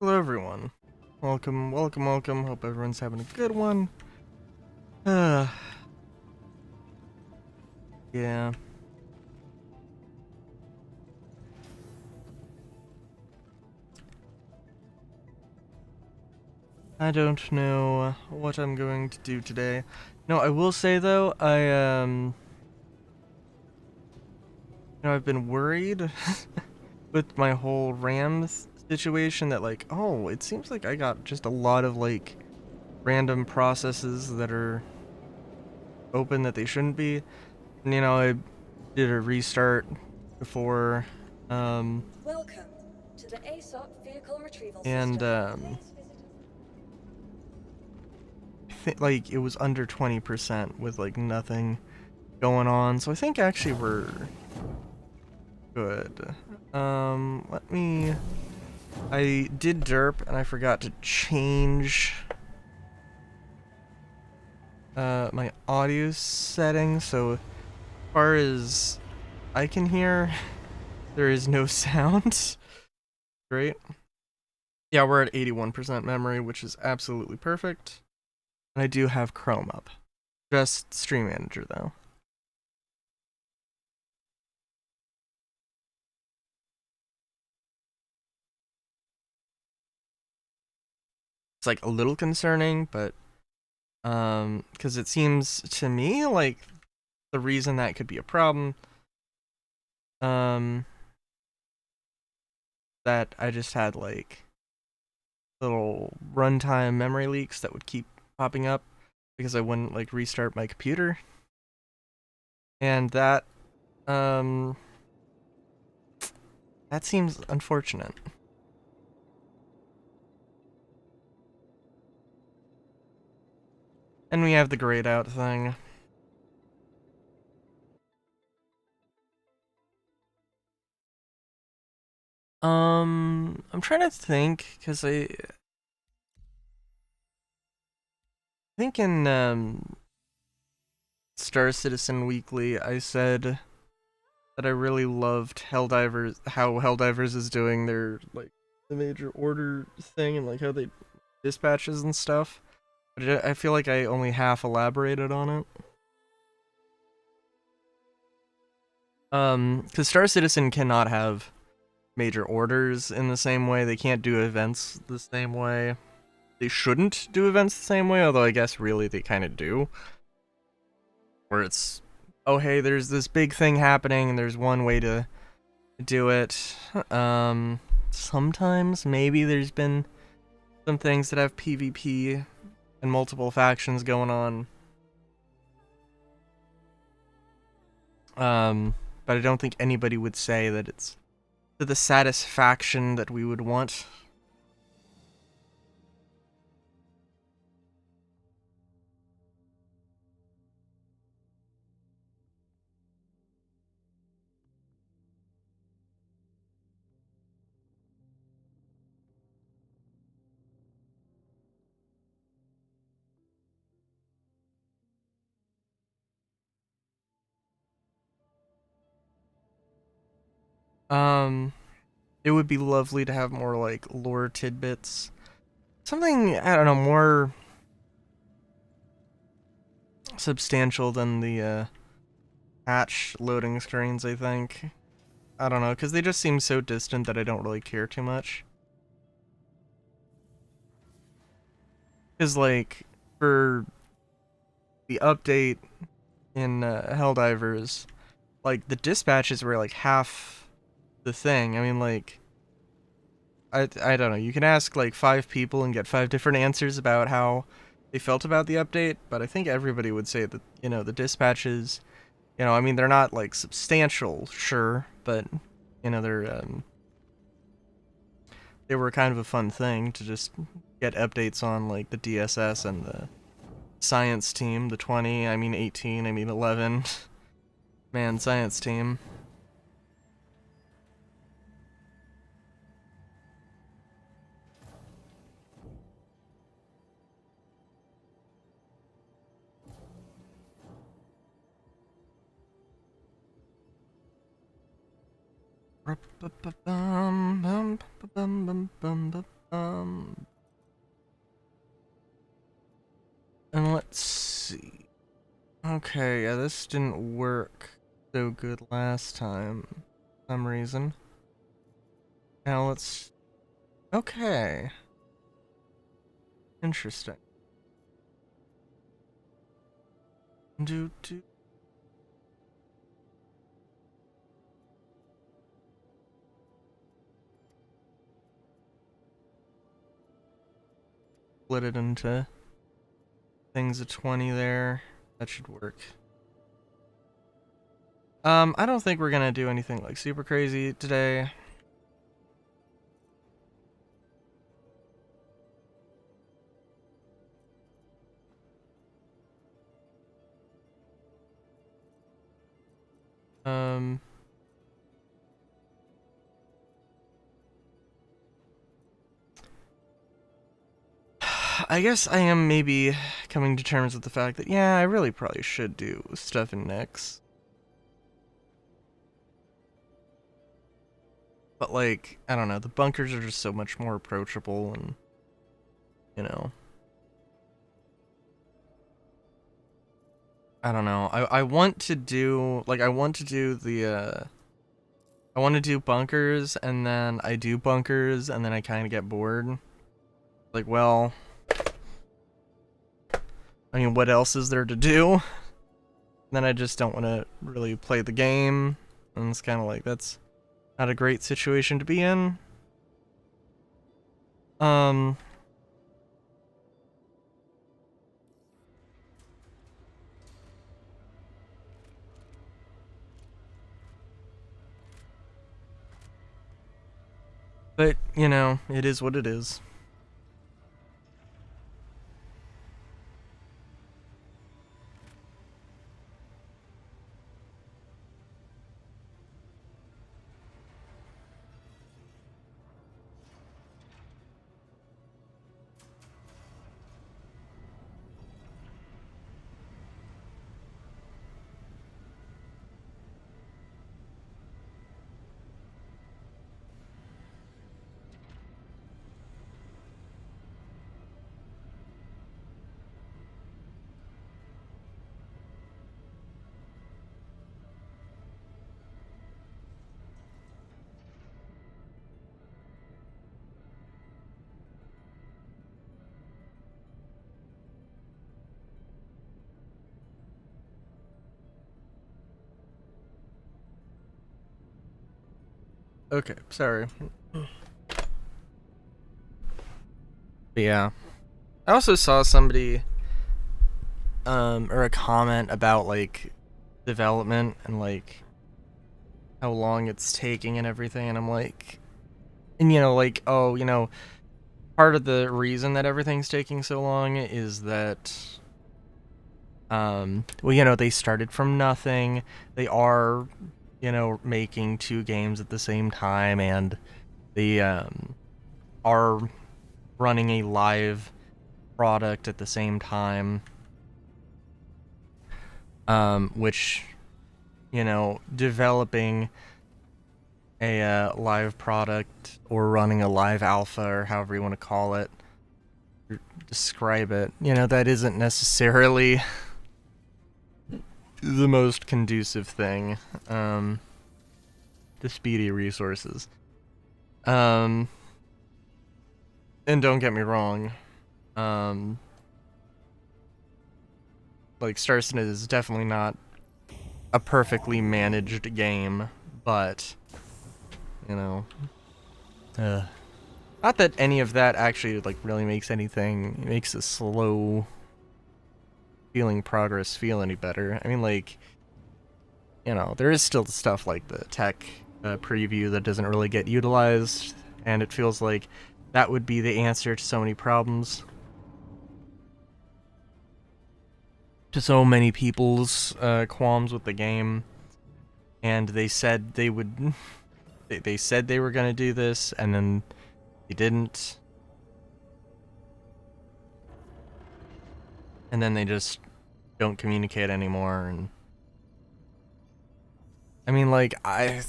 Hello everyone. Welcome. Hope everyone's having a good one. Uh, yeah. I don't know what I'm going to do today. No, I will say though, I've been worried with my whole RAM situation that like, oh, it seems like I got just a lot of like random processes that are open that they shouldn't be. And I did a restart before, Welcome to the ASOP Vehicle Retrieval and System. Please visit us. I think like it was under 20% with like nothing going on. So I think actually we're good. Let me I did derp and I forgot to change my audio settings, so as far as I can hear, there is no sound. Great. Yeah, we're at 81% memory, which is absolutely perfect. And I do have Chrome up. Just Stream Manager though. It's like a little concerning, but because it seems to me like the reason that could be a problem, um, that I just had like little runtime memory leaks that would keep popping up because I wouldn't like restart my computer, and um, that seems unfortunate. And we have the grayed out thing. I'm trying to think because I think in Star Citizen Weekly I said that I really loved Helldivers, how Helldivers is doing their like the major order thing and like how they dispatches and stuff. But I feel like I only half elaborated on it. Because Star Citizen cannot have major orders in the same way. They can't do events the same way. They shouldn't do events the same way, although I guess really they kind of do. Where it's, oh hey, there's this big thing happening and there's one way to do it. Sometimes maybe there's been some things that have PvP and multiple factions going on. But I don't think anybody would say that it's to the satisfaction that we would want. Um, it would be lovely to have more like lore tidbits. Something, I don't know, more substantial than the hatch loading screens, I think. I don't know, because they just seem so distant that I don't really care too much. Because, like, for the update in Helldivers, like, the dispatches were like half the thing. I mean, like, I don't know, you can ask like 5 people and get 5 different answers about how they felt about the update, but I think everybody would say that, the dispatches, I mean, they're not like substantial, sure, but, they were kind of a fun thing to just get updates on, like the DSS and the science team, the 20, I mean 18, I mean 11 man science team. Um, and let's see. Okay, yeah, this didn't work so good last time for some reason. Now let's... Okay. Interesting. Do. Split it into things of 20 there. That should work. I don't think we're gonna do anything like super crazy today. Um, I guess I am maybe coming to terms with the fact that, yeah, I really probably should do stuff in Nyx. But, like, I don't know, the bunkers are just so much more approachable and, you know. I don't know. I want to do, like, I want to do the, I want to do bunkers, and then I do bunkers, and then I kind of get bored. Like, well, I mean, what else is there to do? And then I just don't want to really play the game, and it's kind of like, that's not a great situation to be in. But, you know, it is what it is. Okay, sorry. But yeah. I also saw somebody, or a comment about, like, development and, like, how long it's taking and everything, and I'm like, and, you know, like, oh, you know, part of the reason that everything's taking so long is that, well, you know, they started from nothing. They are, you know, making 2 games at the same time, and they, are running a live product at the same time, which, you know, developing a live product or running a live alpha or however you want to call it, or describe it, you know, that isn't necessarily the most conducive thing to speedy resources. And don't get me wrong, like, Star Citizen is definitely not a perfectly managed game, but, you know, not that any of that actually, like, really makes anything, it makes a slow feeling progress feel any better. I mean, like, you know, there is still stuff like the tech preview that doesn't really get utilized, and it feels like that would be the answer to so many problems. To so many people's qualms with the game, and they said they would. They said they were gonna do this, and then they didn't, and then they just don't communicate anymore. And I mean, like, I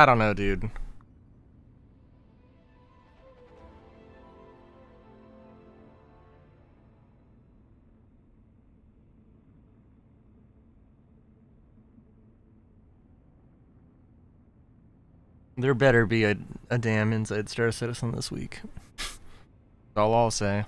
don't know, dude. There better be a damn Inside Star Citizen this week. That's all I'll say.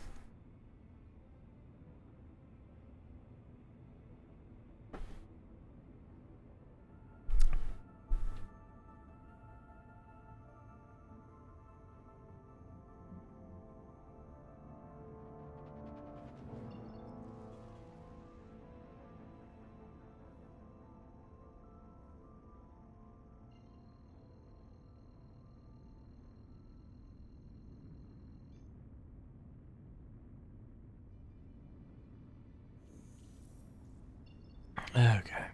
Okay.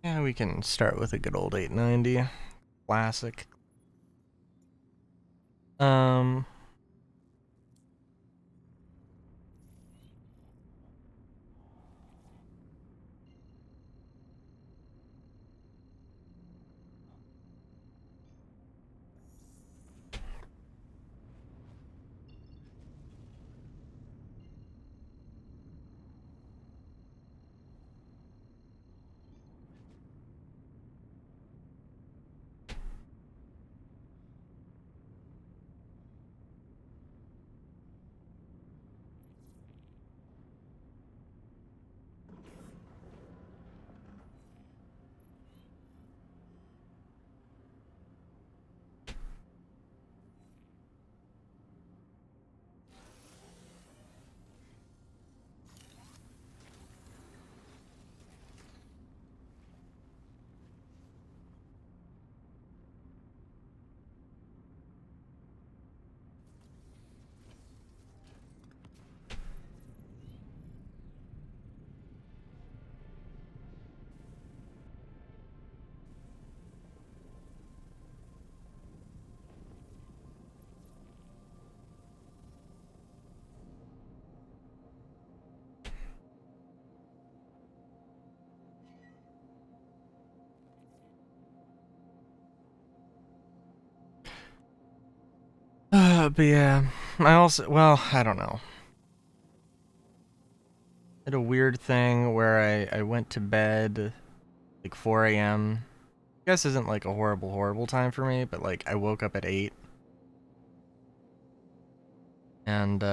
Yeah, we can start with a good old 890. Classic. Um, but yeah, I also, well, I don't know. I did a weird thing where I went to bed like 4 a.m. I guess isn't like a horrible time for me, but like I woke up at 8 and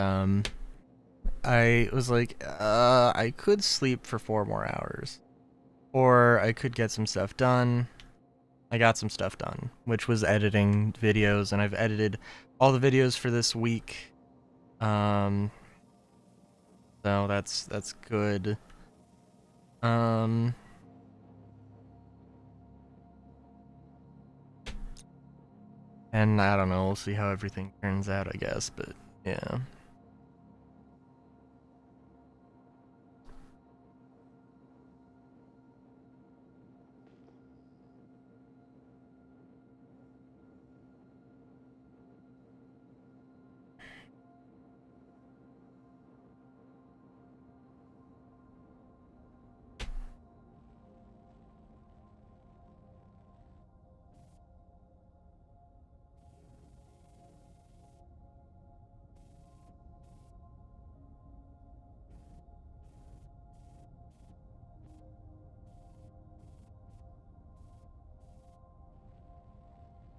I was like, I could sleep for 4 more hours or I could get some stuff done. I got some stuff done, which was editing videos, and I've edited all the videos for this week. So that's good. Um and I don't know, we'll see how everything turns out, I guess, but yeah.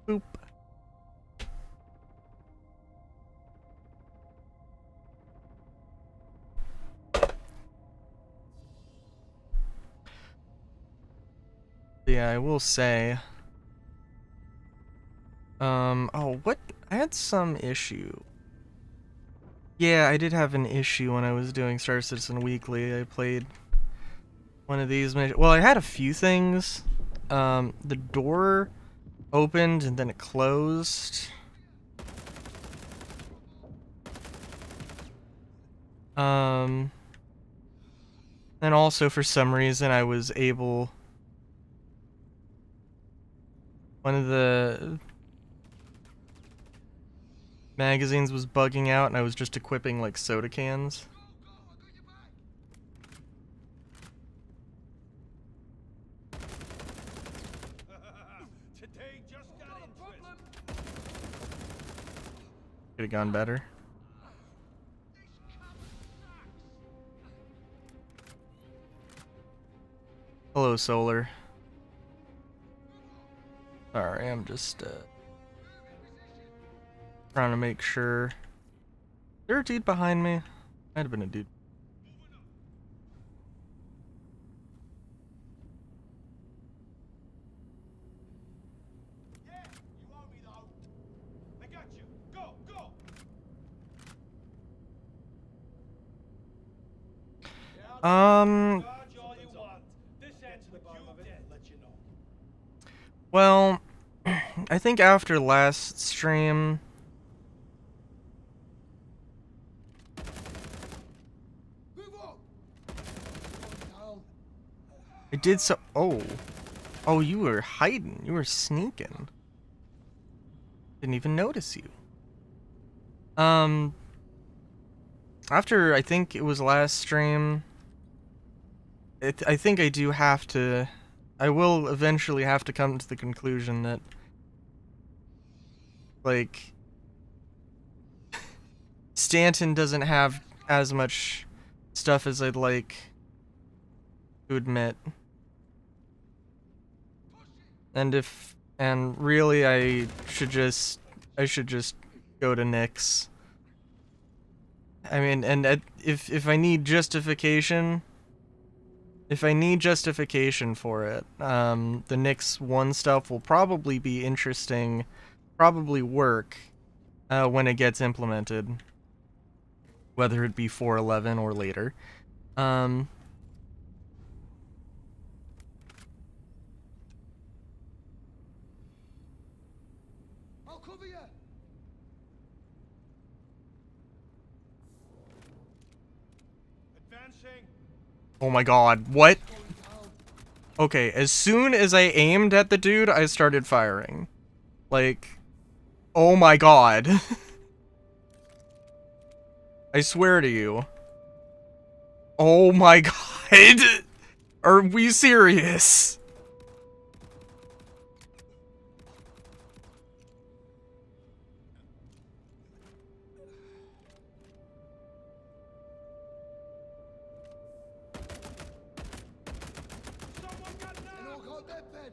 Boop. Yeah, I will say oh, what? I had some issue. Yeah, I did have an issue when I was doing Star Citizen Weekly. I played one of these. Well, I had a few things. The door opened and then it closed. And also for some reason I was able. One of the magazines was bugging out and I was just equipping like soda cans. Could have gone better. Hello, Solar. Sorry, I'm just trying to make sure. Is there a dude behind me? Might have been a dude. Yeah, you owe me though. They got you. Go, go. Charge all you want. This ends with you dead. Let you know. Well, I think after last stream, Move on. Down. I did so. Oh, you were hiding. You were sneaking. Didn't even notice you. After I think it was last stream, I think I do have to. I will eventually have to come to the conclusion that, like, Stanton doesn't have as much stuff as I'd like to admit. And really I should just go to Nyx. I mean, and if I need justification, for it, the Nyx 1 stuff will probably be interesting, probably work when it gets implemented, whether it be 4.11 or later. I'll cover you. Advancing. Oh my god, what? Going down. Okay, as soon as I aimed at the dude, I started firing. Like, oh my god. I swear to you. Oh my god. Are we serious? Someone got down. And all got that pen.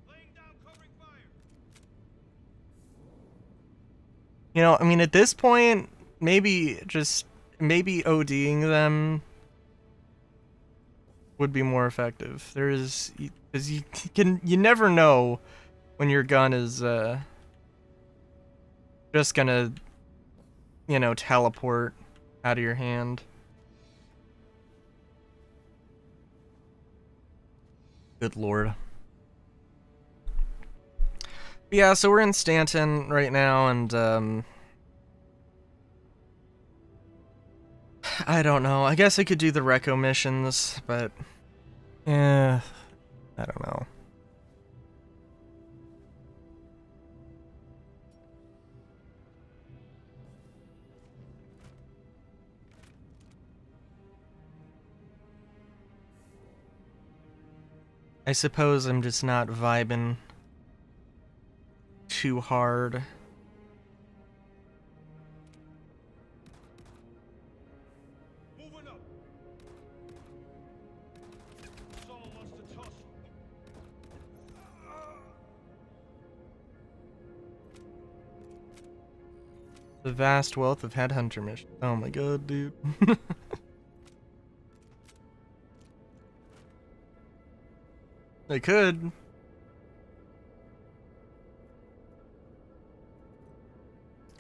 Laying down covering fire. You know, I mean, at this point, maybe ODing them would be more effective. Because you never know when your gun is just gonna, you know, teleport out of your hand. Good lord. Yeah, so we're in Stanton right now, and I don't know. I guess I could do the Reco missions, but yeah, I don't know. I suppose I'm just not vibing too hard. Moving up. Someone wants to tussle. The vast wealth of headhunter missions. Oh my god, dude. I could.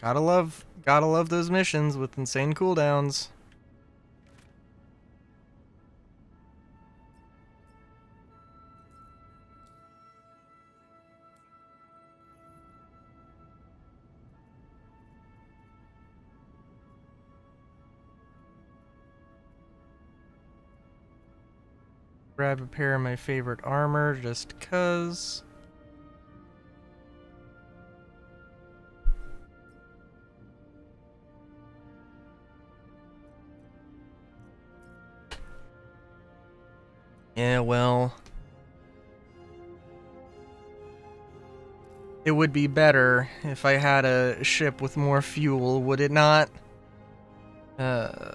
Gotta love those missions with insane cooldowns. Grab a pair of my favorite armor just cuz. Yeah, well. it would be better if I had a ship with more fuel, would it not? Uh,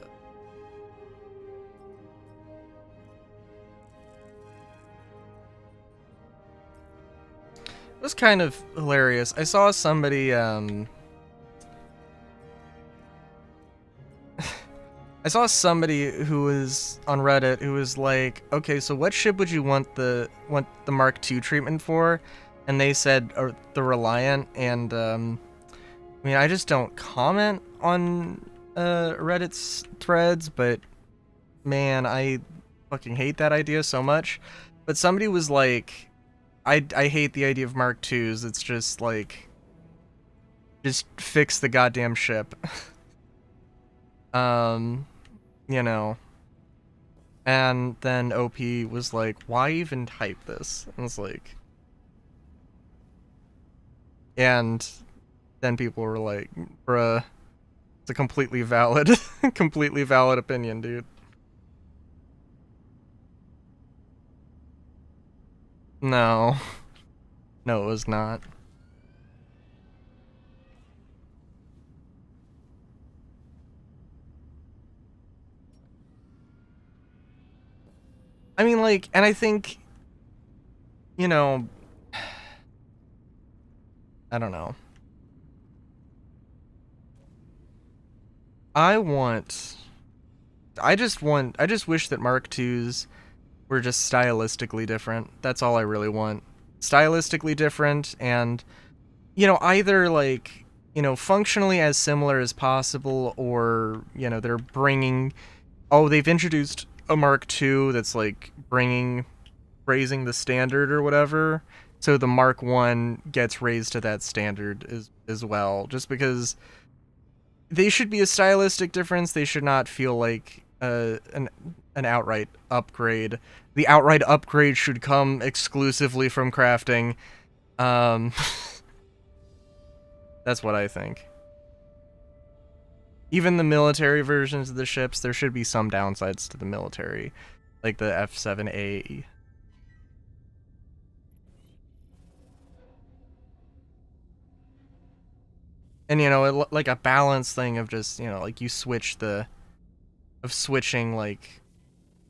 it was kind of hilarious. I saw somebody, I saw somebody who was on Reddit who was like, okay, so what ship would you want the Mark II treatment for? And they said the Reliant, and I mean, I just don't comment on Reddit's threads, but man, I fucking hate that idea so much. But somebody was like, I hate the idea of Mark IIs. It's just like, just fix the goddamn ship. You know. And then OP was like, why even type this? And it's like, and then people were like, bruh, it's a completely valid, completely valid opinion, dude. No. No, it was not. I mean, like, and I think, you know, I don't know. I just wish that Mark IIs were just stylistically different. That's all I really want. Stylistically different, and, you know, either, like, you know, functionally as similar as possible, or, you know, they're bringing, oh, they've introduced a Mark II that's, like, raising the standard or whatever, so the Mark I gets raised to that standard as well, just because they should be a stylistic difference. They should not feel like an outright upgrade. The outright upgrade should come exclusively from crafting. Um, that's what I think. Even the military versions of the ships, there should be some downsides to the military, like the F7A. And, you know, like a balance thing of just, you know, like you switch switching, like,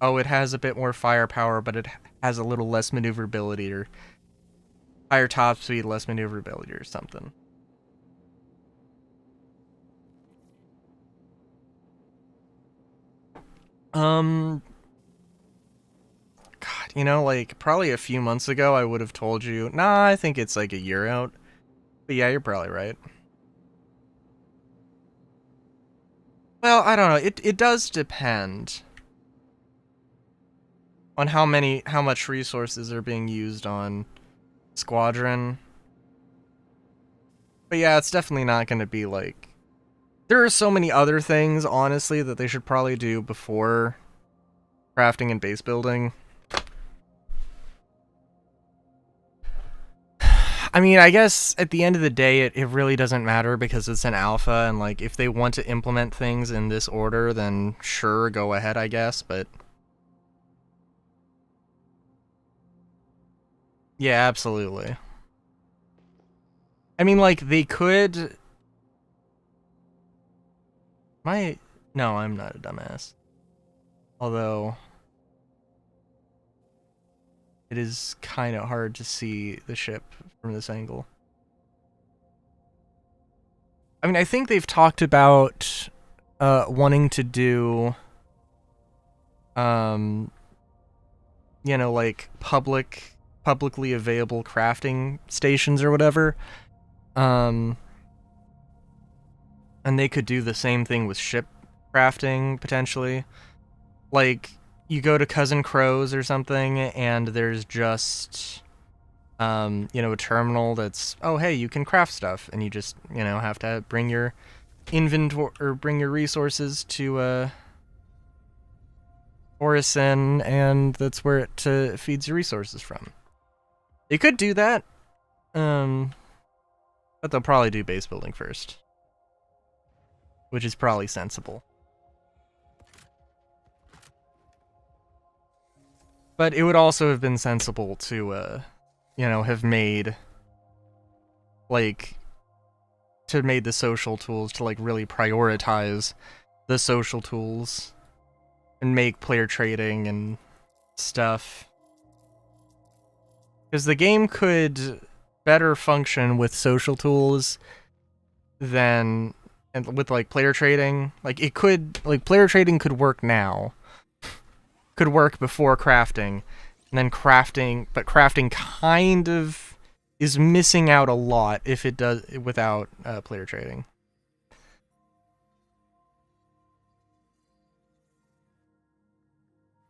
oh, it has a bit more firepower, but it has a little less maneuverability, or higher top speed, less maneuverability, or something. God, you know, like, probably a few months ago, I would have told you, nah, I think it's like a year out. But yeah, you're probably right. Well, I don't know. It does depend on how much resources are being used on Squadron. But yeah, it's definitely not going to be like, there are so many other things, honestly, that they should probably do before crafting and base building. I mean, I guess at the end of the day, it really doesn't matter because it's an alpha, and like, if they want to implement things in this order, then sure, go ahead, I guess, but yeah, absolutely. I mean, like, they could... No, I'm not a dumbass. Although, it is kind of hard to see the ship from this angle. I mean, I think they've talked about wanting to do, you know, like, publicly available crafting stations or whatever. And they could do the same thing with ship crafting, potentially. Like, you go to Cousin Crow's or something, and there's just, you know, a terminal that's, oh, hey, you can craft stuff, and you just, you know, have to bring your inventory, or bring your resources to, Orison, and that's where it feeds your resources from. They could do that, but they'll probably do base building first, which is probably sensible. But it would also have been sensible to, you know, have made like, to make the social tools to, like, really prioritize the social tools and make player trading and stuff. Because the game could better function with social tools than, and with, like, player trading. Like, it could, like, player trading could work now. Could work before crafting. And then crafting, but crafting kind of is missing out a lot if it does without player trading.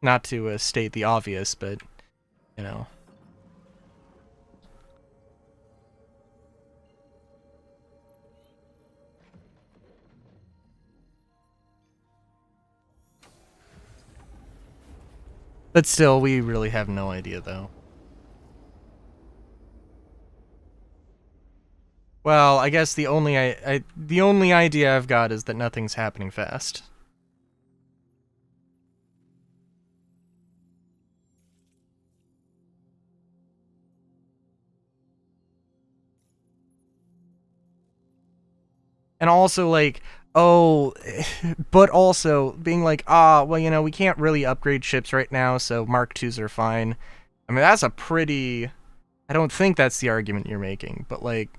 Not to state the obvious, but, you know. But still, we really have no idea, though. Well, I guess the only the only idea I've got is that nothing's happening fast. And also, like, oh, but also being like, well, you know, we can't really upgrade ships right now, so Mark IIs are fine. I mean, that's a pretty... I don't think that's the argument you're making, but, like...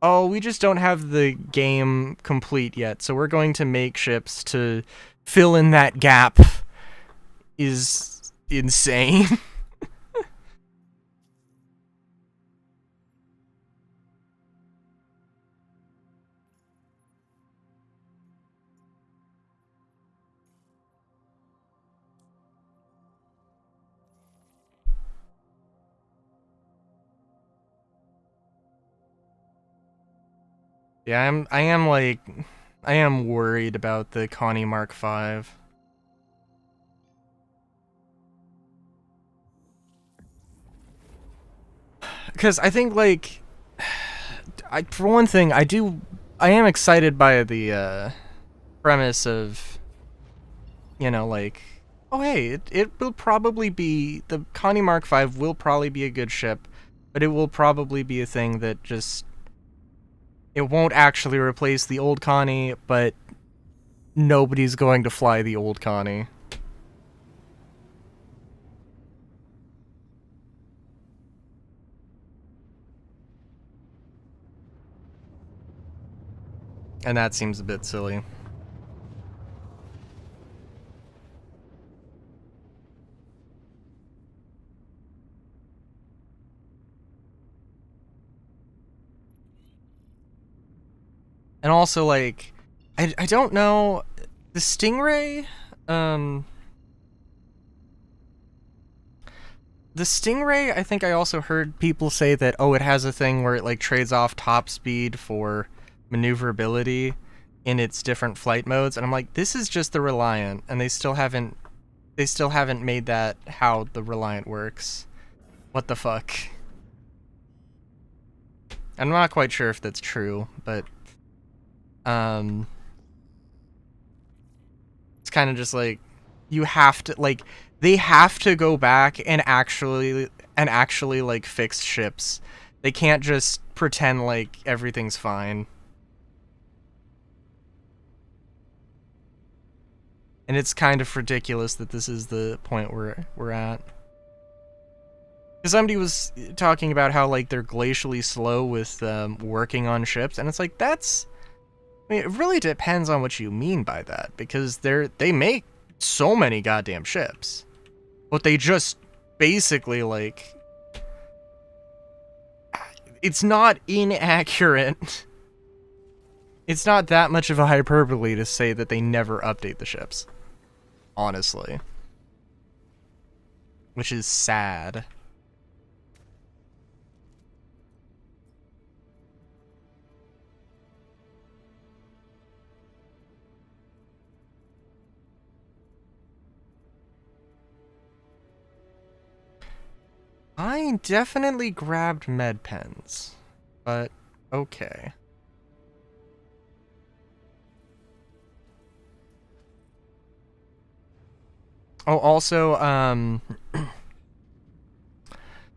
oh, we just don't have the game complete yet, so we're going to make ships to fill in that gap is insane. Yeah, I am worried about the Connie Mark V. Because I think, like, for one thing, I am excited by the premise of, you know, like, oh hey, it will probably be, the Connie Mark V will probably be a good ship, but it will probably be a thing that just, it won't actually replace the old Connie, but nobody's going to fly the old Connie. And that seems a bit silly. And also, like, I don't know, the Stingray, the Stingray, I think I also heard people say that, oh, it has a thing where it, like, trades off top speed for maneuverability in its different flight modes, and I'm like, this is just the Reliant, and they still haven't made that how the Reliant works. What the fuck? I'm not quite sure if that's true, but it's kind of just like, you have to, like, they have to go back and actually like fix ships. They can't just pretend like everything's fine. And it's kind of ridiculous that this is the point we're at. Because somebody was talking about how, like, they're glacially slow with working on ships, and it's like, that's... I mean, it really depends on what you mean by that, because they make so many goddamn ships. But they just basically, like... It's not inaccurate. It's not that much of a hyperbole to say that they never update the ships. Honestly. Which is sad. I definitely grabbed med pens, but okay. Oh, also,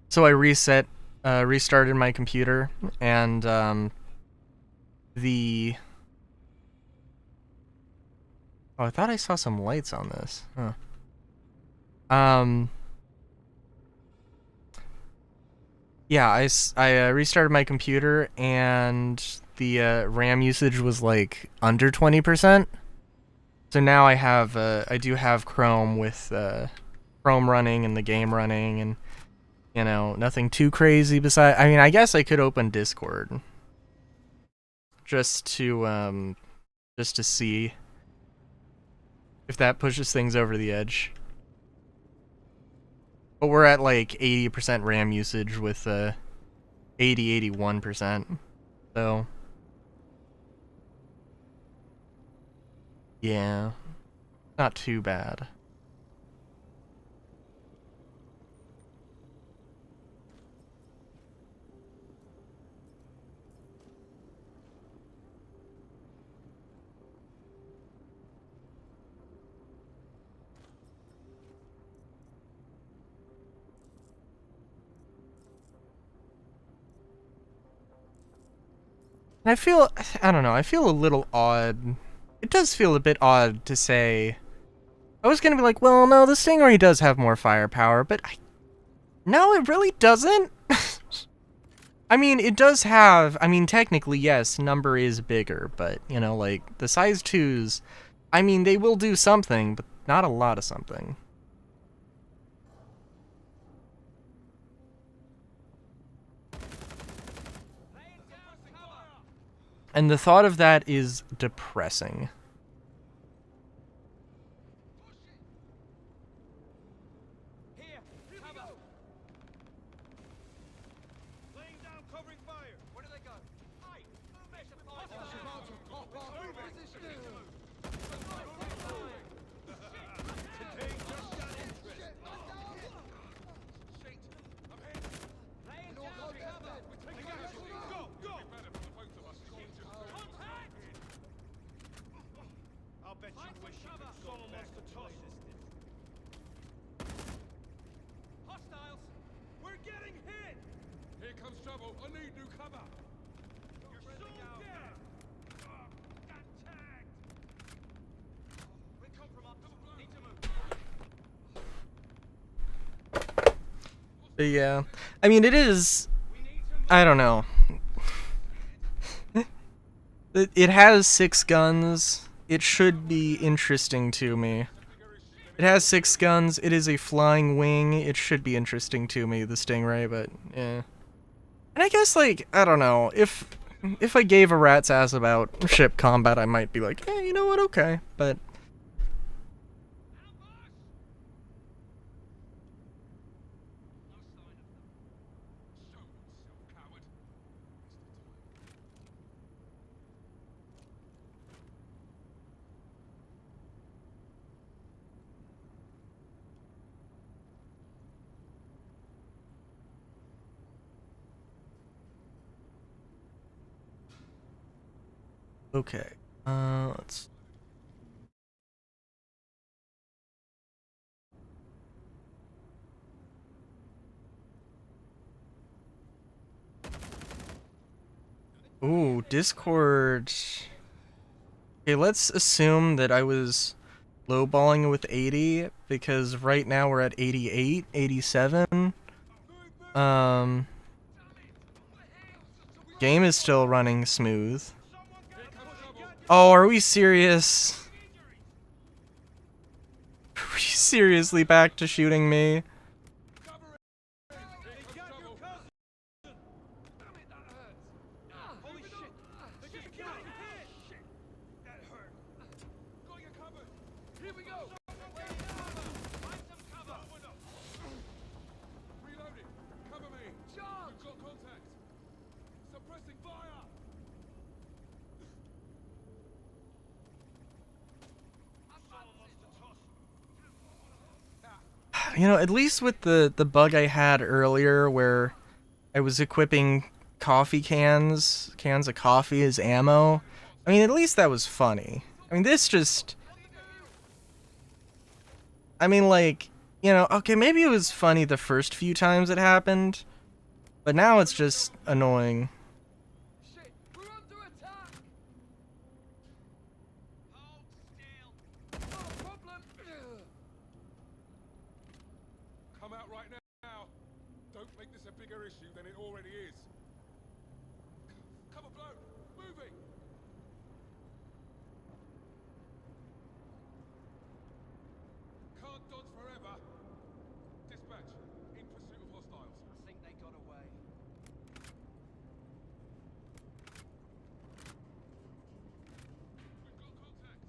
so I reset restarted my computer, and the... Oh, I thought I saw some lights on this. Huh. Yeah, I restarted my computer, and the RAM usage was like under 20%. So now I do have Chrome with Chrome running and the game running, and you know, nothing too crazy beside. I mean, I guess I could open Discord just to see if that pushes things over the edge. But we're at like 80% RAM usage with 81%. So yeah, not too bad. I don't know, I feel a little odd. It does feel a bit odd to say. I was gonna be like, well, no, the Stingray does have more firepower, but no, it really doesn't. I mean, it does have, I mean, technically, yes, number is bigger, but, you know, like, the size 2s, I mean, they will do something, but not a lot of something. And the thought of that is depressing. Here, cover. Laying down, covering fire. Where do they go? Hey, move it. I'll bet you wish you could someone wants to toss this. Hostiles! We're getting hit! Here comes trouble. I need new cover. You're so dead! Got tagged! We come from up. Need to move. Yeah. I mean, it is, I don't know. It has 6 guns. It should be interesting to me. It has 6 guns. It is a flying wing. It should be interesting to me, the Stingray, but yeah. And I guess, like, I don't know, if I gave a rat's ass about ship combat, I might be like, you know what, okay, but... Okay, let's... Ooh, Discord... Okay, let's assume that I was lowballing with 80, because right now we're at 88, 87. Game is still running smooth. Oh, are we serious? Are we seriously back to shooting me? You know, at least with the bug I had earlier where I was equipping coffee cans of coffee as ammo, I mean, at least that was funny. I mean, this just... I mean, like, you know, okay, maybe it was funny the first few times it happened, But now it's just annoying. Shit, we're under attack! Hold still. Not a problem. Come out right now. Don't make this a bigger issue than it already is. Cover blow. Moving. Can't dodge forever. Dispatch. In pursuit of hostiles. I think they got away. We've got contact.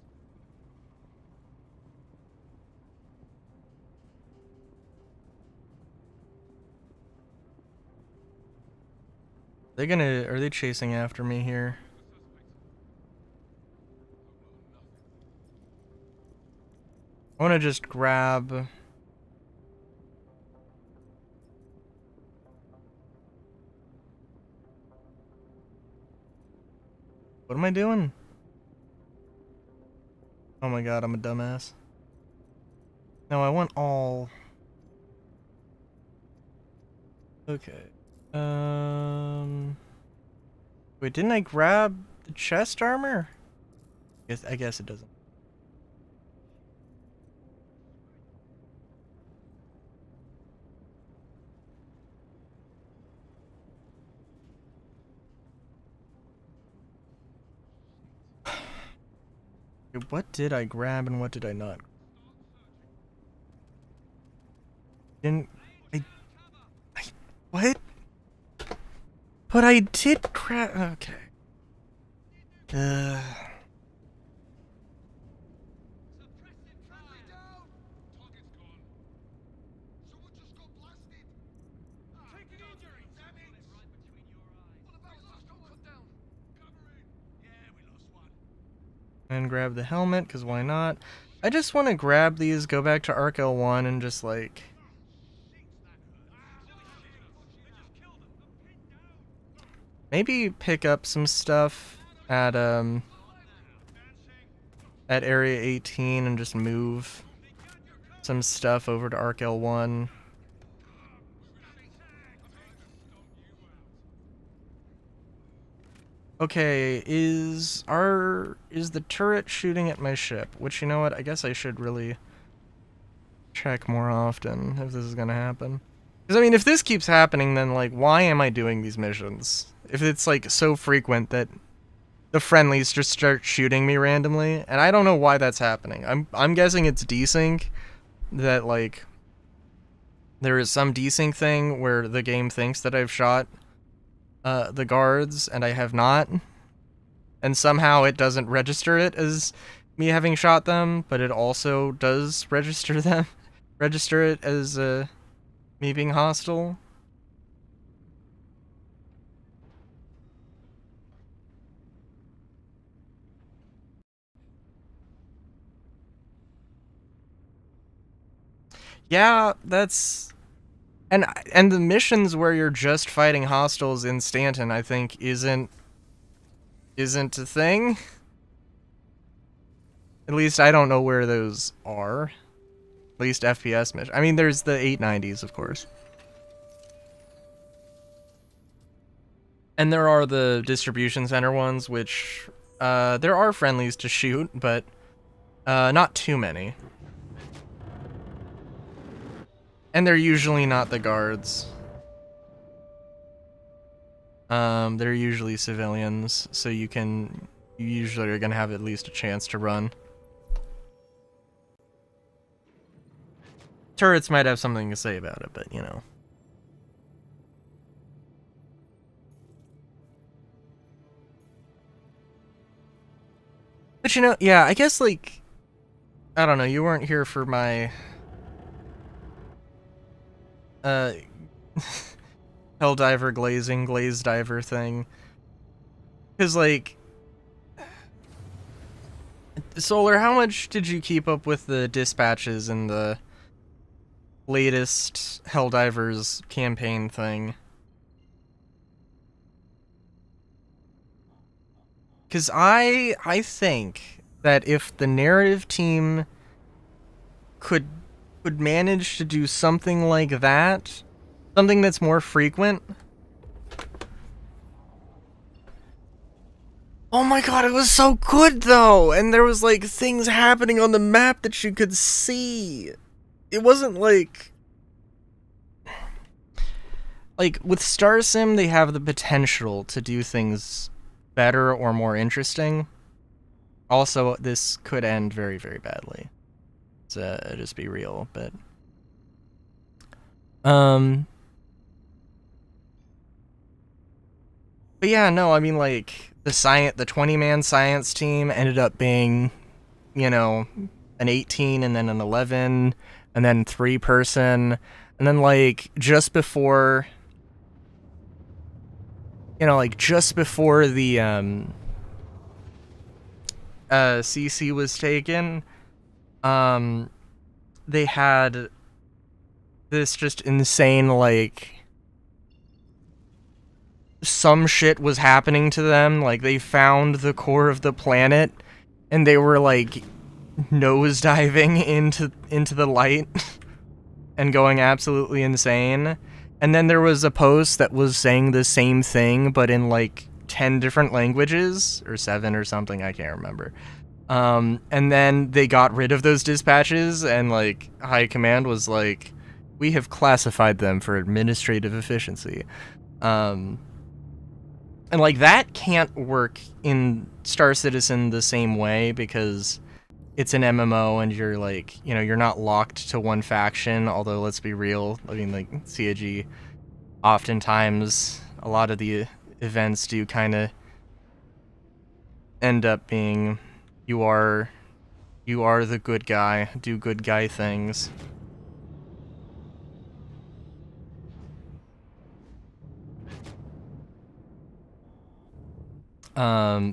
Are they chasing after me here? I want to just grab... What am I doing? Oh my god, I'm a dumbass. No, I want all... Okay. Wait, didn't I grab the chest armor? I guess it doesn't. What did I grab and what did I not? Didn't I what? But I did grab. Okay. Friendly down! Target's gone. Someone just got blasted! Taking injury, damn it! One of ours just got cut down. Covering. Yeah, we lost one. and grab the helmet, because why not? I just want to grab these, go back to Arc L1, and just like... maybe pick up some stuff at Area 18 and just move some stuff over to Arc L1. Okay, is the turret shooting at my ship? Which, you know what, I guess I should really check more often if this is gonna happen. Because, I mean, if this keeps happening, then, like, why am I doing these missions? If it's, like, so frequent that the friendlies just start shooting me randomly, and I don't know why that's happening. I'm guessing it's desync, that, like, there is some desync thing where the game thinks that I've shot the guards, and I have not. And somehow it doesn't register it as me having shot them, but it also does register it as me being hostile. Yeah, that's... And the missions where you're just fighting hostiles in Stanton, I think, isn't a thing. At least I don't know where those are. At least FPS mission. I mean, there's the 890s, of course. And there are the distribution center ones, which there are friendlies to shoot, but not too many. And they're usually not the guards. They're usually civilians, so you usually are gonna have at least a chance to run. Turrets might have something to say about it, but you know. But you know, yeah, I guess, like, I don't know, you weren't here for my HellDiver glaze diver thing. Cause, like, Solar, how much did you keep up with the dispatches in the latest HellDivers campaign thing? Cause I think that if the narrative team could manage to do something like that, something that's more frequent, Oh my god, it was so good though! And there was like things happening on the map that you could see. It wasn't like with Star Sim, they have the potential to do things better or more interesting. Also, this could end very, very badly. To just be real, but but yeah, no, I mean like the 20-man science team ended up being, you know, an 18 and then an 11 and then 3-person, and then like just before the CC was taken, they had this just insane, like, some shit was happening to them. Like, they found the core of the planet and they were like nosediving into the light and going absolutely insane. And then there was a post that was saying the same thing but in like 10 different languages, or 7 or something, I can't remember. And then they got rid of those dispatches, and like High Command was like, we have classified them for administrative efficiency. And like that can't work in Star Citizen the same way, because it's an MMO and you're like, you know, you're not locked to one faction. Although, let's be real, I mean, like CIG, oftentimes a lot of the events do kind of end up being, you are the good guy, do good guy things.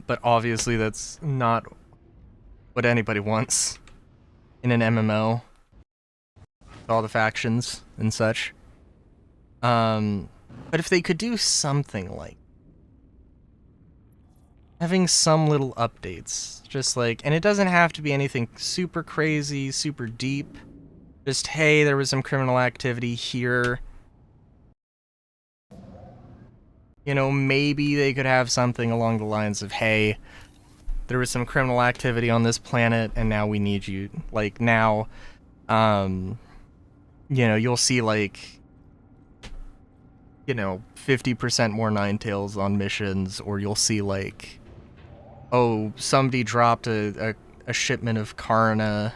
But obviously that's not what anybody wants in an MMO. All the factions and such. But if they could do something like having some little updates, just like, and it doesn't have to be anything super crazy, super deep. Just, hey, there was some criminal activity here. You know, maybe they could have something along the lines of, hey, there was some criminal activity on this planet and now we need you. Like, now, you know, you'll see like, you know, 50% more Ninetales on missions, or you'll see like, oh, somebody dropped a shipment of Karna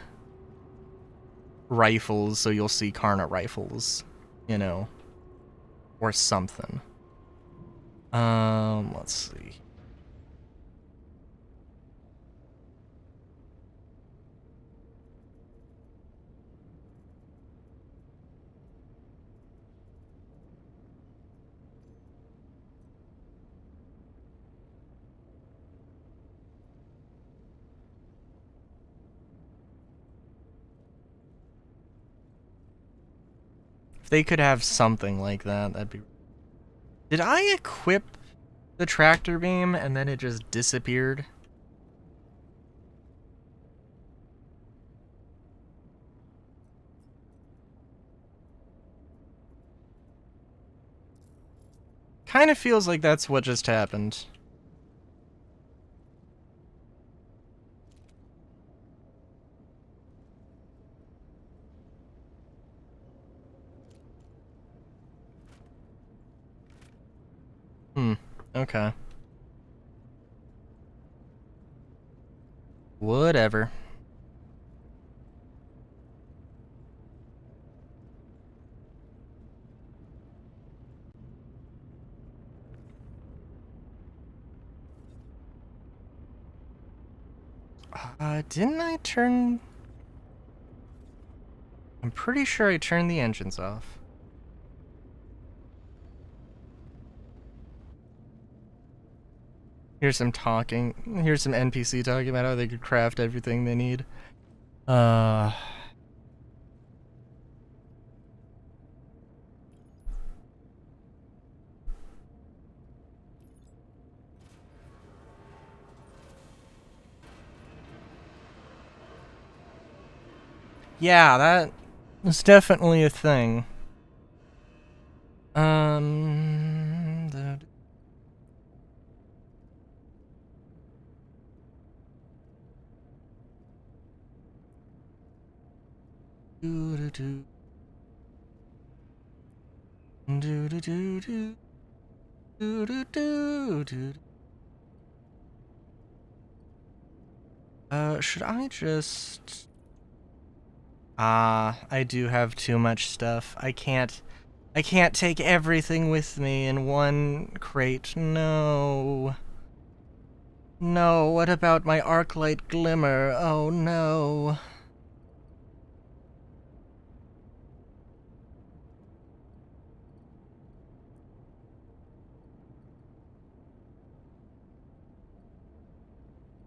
rifles, so you'll see Karna rifles, you know, or something. Let's see. If they could have something like that, that'd be... Did I equip the tractor beam and then it just disappeared? Kind of feels like that's what just happened. Okay. Whatever. Didn't I turn... I'm pretty sure I turned the engines off. Here's some talking. Here's some NPC talking about how they could craft everything they need. Yeah, that was definitely a thing. do. Do do do do. Do do do do. Should I just... I do have too much stuff. I can't take everything with me in one crate. No. No, what about my arc-light glimmer? Oh no.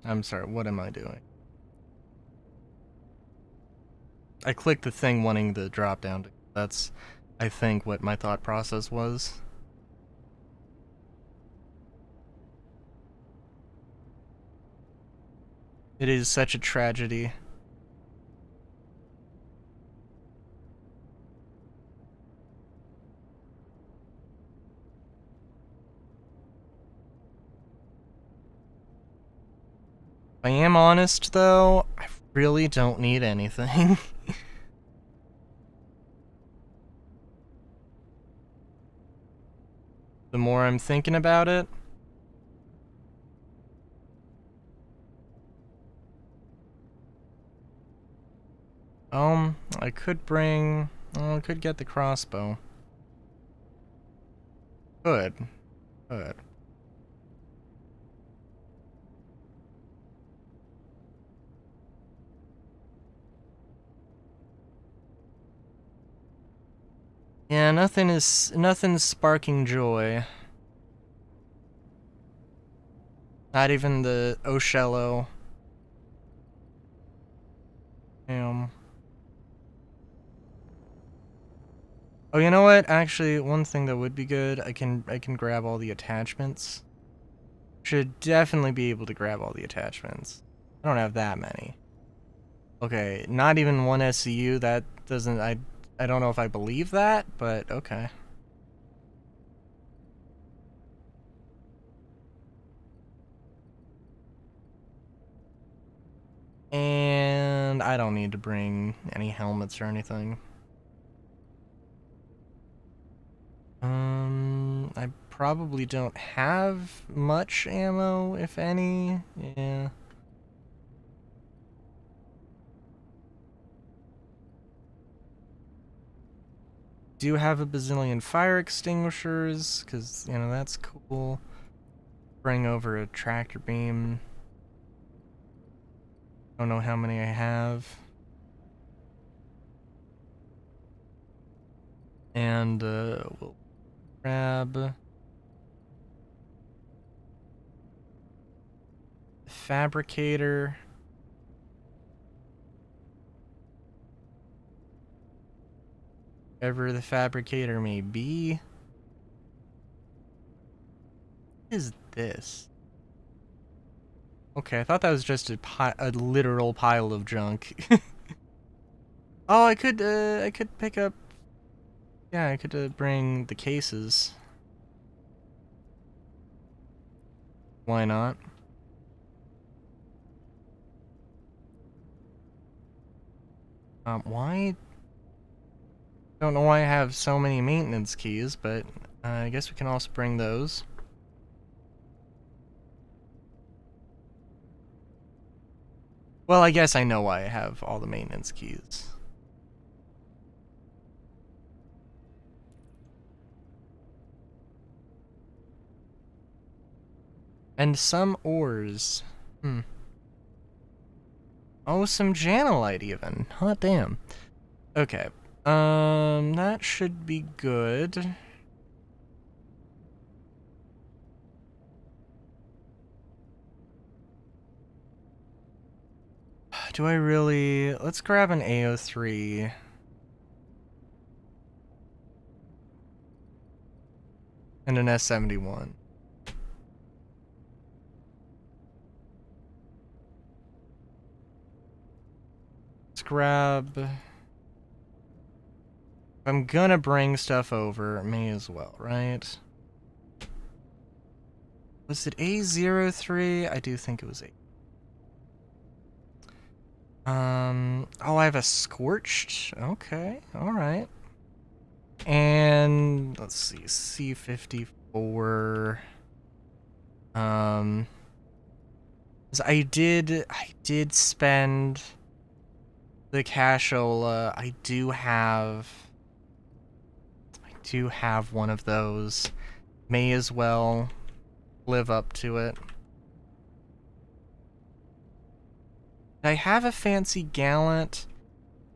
I'm sorry, what am I doing? I clicked the thing wanting the drop down. That's, I think, what my thought process was. It is such a tragedy. If I am honest, though, I really don't need anything. The more I'm thinking about it. I could bring... Oh, I could get the crossbow. Could. Could. Yeah, nothing's sparking joy. Not even the Oshello. Damn. Oh, you know what? Actually, one thing that would be good, I can grab all the attachments. Should definitely be able to grab all the attachments. I don't have that many. Okay, not even one SCU. That doesn't... I don't know if I believe that, but okay. And I don't need to bring any helmets or anything. I probably don't have much ammo, if any. Yeah. Do have a bazillion fire extinguishers, because, you know, that's cool. Bring over a tractor beam. Don't know how many I have. And, we'll grab... fabricator. Whatever the fabricator may be. What is this? Okay, I thought that was just a literal pile of junk. Oh, I could pick up... Yeah, I could bring the cases. Why not? Why? Don't know why I have so many maintenance keys, but I guess we can also bring those. Well, I guess I know why I have all the maintenance keys. And some ores. Oh, some Janolite even. Hot damn. Okay. That should be good. Do I really... Let's grab an AO3. And an S71. Let's grab... If I'm gonna bring stuff over, may as well, right? Was it A03? I do think it was A. Oh, I have a Scorched. Okay, alright. And let's see, C54. 'Cause I did spend the cashola. I do have one of those. May as well live up to it. Did I have a fancy gallant?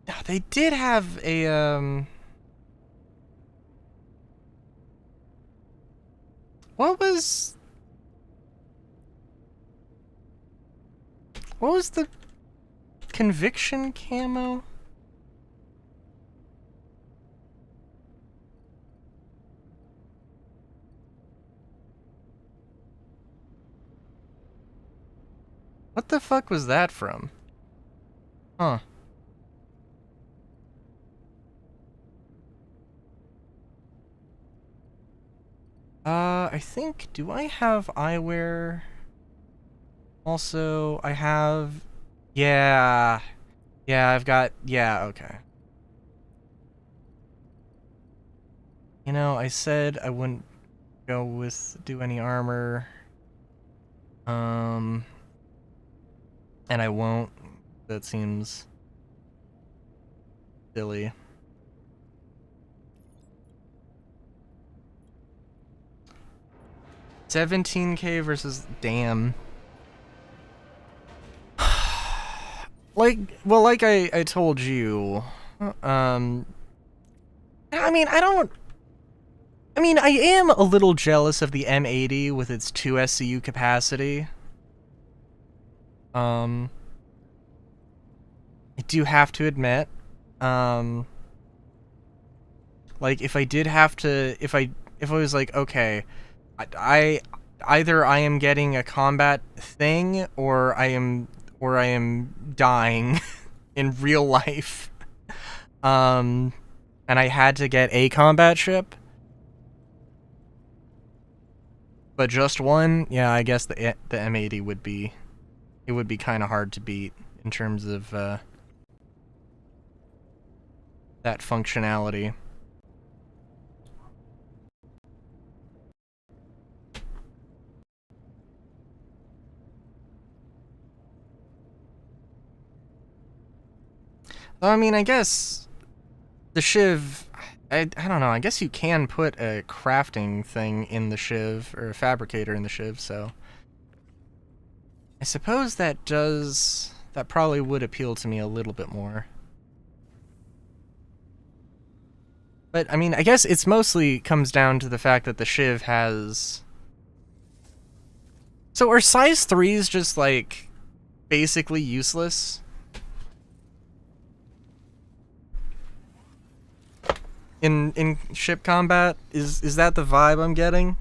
No, they did have a what was the conviction camo? What the fuck was that from? Huh. I think, do I have eyewear? Also, I have, yeah, I've got, yeah, okay. You know, I said I wouldn't do any armor. And I won't. That seems silly. $17K versus, damn. like I told you, I mean, I am a little jealous of the M80 with its 2 SCU capacity. I do have to admit, like, if I did have to, if I was like, okay, I either I am getting a combat thing, or I am dying in real life, and I had to get a combat ship, but just one, yeah, I guess the M80 would be, it would be kind of hard to beat in terms of that functionality. Well, I mean, I guess the Shiv, I don't know, I guess you can put a crafting thing in the Shiv, or a fabricator in the Shiv, so I suppose that probably would appeal to me a little bit more. But, I mean, I guess it's mostly comes down to the fact that the Shiv has... So are size 3s just, like, basically useless? In ship combat? Is that the vibe I'm getting?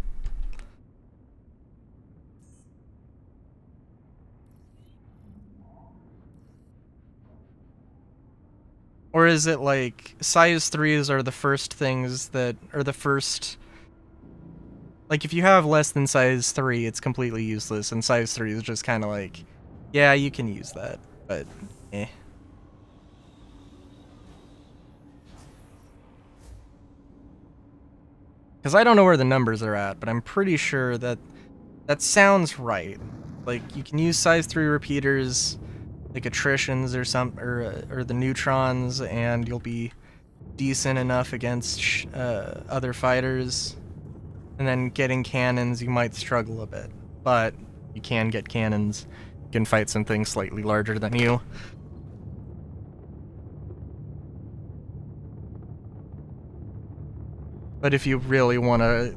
Or is it like size 3s are the first things that are the first, like, if you have less than size 3, it's completely useless, and size 3 is just kind of like, yeah, you can use that, but eh. Because I don't know where the numbers are at, but I'm pretty sure that that sounds right. Like, you can use size 3 repeaters, like attritions or the neutrons, and you'll be decent enough against other fighters. And then getting cannons, you might struggle a bit, but you can get cannons. You can fight some things slightly larger than you. But if you really wanna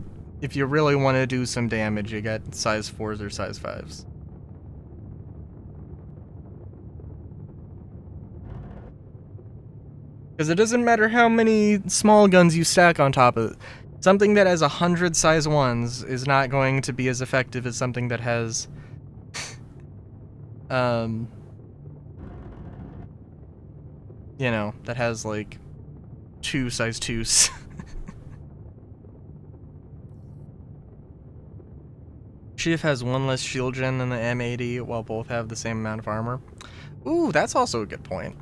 do some damage, you get size 4s or size 5s. Because it doesn't matter how many small guns you stack on top of it. Something that has 100 size 1s is not going to be as effective as something that has... you know, that has, like, 2 size 2s. Shiv has 1 less shield gen than the M80, while both have the same amount of armor. Ooh, that's also a good point.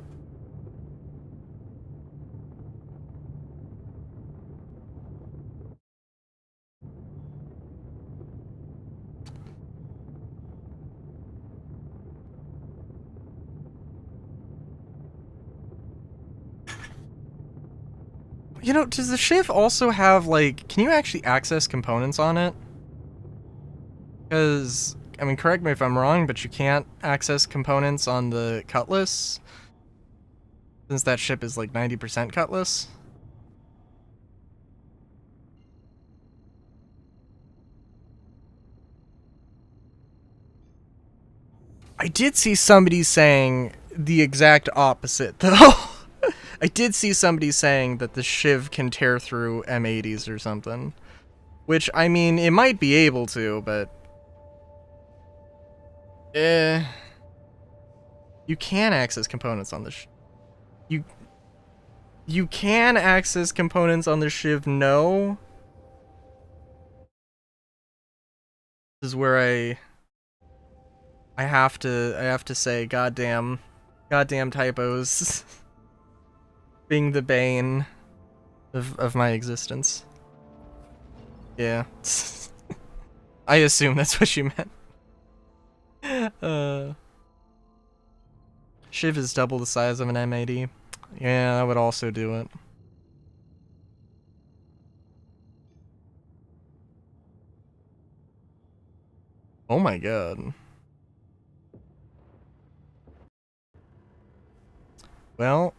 You know, does the Shiv also have, like, can you actually access components on it? Because, I mean, correct me if I'm wrong, but you can't access components on the Cutlass? Since that ship is, like, 90% Cutlass? I did see somebody saying the exact opposite, though. I did see somebody saying that the Shiv can tear through M80s or something. Which, I mean, it might be able to, but... You can access components on the You can access components on the Shiv, no. This is where I have to say goddamn typos being the bane of my existence. Yeah. I assume that's what you meant. Shiv is double the size of an M80. Yeah, that would also do it. Oh my god. Well.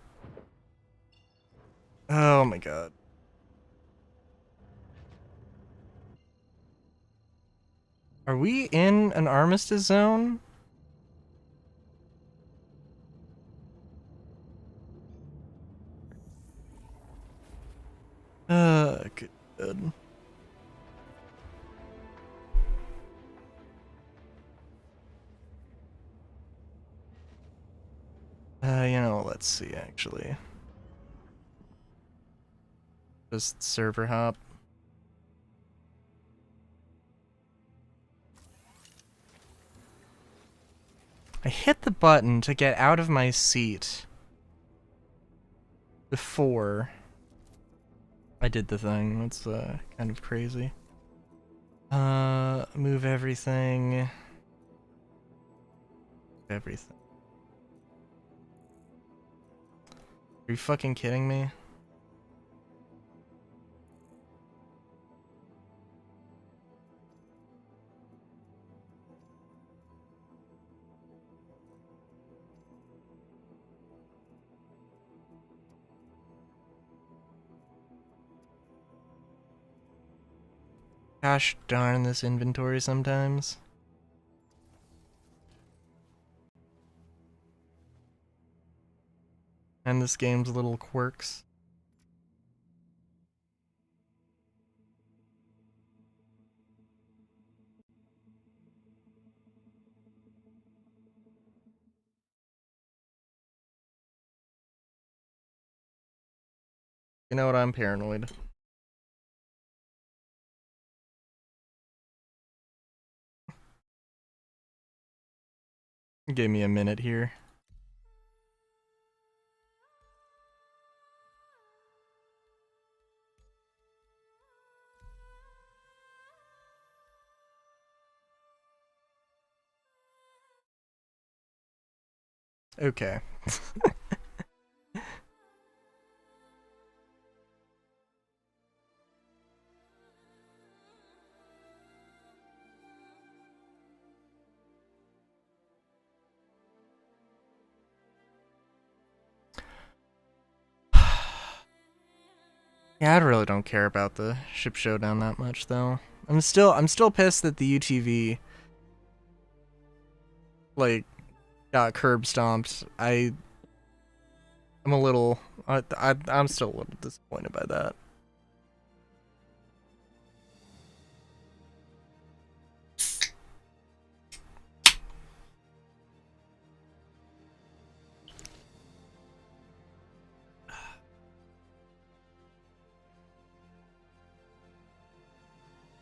Oh my god. Are we in an armistice zone? Good. You know, let's see, actually. Just server hop. I hit the button to get out of my seat before I did the thing. That's kind of crazy. Move everything. Everything. Are you fucking kidding me? Gosh darn this inventory sometimes. And this game's little quirks. You know what? I'm paranoid. Give me a minute here. Okay. Yeah, I really don't care about the ship showdown that much, though. I'm still pissed that the UTV like got curb stomped. I'm a little I'm still a little disappointed by that.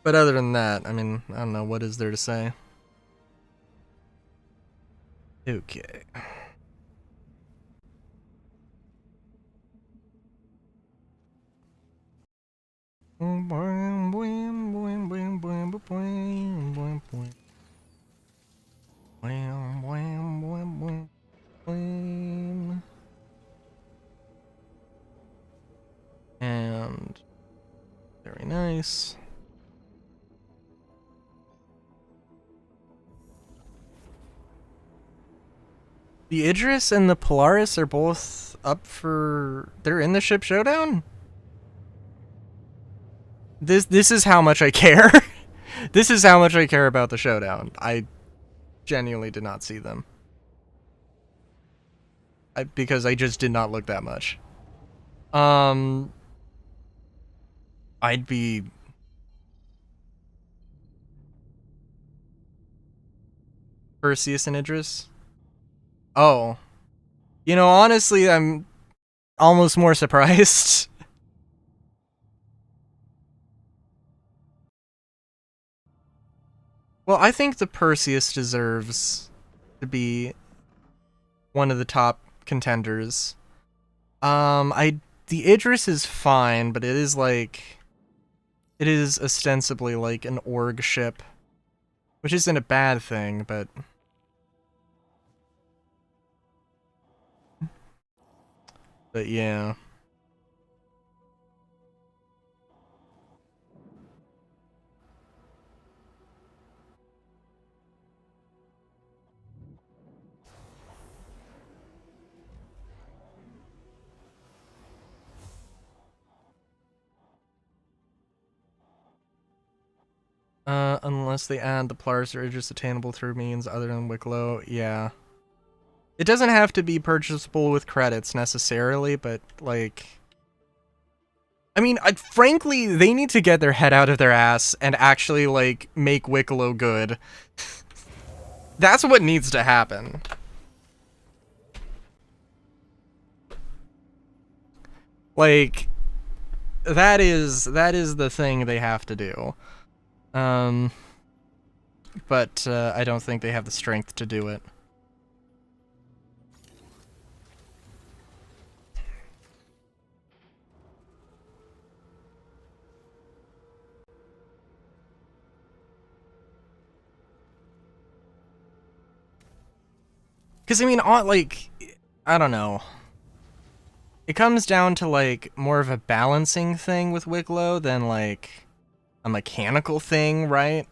But other than that, I mean, I don't know, what is there to say? Okay. And very nice. The Idris and the Polaris are both up for... They're in the ship showdown? This is how much I care. This is how much I care about the showdown. I genuinely did not see them. Because I just did not look that much. I'd be... Perseus and Idris? Oh. You know, honestly, I'm almost more surprised. Well, I think the Perseus deserves to be one of the top contenders. The Idris is fine, but it is like... It is ostensibly like an org ship. Which isn't a bad thing, but... But yeah. Unless they add the Polaris or Idris attainable through means other than Wicklow, yeah. It doesn't have to be purchasable with credits necessarily, but like... I mean, frankly, they need to get their head out of their ass and actually, like, make Wicklow good. That's what needs to happen. Like, that is the thing they have to do. But I don't think they have the strength to do it. Because, I mean, like, I don't know. It comes down to, like, more of a balancing thing with Wicklow than, like, a mechanical thing, right?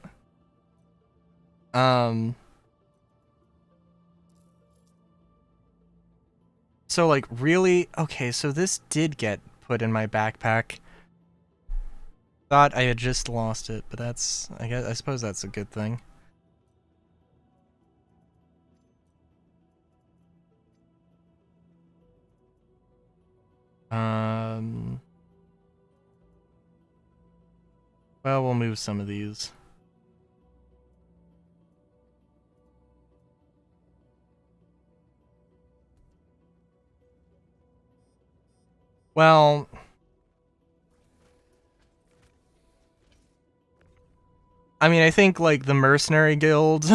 So, like, really? Okay, so this did get put in my backpack. Thought I had just lost it, but that's... I suppose that's a good thing. Well, we'll move some of these. Well... I mean, I think, like, the Mercenary Guild...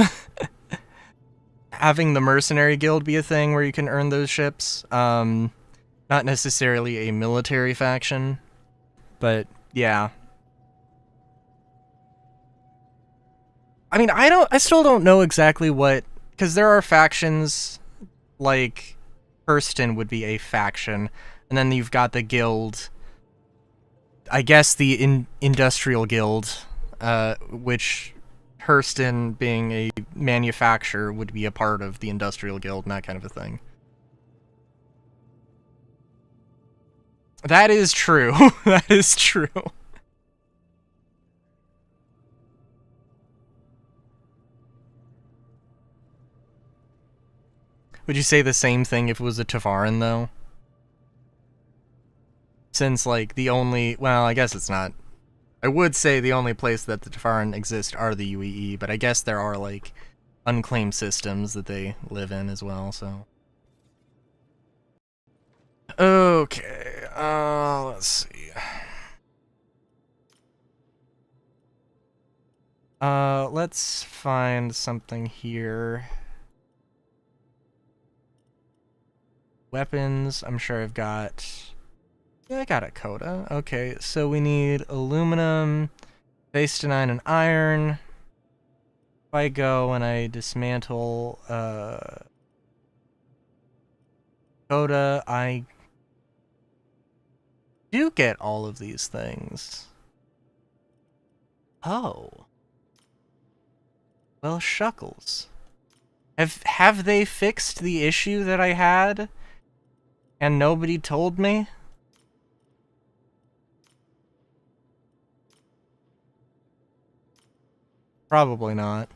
having the Mercenary Guild be a thing where you can earn those ships, not necessarily a military faction, but, yeah. I mean, I still don't know exactly what... Because there are factions, like, Hurston would be a faction, and then you've got the guild... I guess the Industrial Guild, which Hurston, being a manufacturer, would be a part of the Industrial Guild and that kind of a thing. That is true. That is true. Would you say the same thing if it was a Tavaran, though? Since, like, the only... Well, I guess it's not... I would say the only place that the Tavaran exist are the UEE, but I guess there are, like, unclaimed systems that they live in as well, so... Okay, let's see. Let's find something here. Weapons, I'm sure I've got Yeah, I got a coda. Okay, so we need aluminum, bastanine, and iron. If I go and I dismantle coda, I do get all of these things. Oh. Well, shuckles. Have they fixed the issue that I had and nobody told me? Probably not.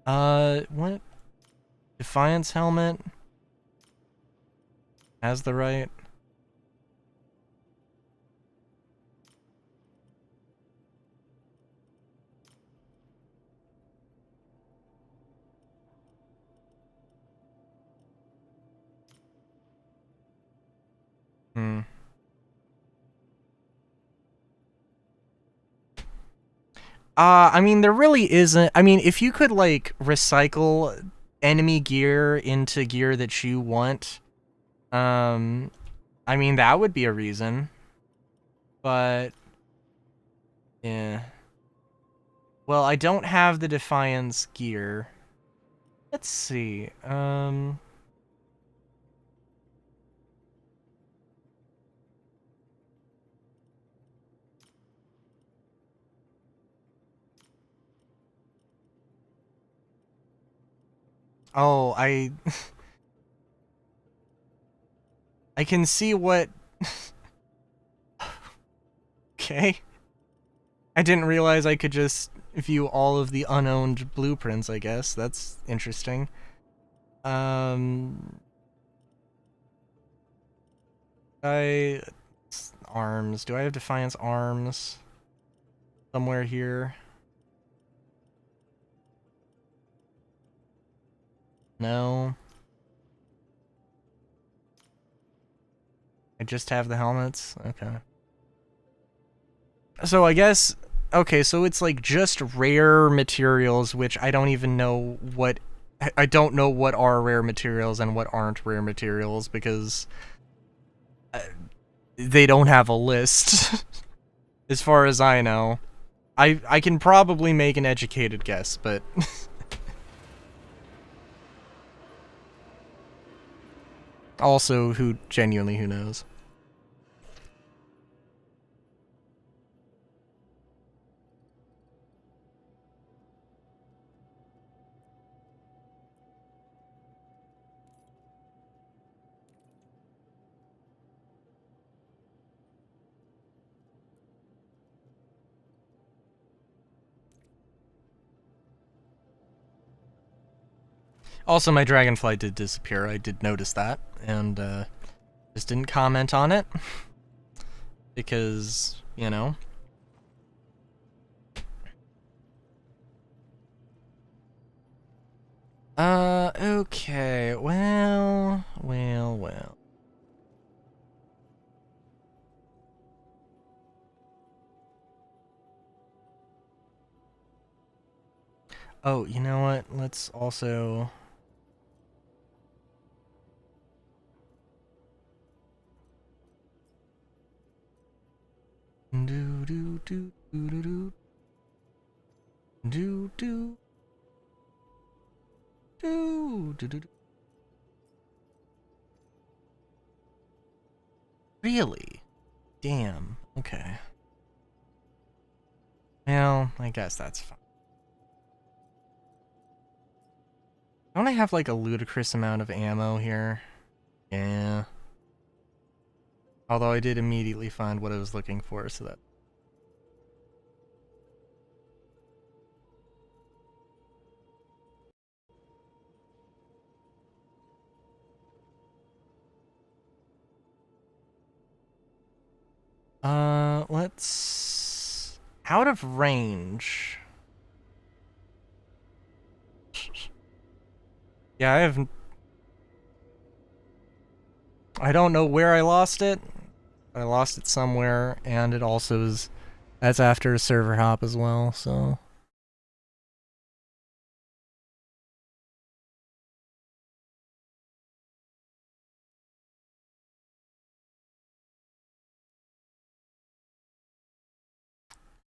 What? Defiance helmet? Has the right? Hmm. I mean, there really isn't. I mean, if you could, like, recycle enemy gear into gear that you want, I mean, that would be a reason. But, yeah. Well, I don't have the Defiance gear. Let's see, oh, I can see what... Okay. I didn't realize I could just view all of the unowned blueprints, I guess. That's interesting. Arms. Do I have Defiance arms? Somewhere here? No. I just have the helmets? Okay. So I guess... Okay, so it's like just rare materials, which I don't even know what... I don't know what are rare materials and what aren't rare materials, because... they don't have a list, as far as I know. I can probably make an educated guess, but... also, who knows? Also, my dragonfly did disappear. I did notice that, and just didn't comment on it. Because, you know. Okay. Well. Oh, you know what? Let's also... Do do do do do do do do do do do. Really? Damn. Okay. Well, I guess that's fine. Don't I have like a ludicrous amount of ammo here? Yeah. Although I did immediately find what I was looking for, so that... Let's... Out of range. Yeah, I don't know where I lost it. I lost it somewhere, and it also is... That's after a server hop as well, so...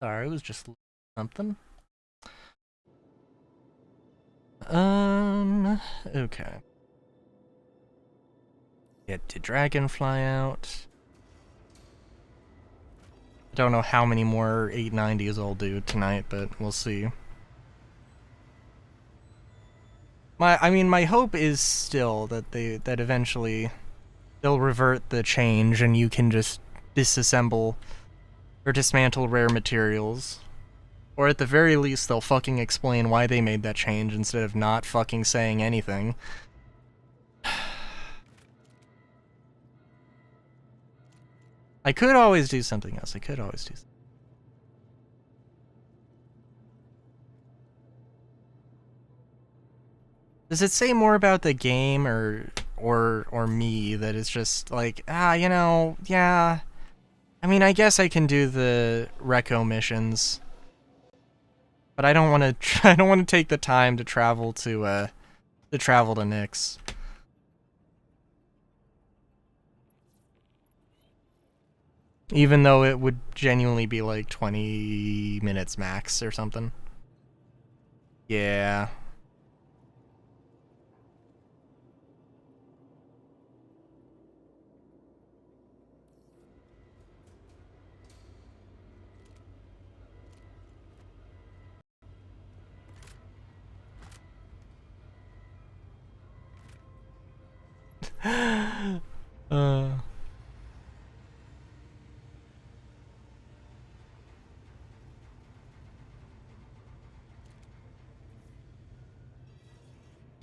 Sorry, it was just something. Okay. Get to Dragonfly out. I don't know how many more 890s I'll do tonight, but we'll see. My hope is still that that eventually they'll revert the change and you can just disassemble or dismantle rare materials. Or at the very least, they'll fucking explain why they made that change instead of not fucking saying anything. I could always do something else. Does it say more about the game or me that it's just like, you know, yeah. I mean, I guess I can do the reco missions. But I don't want to I don't want to take the time to travel to Nyx. Even though it would genuinely be like 20 minutes max or something. Yeah.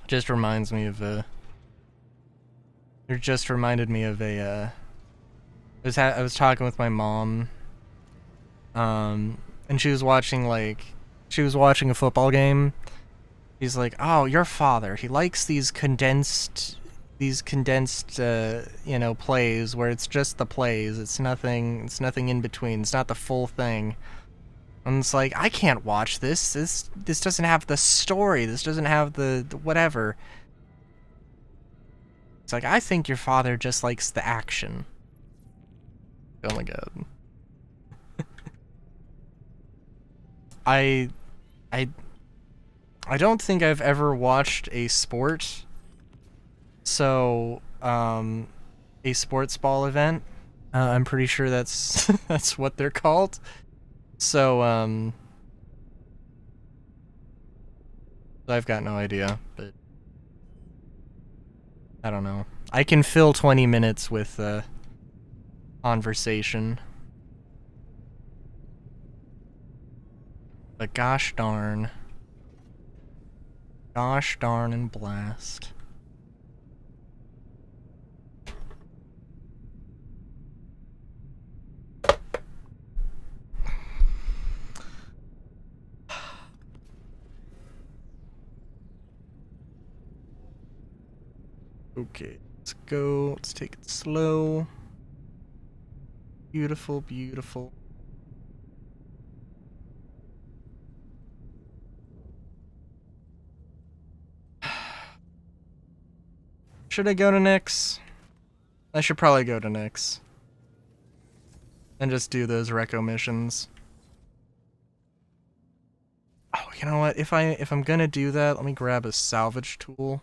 Just reminds me of it just reminded me of a I was talking with my mom, and she was watching a football game. She's like, "Oh, your father, he likes these condensed you know, plays where it's just the plays. It's nothing in between. It's not the full thing." And it's like, I can't watch this. This doesn't have the story. This doesn't have the whatever. It's like, I think your father just likes the action. Oh my god. I don't think I've ever watched a sport. So, a sports ball event. I'm pretty sure that's that's what they're called. So, I've got no idea, but I don't know. I can fill 20 minutes with conversation. But gosh darn. Gosh darn and blast. Okay, let's go. Let's take it slow. Beautiful, beautiful. Should I go to Nyx? I should probably go to Nyx. And just do those reco missions. Oh, you know what? If I'm gonna do that, let me grab a salvage tool.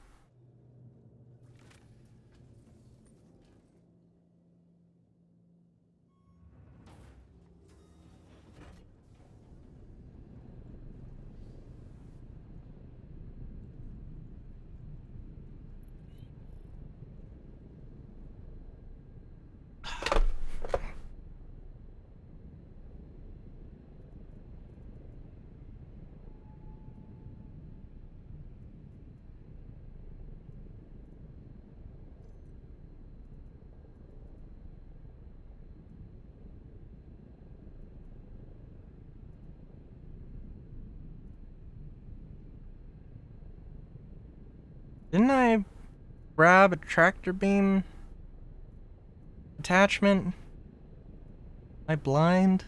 Didn't I grab a tractor beam attachment? Am I blind?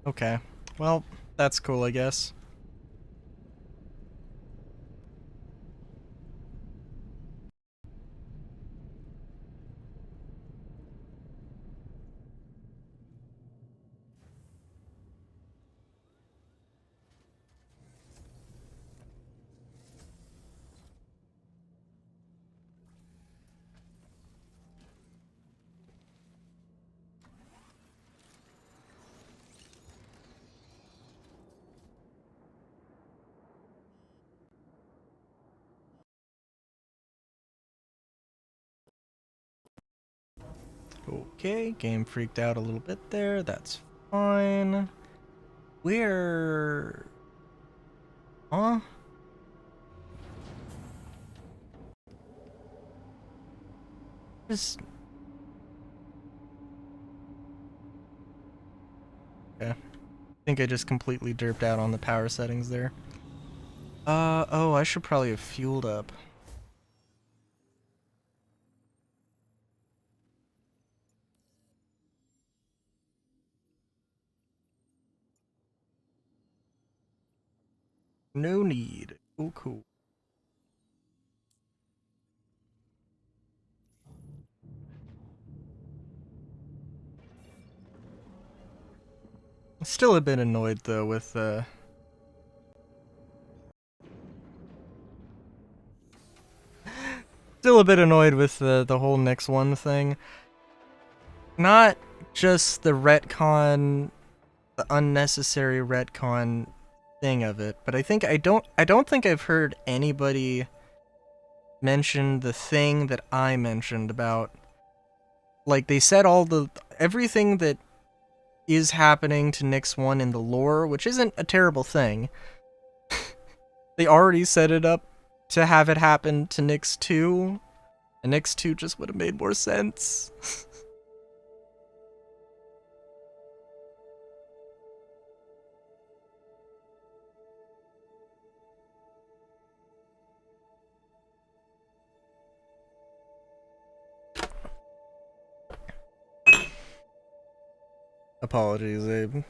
Okay. Well, that's cool, I guess. Okay, game freaked out a little bit there. That's fine. Where? Huh? Just. Okay. I think I just completely derped out on the power settings there. Oh, I should probably have fueled up. No need. Cool, cool. Still a bit annoyed though with still a bit annoyed with the whole Nix 1 thing. Not just the retcon, the unnecessary retcon thing of it, but I don't think I've heard anybody mention the thing that I mentioned about, like, they said everything that is happening to Nix 1 in the lore, which isn't a terrible thing. They already set it up to have it happen to Nix 2, and Nix 2 just would have made more sense. Apologies, Abe.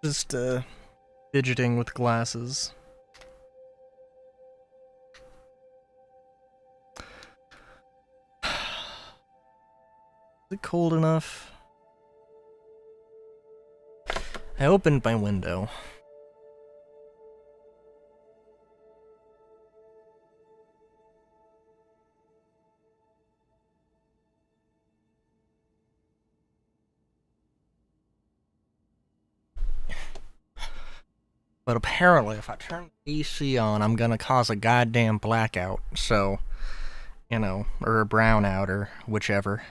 Just, fidgeting with glasses. Is it cold enough? I opened my window. But apparently, if I turn the AC on, I'm gonna cause a goddamn blackout. So, you know, or a brownout, or whichever.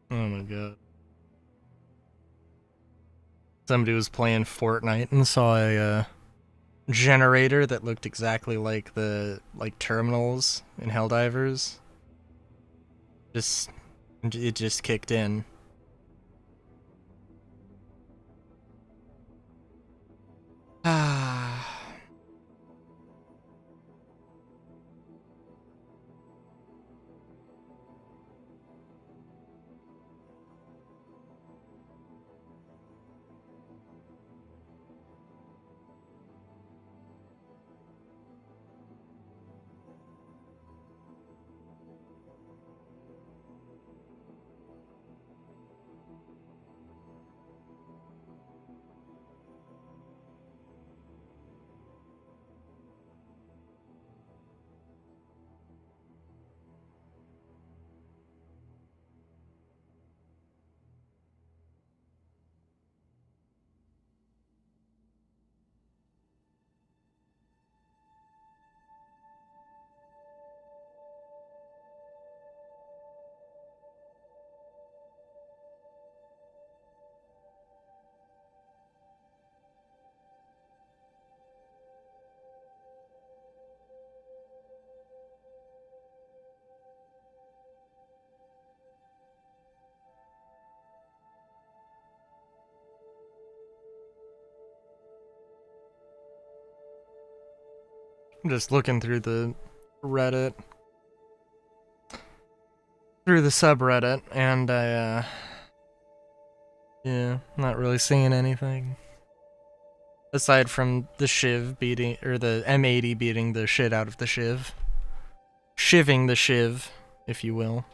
Oh my god. Somebody was playing Fortnite and saw a generator that looked exactly like the terminals in HellDivers. It just kicked in. Ah. I'm just looking through the Reddit. Through the subreddit, and yeah, not really seeing anything. Aside from the Shiv beating, or the M80 beating the shit out of the Shiv. shivving the shiv, if you will.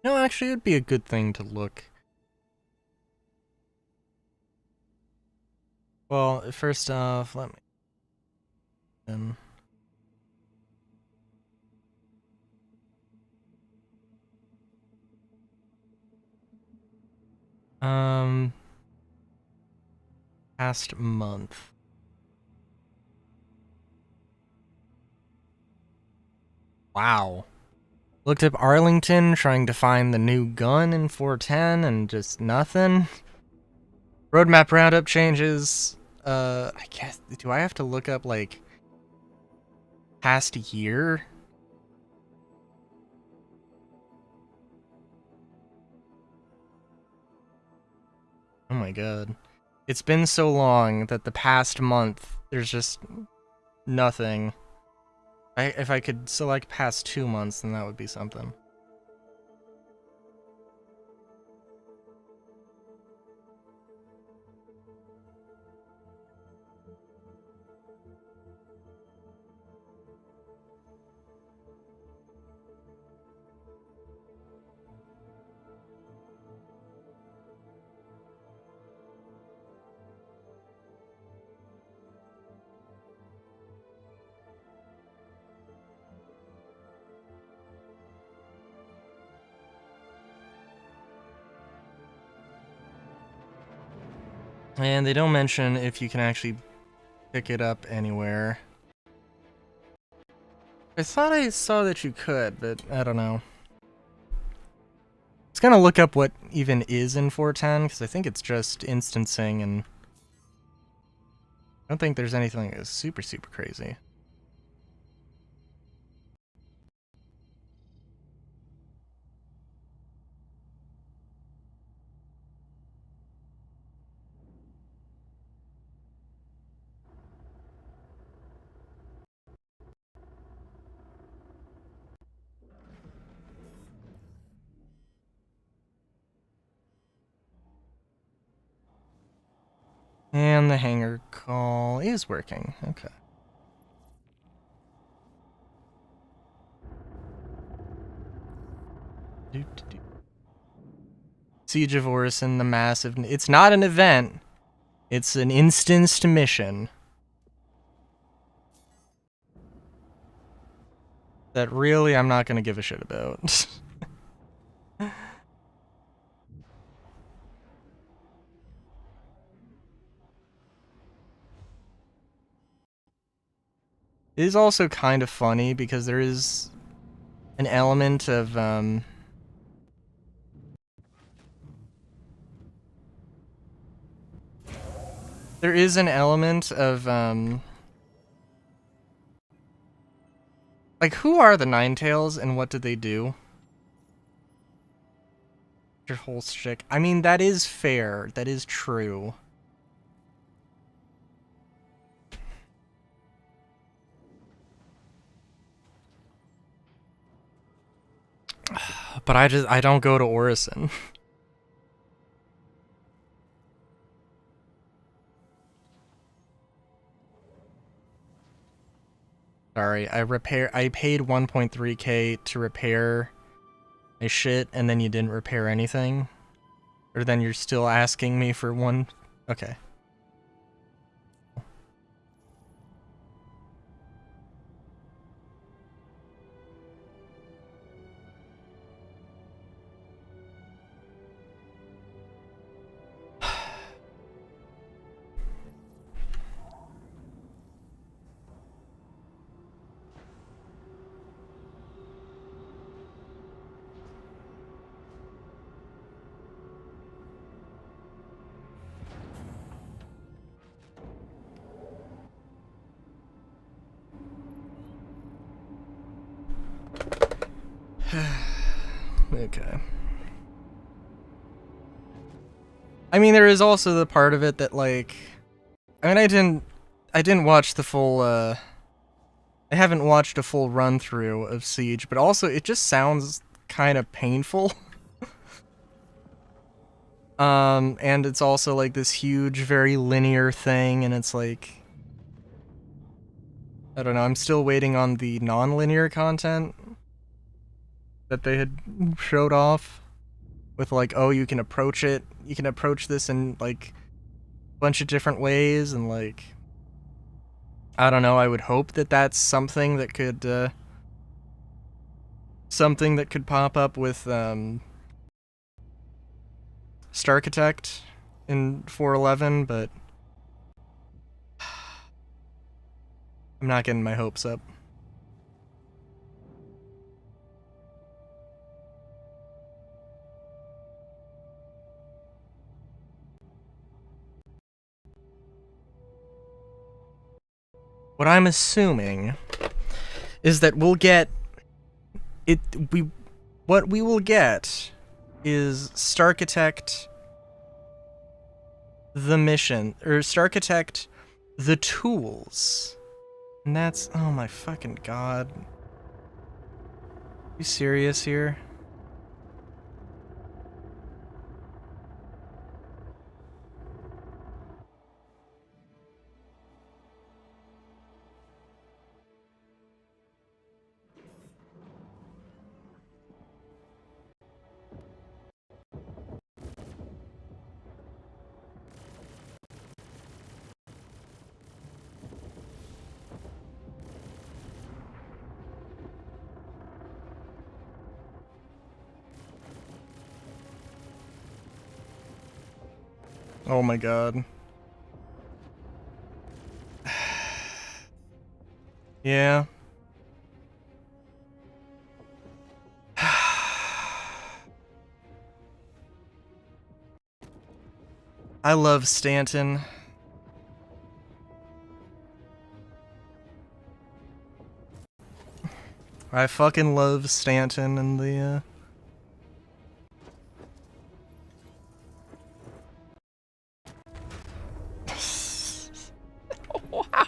No, actually, it'd be a good thing to look. Well, first off, let me. Past month. Wow. Looked up Arlington, trying to find the new gun in 410, and just nothing. Roadmap roundup changes. I guess, do I have to look up, like, past year? Oh my god. It's been so long that the past month, there's just nothing. If I could select past 2 months, then that would be something. And they don't mention if you can actually pick it up anywhere. I thought I saw that you could, but I don't know. It's gonna look up what even is in 410, because I think it's just instancing, and I don't think there's anything that's super, super crazy. And the hangar call is working. Okay. Siege of Orison, the massive. It's not an event. It's an instanced mission. That really I'm not gonna give a shit about. It is also kind of funny because there is an element of there is an element of like, who are the Ninetails and what did they do? Your whole shtick. I mean, that is fair. That is true. But I don't go to Orison. Sorry, I paid 1.3k to repair my shit, and then you didn't repair anything? Or then you're still asking me for one? Okay. Okay. I mean, there is also the part of it that, like, I mean, I didn't watch the full I haven't watched a full run through of Siege, but also it just sounds kind of painful. And it's also like this huge, very linear thing, and it's like, I don't know, I'm still waiting on the non-linear content that they had showed off with like, oh, you can approach this in like a bunch of different ways, and like, I don't know, I would hope that that's something that could pop up with Starchitect in 4.11, but I'm not getting my hopes up. What I'm assuming is that we'll get it. What we will get is Starchitect the mission, or Starchitect the tools, and that's, oh my fucking god. You serious here? Oh my god. Yeah. I love Stanton. I fucking love Stanton and the wow.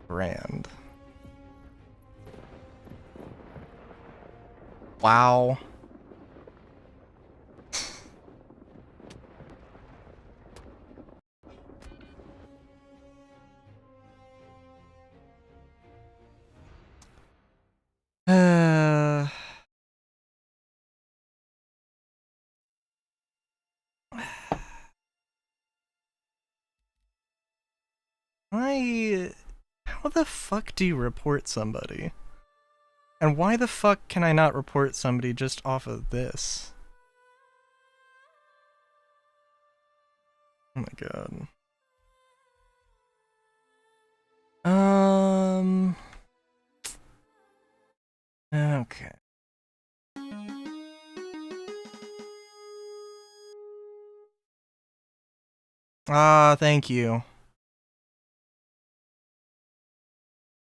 Grand. Wow. Uh, how the fuck do you report somebody? And why the fuck can I not report somebody just off of this? Oh my god. Okay. Ah, thank you.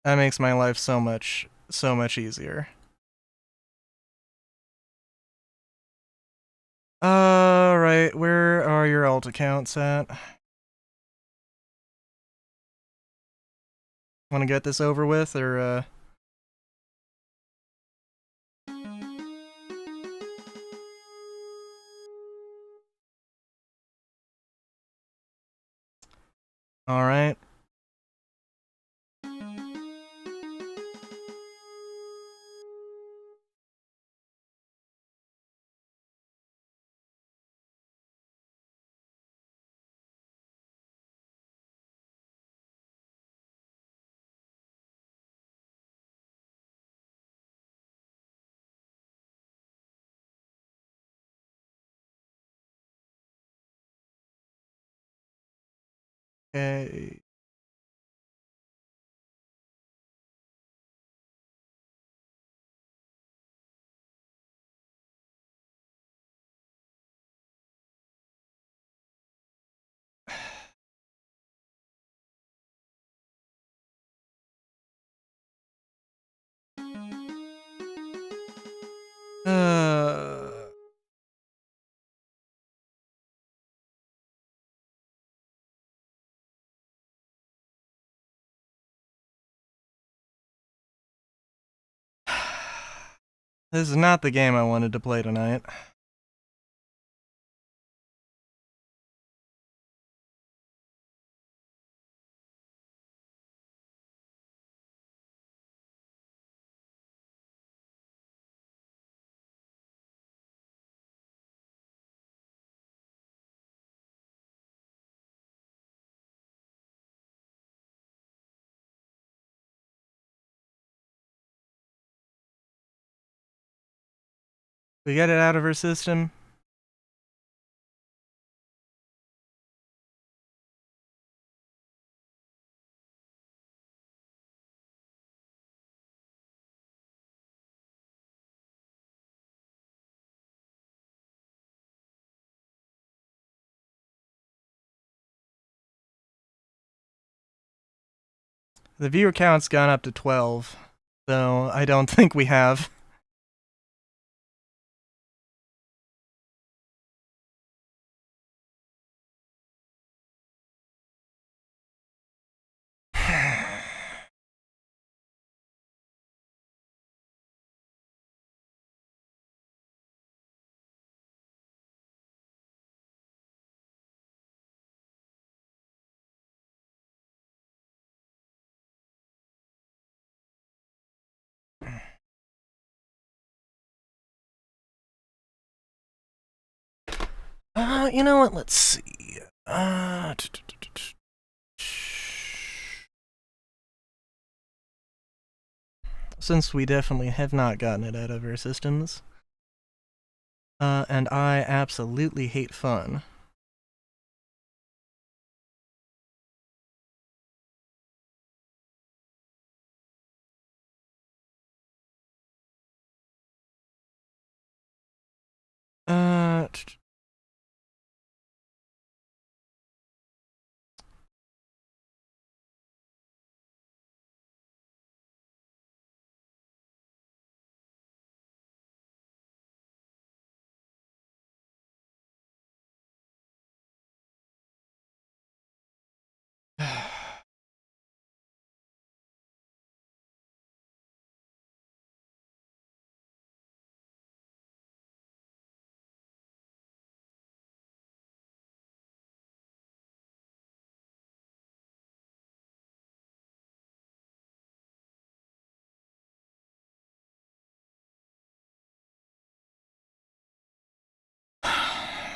That makes my life so much easier. Alright, where are your alt accounts at? Wanna get this over with, or, Alright. Okay. This is not the game I wanted to play tonight. We get it out of her system. The viewer count's gone up to 12, so I don't think we have. You know what? Let's see. Since we definitely have not gotten it out of our systems. And I absolutely hate fun. Uh,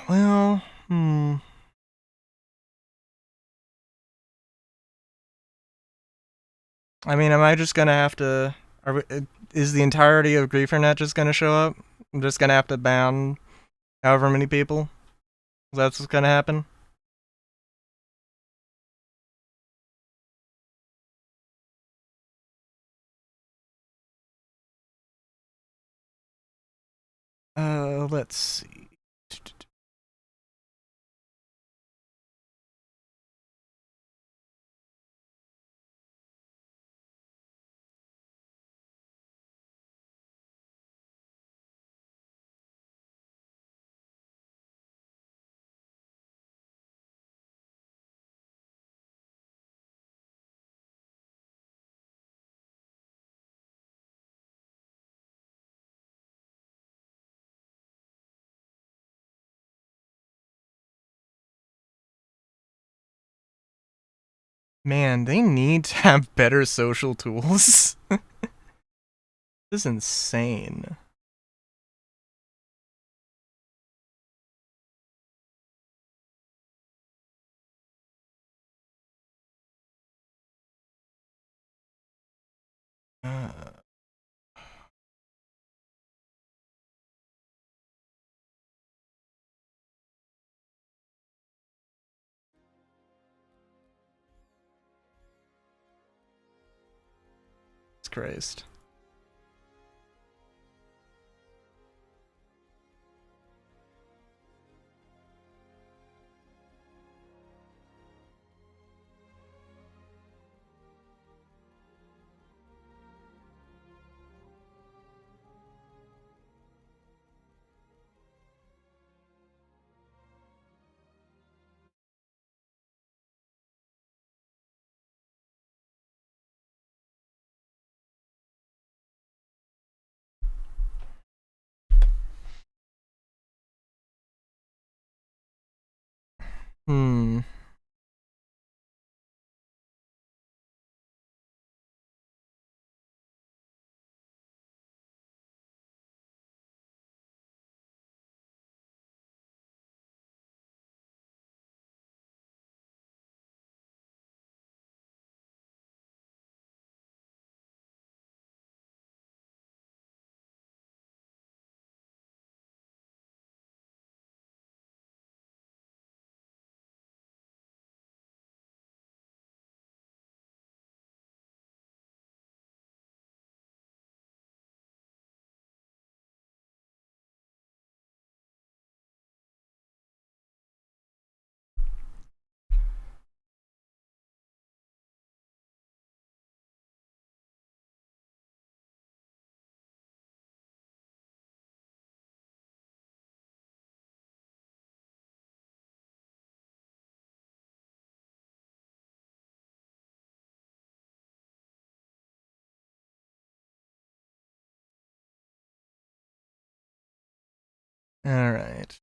well, I mean, am I just gonna have to? Is the entirety of GrieferNet just gonna show up? I'm just gonna have to ban however many people. That's what's gonna happen. Let's see. Man, they need to have better social tools. This is insane. Uh, Christ. Hmm. All right.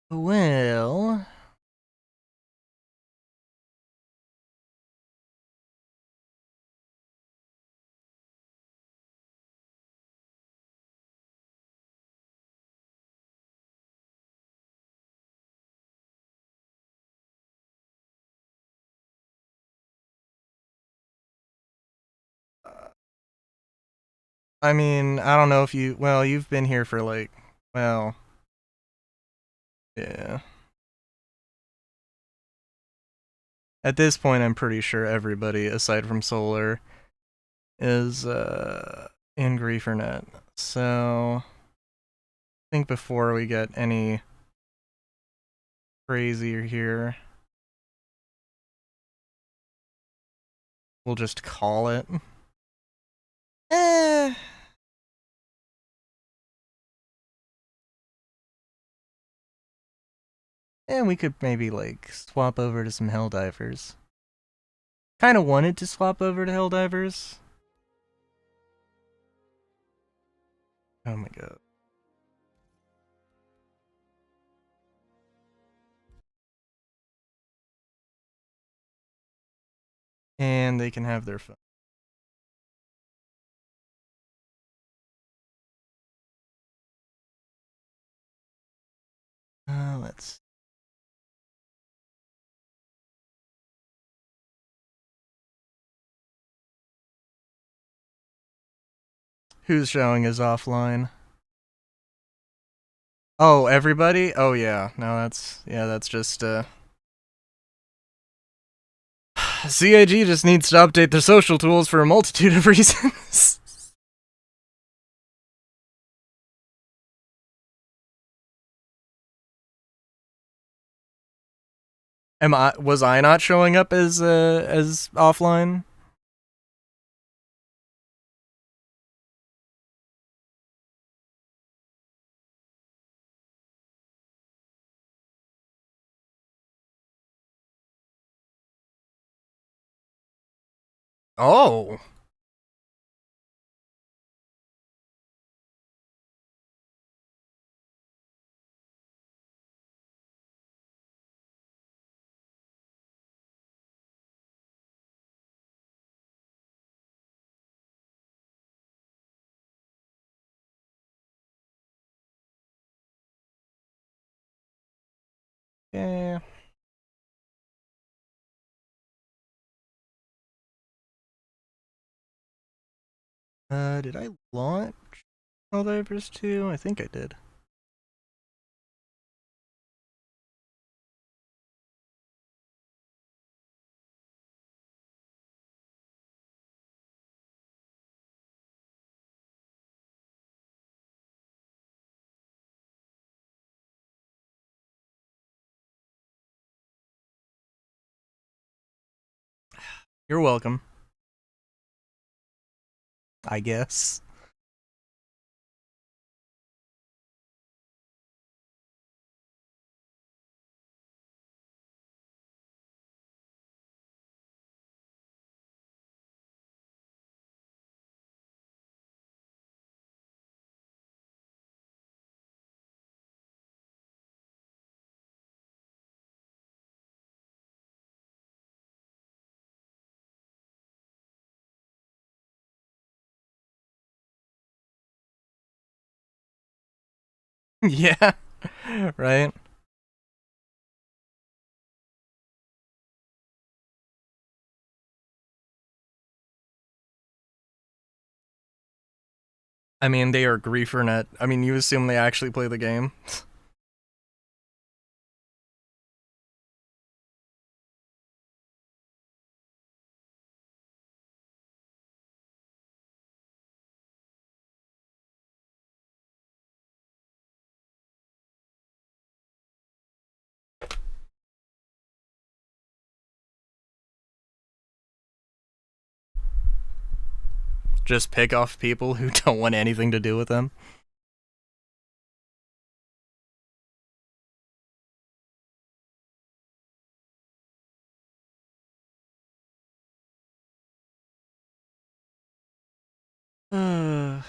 Well, I mean, I don't know if you. Well, you've been here for like. Well, yeah. At this point, I'm pretty sure everybody, aside from Solar, is in GrieferNet. So, I think before we get any crazier here, we'll just call it. Eh. And we could maybe, like, swap over to some HellDivers. Kind of wanted to swap over to HellDivers. Oh my god. And they can have their phone. Let's. Who's showing is offline? Oh, everybody? Oh yeah. No, that's just CAG just needs to update their social tools for a multitude of reasons. Was I not showing up as offline? Oh. Yeah. Did I launch HellDivers2? I think I did. You're welcome. I guess. Yeah, right. I mean, they are griefernet. I mean, you assume they actually play the game. Just pick off people who don't want anything to do with them. Uh,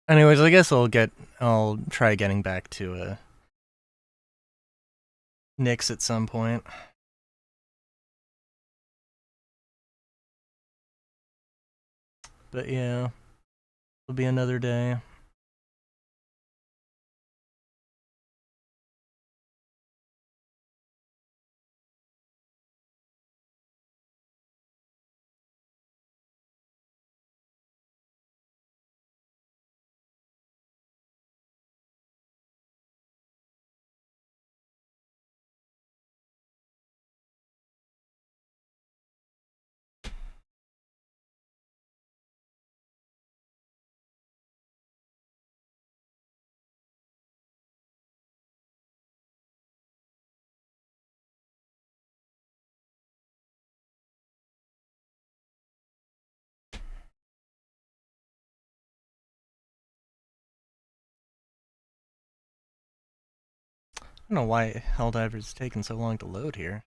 Anyways, I guess I'll try getting back to Nyx at some point. But yeah, it'll be another day. I don't know why HellDivers is taking so long to load here.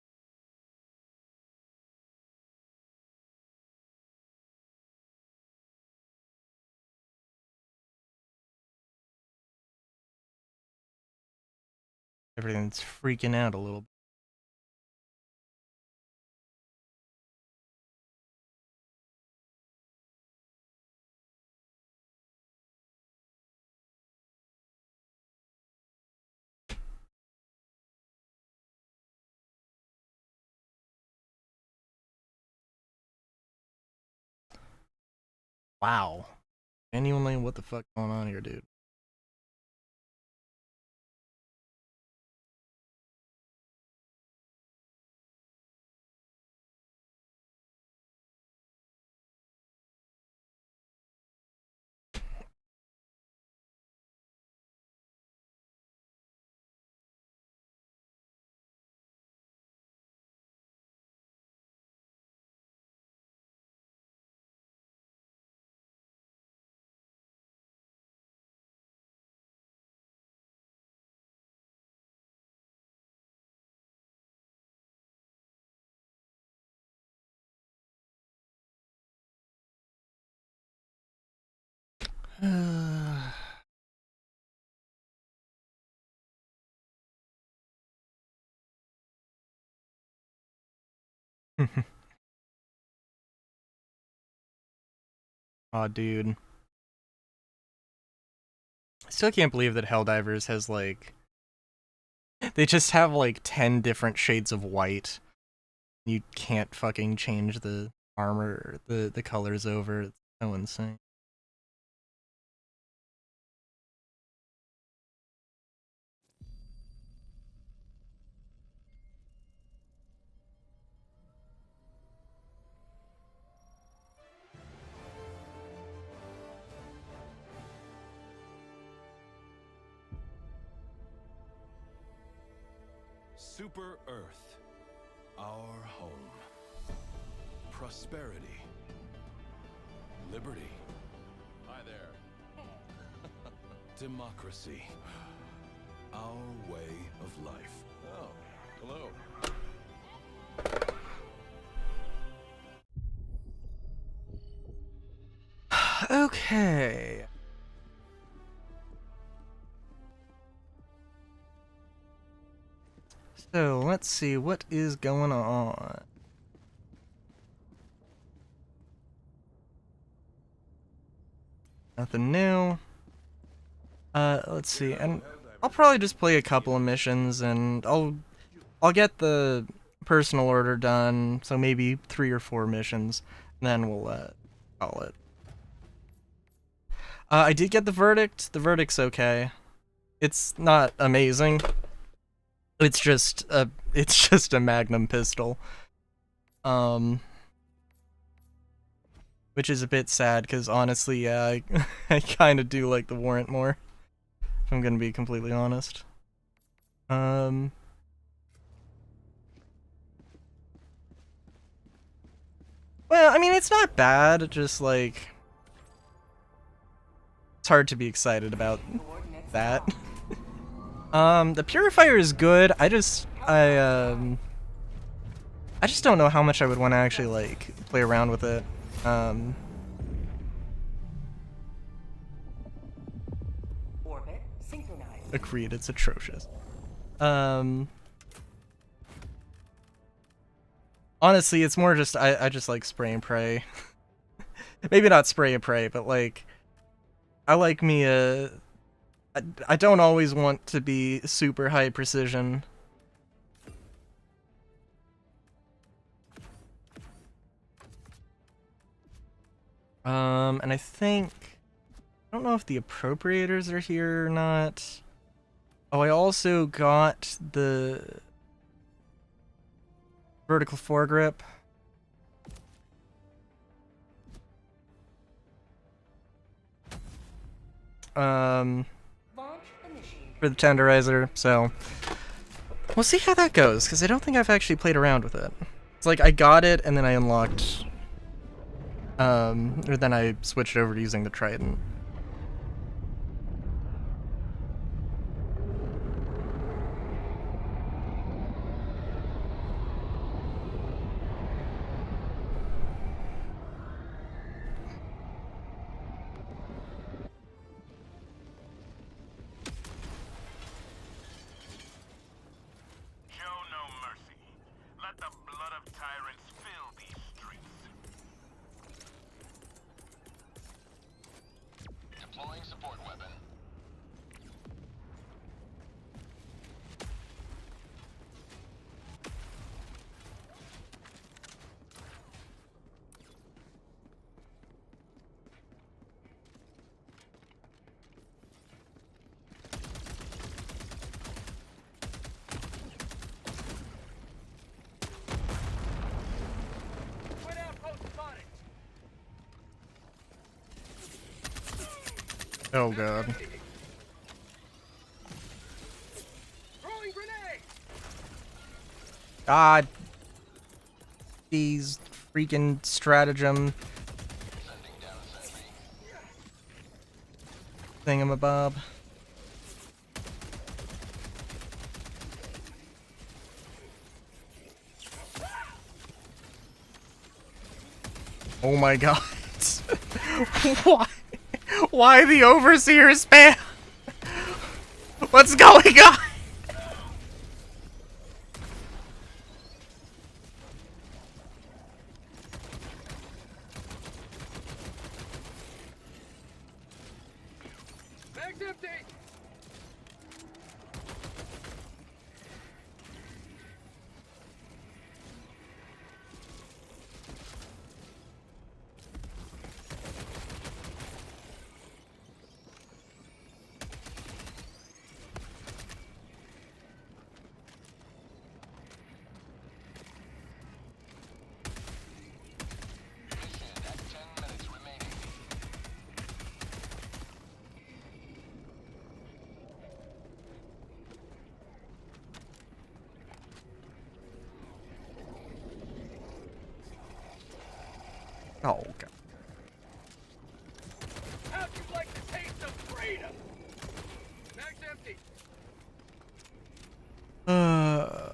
Everything's freaking out a little. Wow. Genuinely, what the fuck going on here, dude? Aw, dude. I still can't believe that Helldivers has, like... They just have, like, 10 different shades of white. You can't fucking change the armor, the colors over. It's so insane. Super Earth, our home. Prosperity. Liberty. Hi there. Democracy. Our way of life. Oh, hello. Okay. So let's see what is going on. Nothing new. Let's see, and I'll probably just play a couple of missions, and I'll get the personal order done. So maybe 3 or 4 missions, and then we'll call it. I did get the verdict. The verdict's okay. It's not amazing. It's just a Magnum pistol. Which is a bit sad, because honestly, yeah, I kind of do like the warrant more, if I'm gonna be completely honest. Well, I mean, it's not bad, just like it's hard to be excited about that. The purifier is good. I just don't know how much I would want to actually like play around with it. Orbit synchronized. Agreed, it's atrocious. Honestly, it's more just I just like spray and pray. Maybe not spray and pray, but like I like me I don't always want to be super high precision. And I don't know if the appropriators are here or not. Oh, I also got the vertical foregrip. Launch initiated. For the tenderizer, so we'll see how that goes, because I don't think I've actually played around with it. It's like I got it and then I unlocked or then I switched over to using the Trident. Show no mercy. Let the blood of tyrants fill these streets. Deploying support weapon. Oh god. Throwing grenade! God. These freaking stratagem thingamabob. Oh my god. Why? Why the overseer spam? What's going on? Bag's empty! Oh god. How'd you like the taste of freedom? Mag's empty. Uh.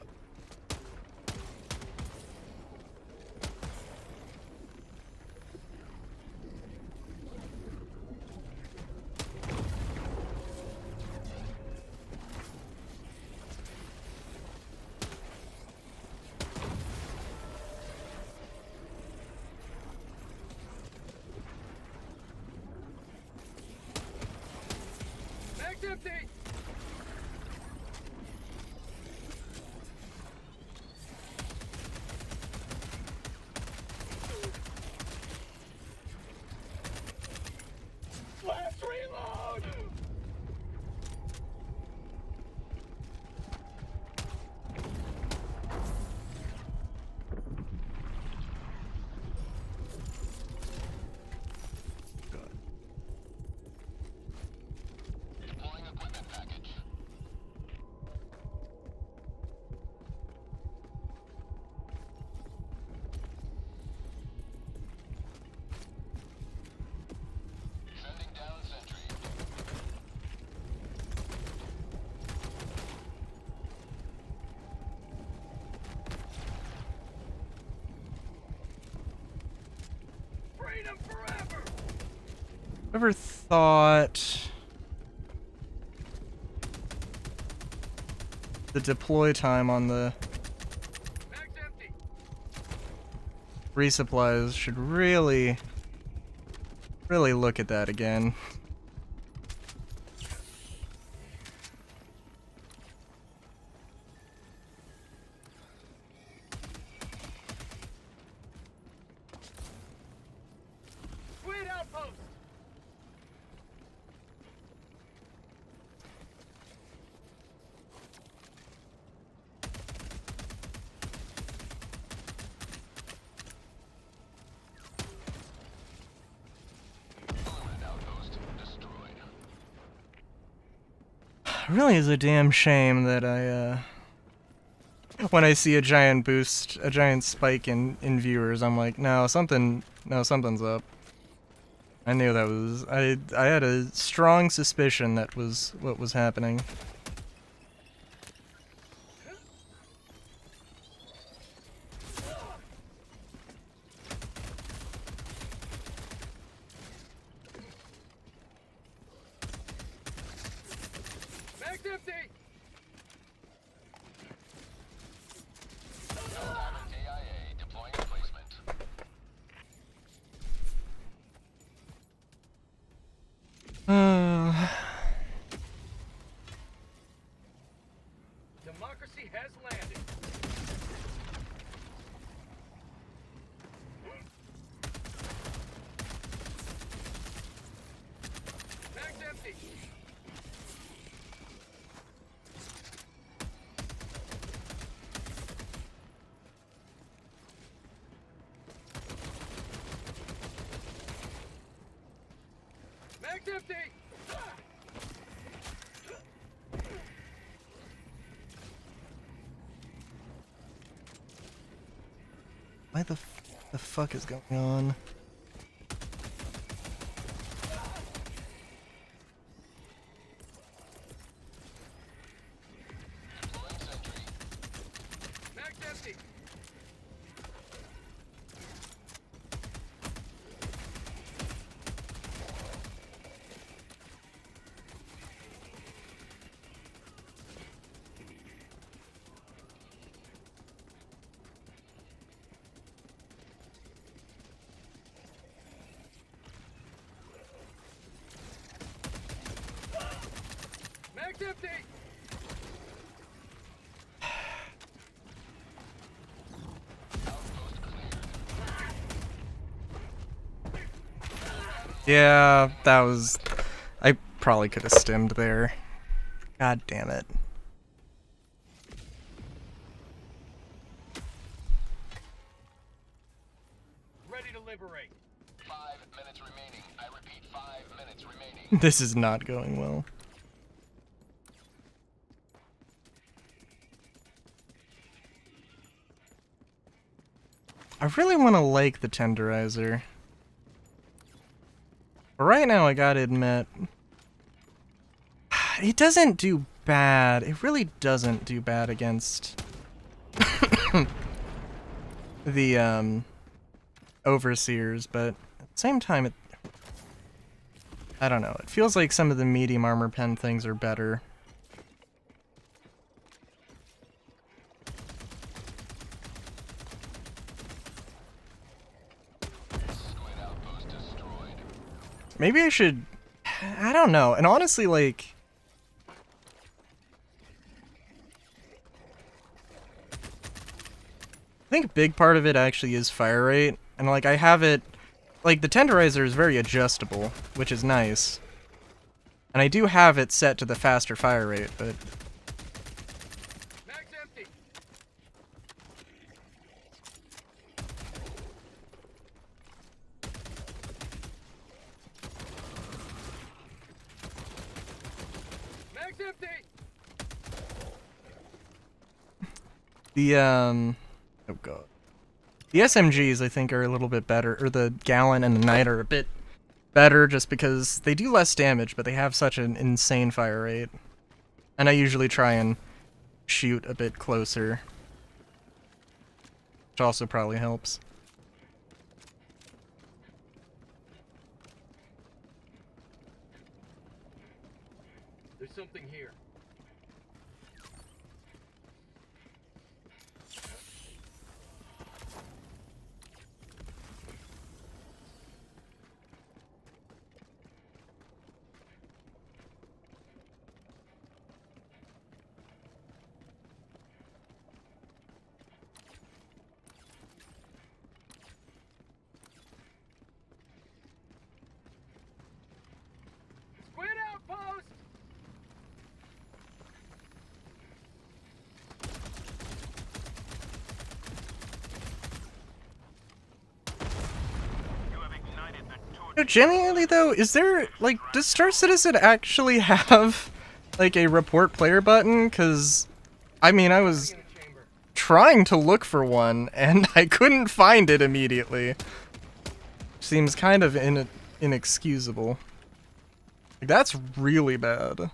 Mag's empty. Let's reload. Deploying equipment package. Sending down sentry. Freedom forever. Ever thought the deploy time on the Mag's empty. resupplies should really look at that again. Squid outpost. Permanent outpost destroyed. It really is a damn shame that I when I see a giant boost, a giant spike in viewers, I'm like, something's up. I knew that was I had a strong suspicion that was what was happening. Mag's empty. KIA deploying replacement. Democracy has landed. Mag's empty. Mag's empty. Why the fuck is going on? Deploying sentry. Mag's empty. Mag's empty. Outpost cleared. Yeah, that was. I probably could have stemmed there. God damn it. Ready to liberate. 5 minutes remaining. I repeat, 5 minutes remaining. This is not going well. I really want to like the tenderizer. But right now, I gotta admit, it doesn't do bad. It really doesn't do bad against the overseers, but at the same time, I don't know. It feels like some of the medium armor pen things are better. Maybe I should... I don't know. And honestly, like... I think a big part of it actually is fire rate. And like, I have it... Like, the tenderizer is very adjustable, which is nice. And I do have it set to the faster fire rate, but... Mag's empty. Mag's empty. The, oh god. The SMGs, I think, are a little bit better, or the Gallon and the Knight are a bit better just because they do less damage, but they have such an insane fire rate. And I usually try and shoot a bit closer, which also probably helps. There's something here. Squid outpost. You have ignited the torch. No, genuinely though, is there, like, does Star Citizen actually have, like, a report player button? Because, I mean, I was In the chamber. trying to look for one, and I couldn't find it immediately. Seems kind of inexcusable. Like, that's really bad.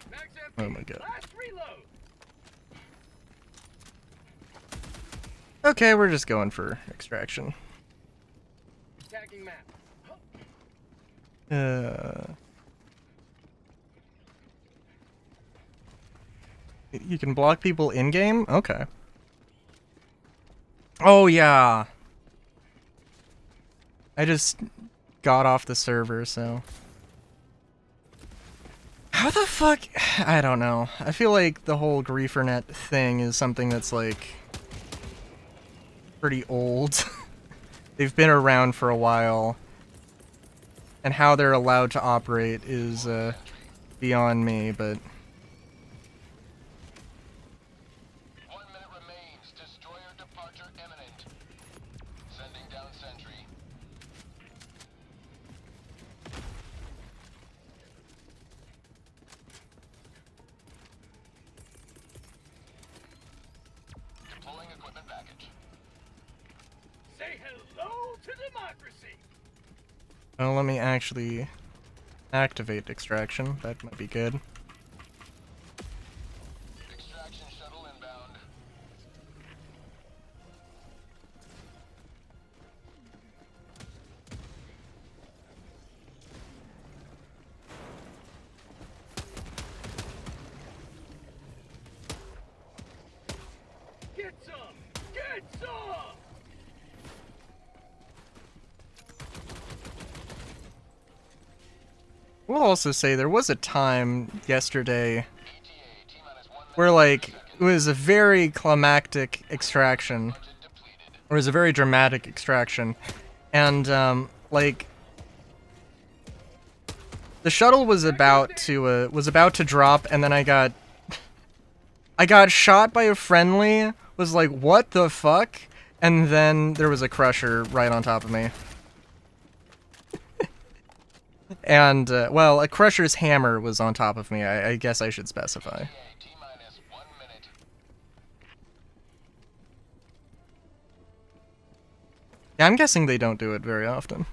Mag's empty. Oh my god. Last reload. Okay, we're just going for extraction. Tagging map. You can block people in-game? Okay. Oh, yeah. I just got off the server, so... How the fuck? I don't know. I feel like the whole GrieferNet thing is something that's, like... pretty old. They've been around for a while. And how they're allowed to operate is, beyond me, but... 1 minute remains. Destroyer departure imminent. Sending down sentry. Deploying equipment package. Say hello to democracy. Well, let me actually activate extraction. That might be good. Extraction shuttle inbound. Get some. Get some. We'll also say there was a time yesterday ETA T-minus 1 minute. where, like, it was a very climactic extraction. Budget depleted. Or it was a very dramatic extraction. And, like... the shuttle was about to drop, and then I got... I got shot by a friendly, was like, what the fuck? And then there was a crusher right on top of me. And, well, a crusher's hammer was on top of me. I guess I should specify. T-minus 1 minute. Yeah, I'm guessing they don't do it very often.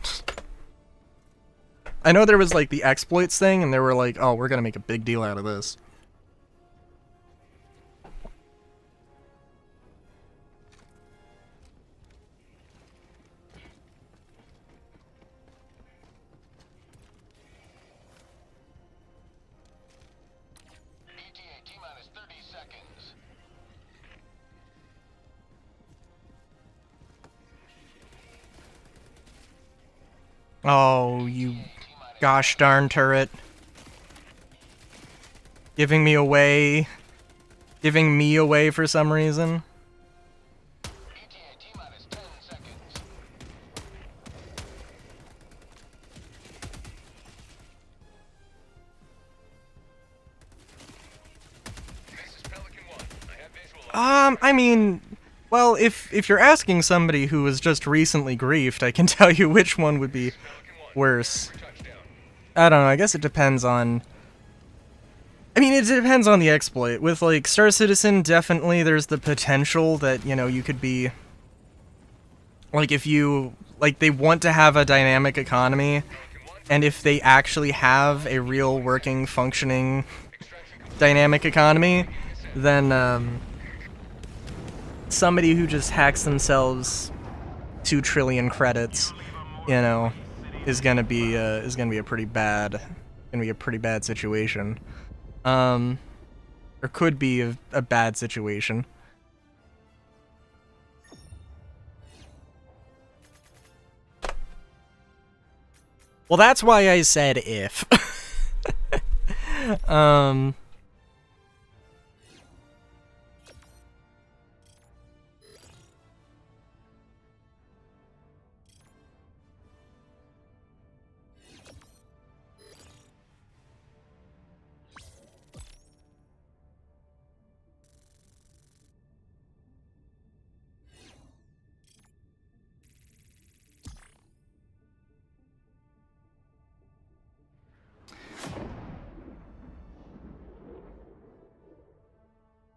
I know there was, like, the exploits thing, and they were like, oh, we're gonna make a big deal out of this. ETA T-minus 30 seconds. Oh, you gosh darn turret. Giving me away. Giving me away for some reason. ETA T-minus 10 seconds. This is Pelican 1. I have visual. I mean, well, if you're asking somebody who was just recently griefed, I can tell you which one would be worse. I don't know, I guess it depends on... I mean, it depends on the exploit. With, like, Star Citizen, definitely there's the potential that, you know, you could be... Like, if you... Like, they want to have a dynamic economy, and if they actually have a real working, functioning dynamic economy, then, somebody who just hacks themselves 2 trillion credits, you know, is gonna be a pretty bad situation. Or could be a bad situation. Well, that's why I said if.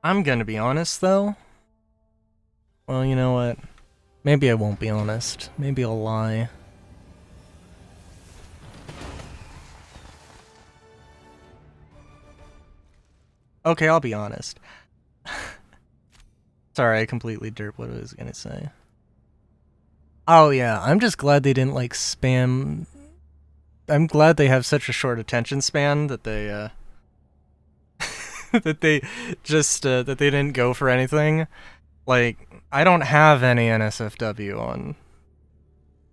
I'm gonna be honest, though. Well, you know what? Maybe I won't be honest. Maybe I'll lie. Okay, I'll be honest. Sorry, I completely derped what I was gonna say. Oh yeah, I'm just glad they didn't, like, spam... I'm glad they have such a short attention span that they, that they just, that they didn't go for anything. Like, I don't have any NSFW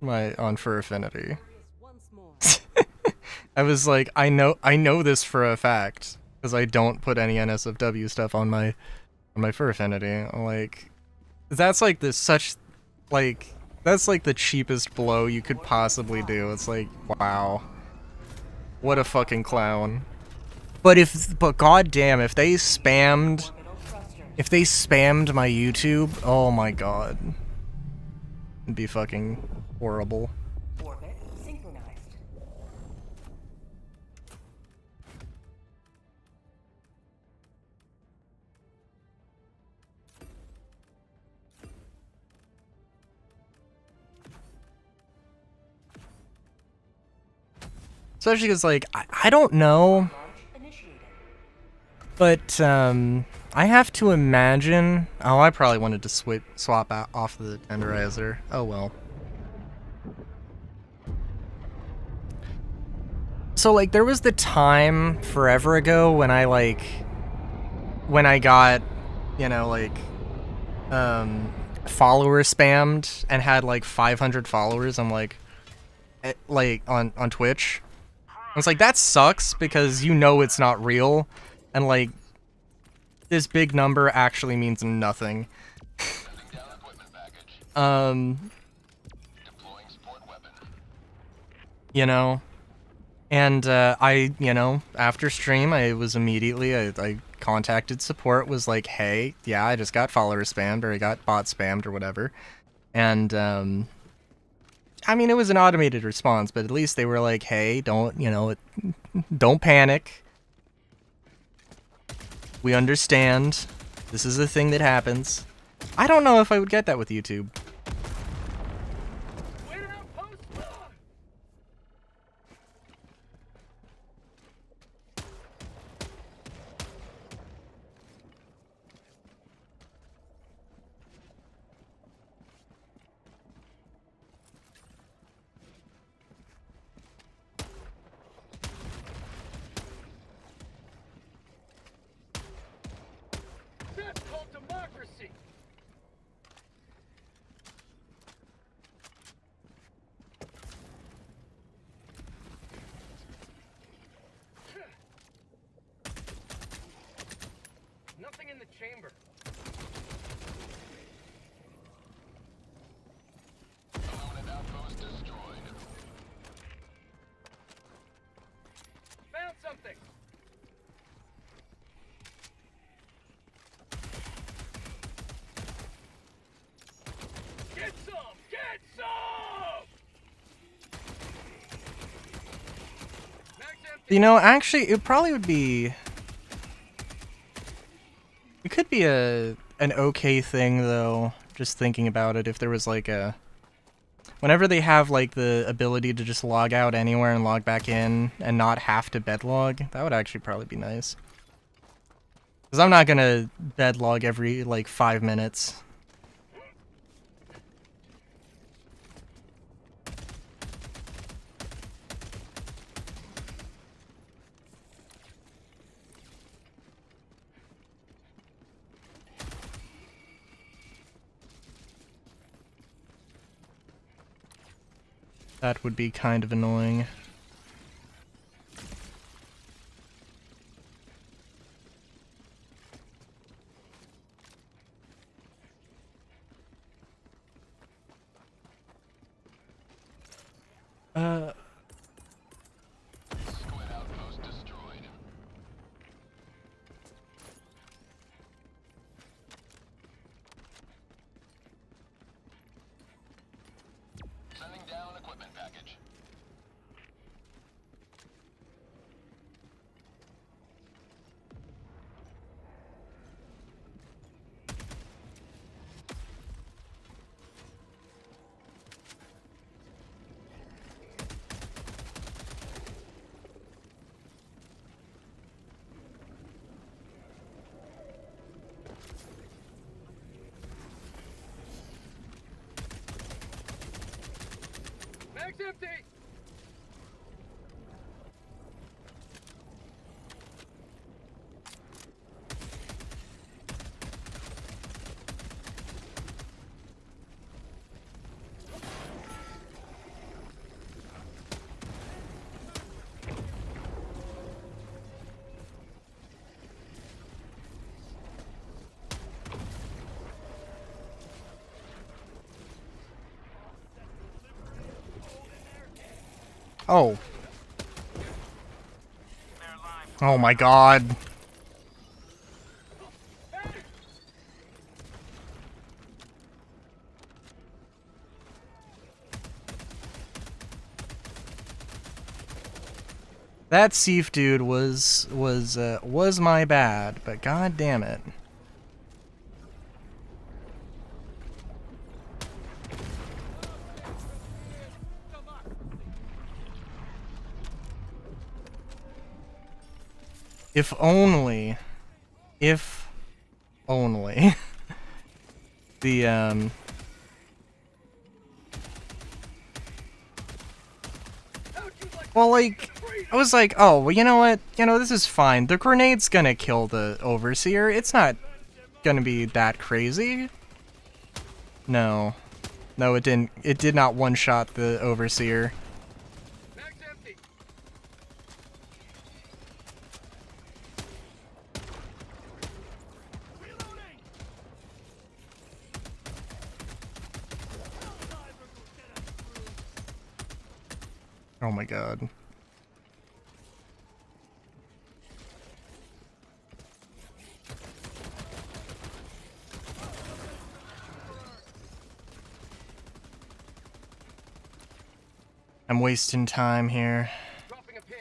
on Fur Affinity. Once more. I was like, I know this for a fact, because I don't put any NSFW stuff on my Fur Affinity. Like, that's like that's like the cheapest blow you could possibly do. It's like, wow. What a fucking clown. But goddamn, if they spammed my YouTube, oh my god. It'd be fucking horrible. Orbit synchronized. Especially because, like, I don't know, Launch initiated. but, I have to imagine... Oh, I probably wanted to swap out off the tenderizer. Oh well. So, like, there was the time forever ago when I got, you know, like, follower spammed and had, like, 500 followers on, like, on Twitch. I was like, that sucks, because you know it's not real, and, like, this big number actually means nothing. Sending down equipment package. Deploying support weapon. You know? And, you know, after stream, I was immediately, I contacted support, was like, hey, yeah, I just got follower spammed, or I got bot spammed, or whatever. And, I mean, it was an automated response, but at least they were like, hey, don't, you know, don't panic. We understand. This is a thing that happens. I don't know if I would get that with YouTube. That's called democracy! Nothing in the chamber. Opponent outpost destroyed. Found something! Get some! Get some! Mag's empty. You know, actually, it probably would be... It could be an okay thing, though, just thinking about it, if there was, like, a... Whenever they have, like, the ability to just log out anywhere and log back in and not have to bedlog, that would actually probably be nice. Because I'm not gonna bedlog every, like, 5 minutes. That would be kind of annoying. Squid outpost destroyed. Sending down equipment package. Mag's empty! Oh. Oh my god. That Seif dude was my bad, but god damn it. If only the well, like, I was like, oh, well, you know what? You know, this is fine. The grenade's gonna kill the Overseer. It's not gonna be that crazy. No. No, it didn't. It did not one-shot the Overseer. Mag's empty! Oh my god. I'm wasting time here. Dropping a pin.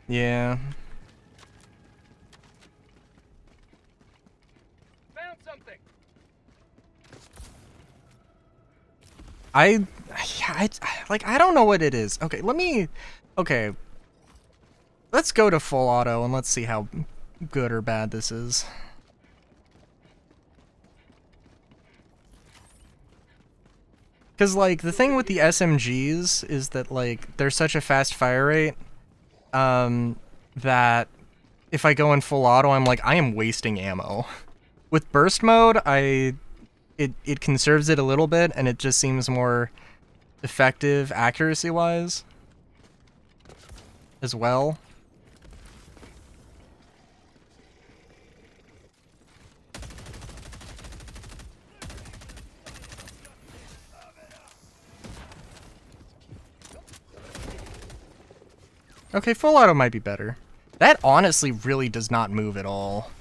Yeah. Found something. I don't know what it is. Okay. Let's go to full auto and let's see how good or bad this is. Because, like, the thing with the SMGs is that, like, they're such a fast fire rate, that if I go in full auto, I'm like, I am wasting ammo. With burst mode, it conserves it a little bit, and it just seems more effective accuracy-wise as well. Okay, full auto might be better. That honestly really does not move at all.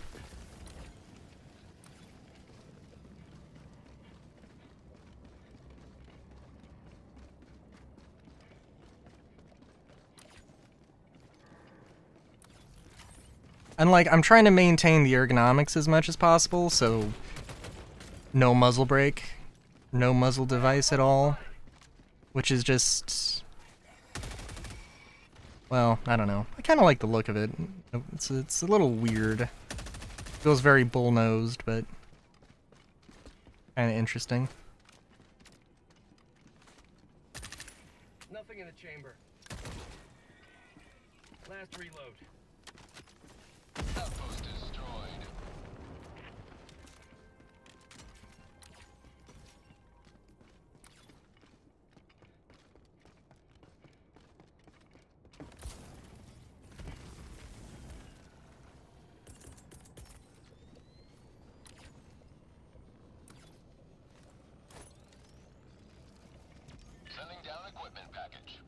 And, like, I'm trying to maintain the ergonomics as much as possible, so no muzzle brake, no muzzle device at all, which is just, well, I don't know. I kind of like the look of it. It's a little weird. Feels very bull-nosed, but kind of interesting. Nothing in the chamber. Last reload. Outpost destroyed. Sending down equipment package.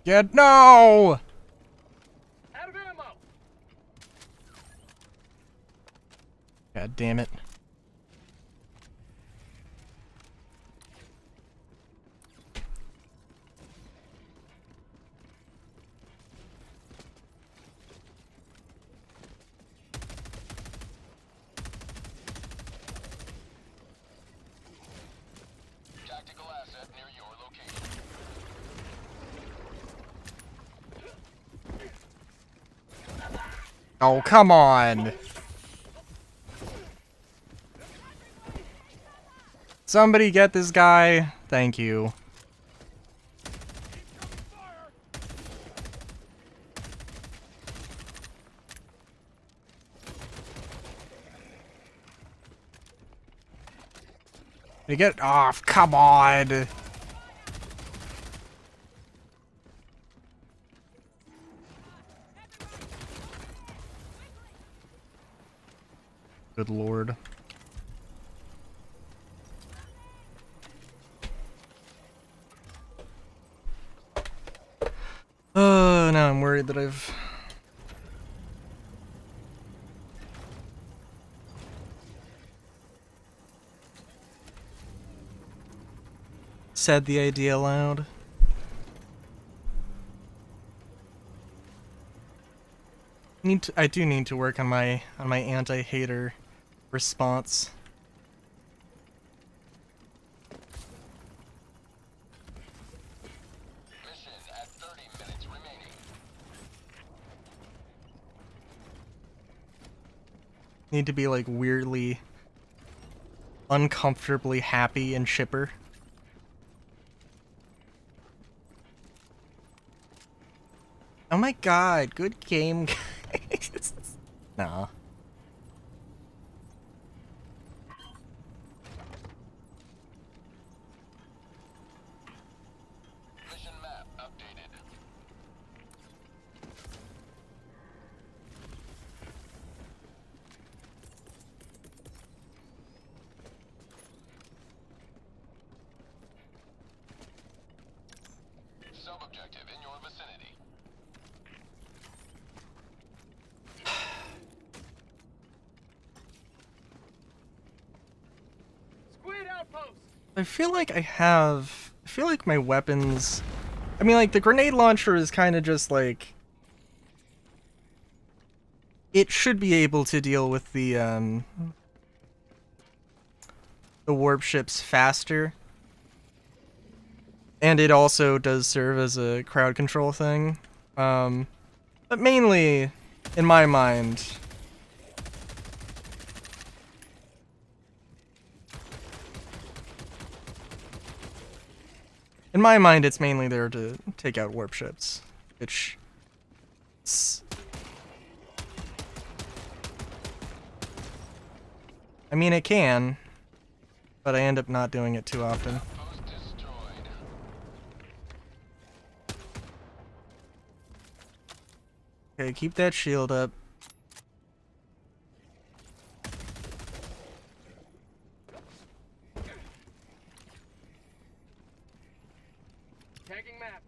Get no! Out of ammo. God damn it. Tactical asset near your location. Oh, come on! Somebody get this guy. Thank you. They get off. Come on. Good lord. Oh, now I'm worried that I've said the idea aloud. I do need to work on my anti-hater response. Mission at 30 minutes remaining. Need to be like weirdly uncomfortably happy and chipper. Oh my god, good game, guys. Nah. Mission map updated. I feel like I feel like my weapons... I mean, like, the grenade launcher is kind of just, like... It should be able to deal with the warp ships faster. And it also does serve as a crowd control thing. But mainly, in my mind... In my mind, it's mainly there to take out warp ships, which... I mean, it can, but I end up not doing it too often. Outpost destroyed. Okay, keep that shield up. Tagging map.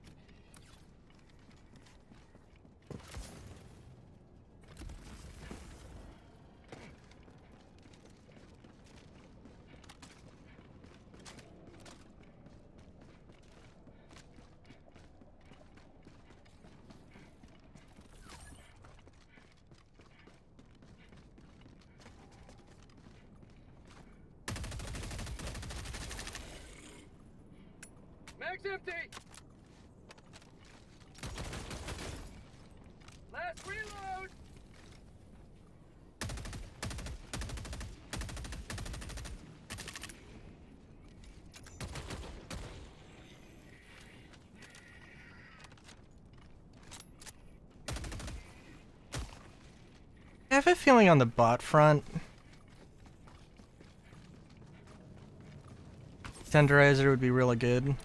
Mag's empty. Last reload. I have a feeling on the bot front, Tenderizer would be really good.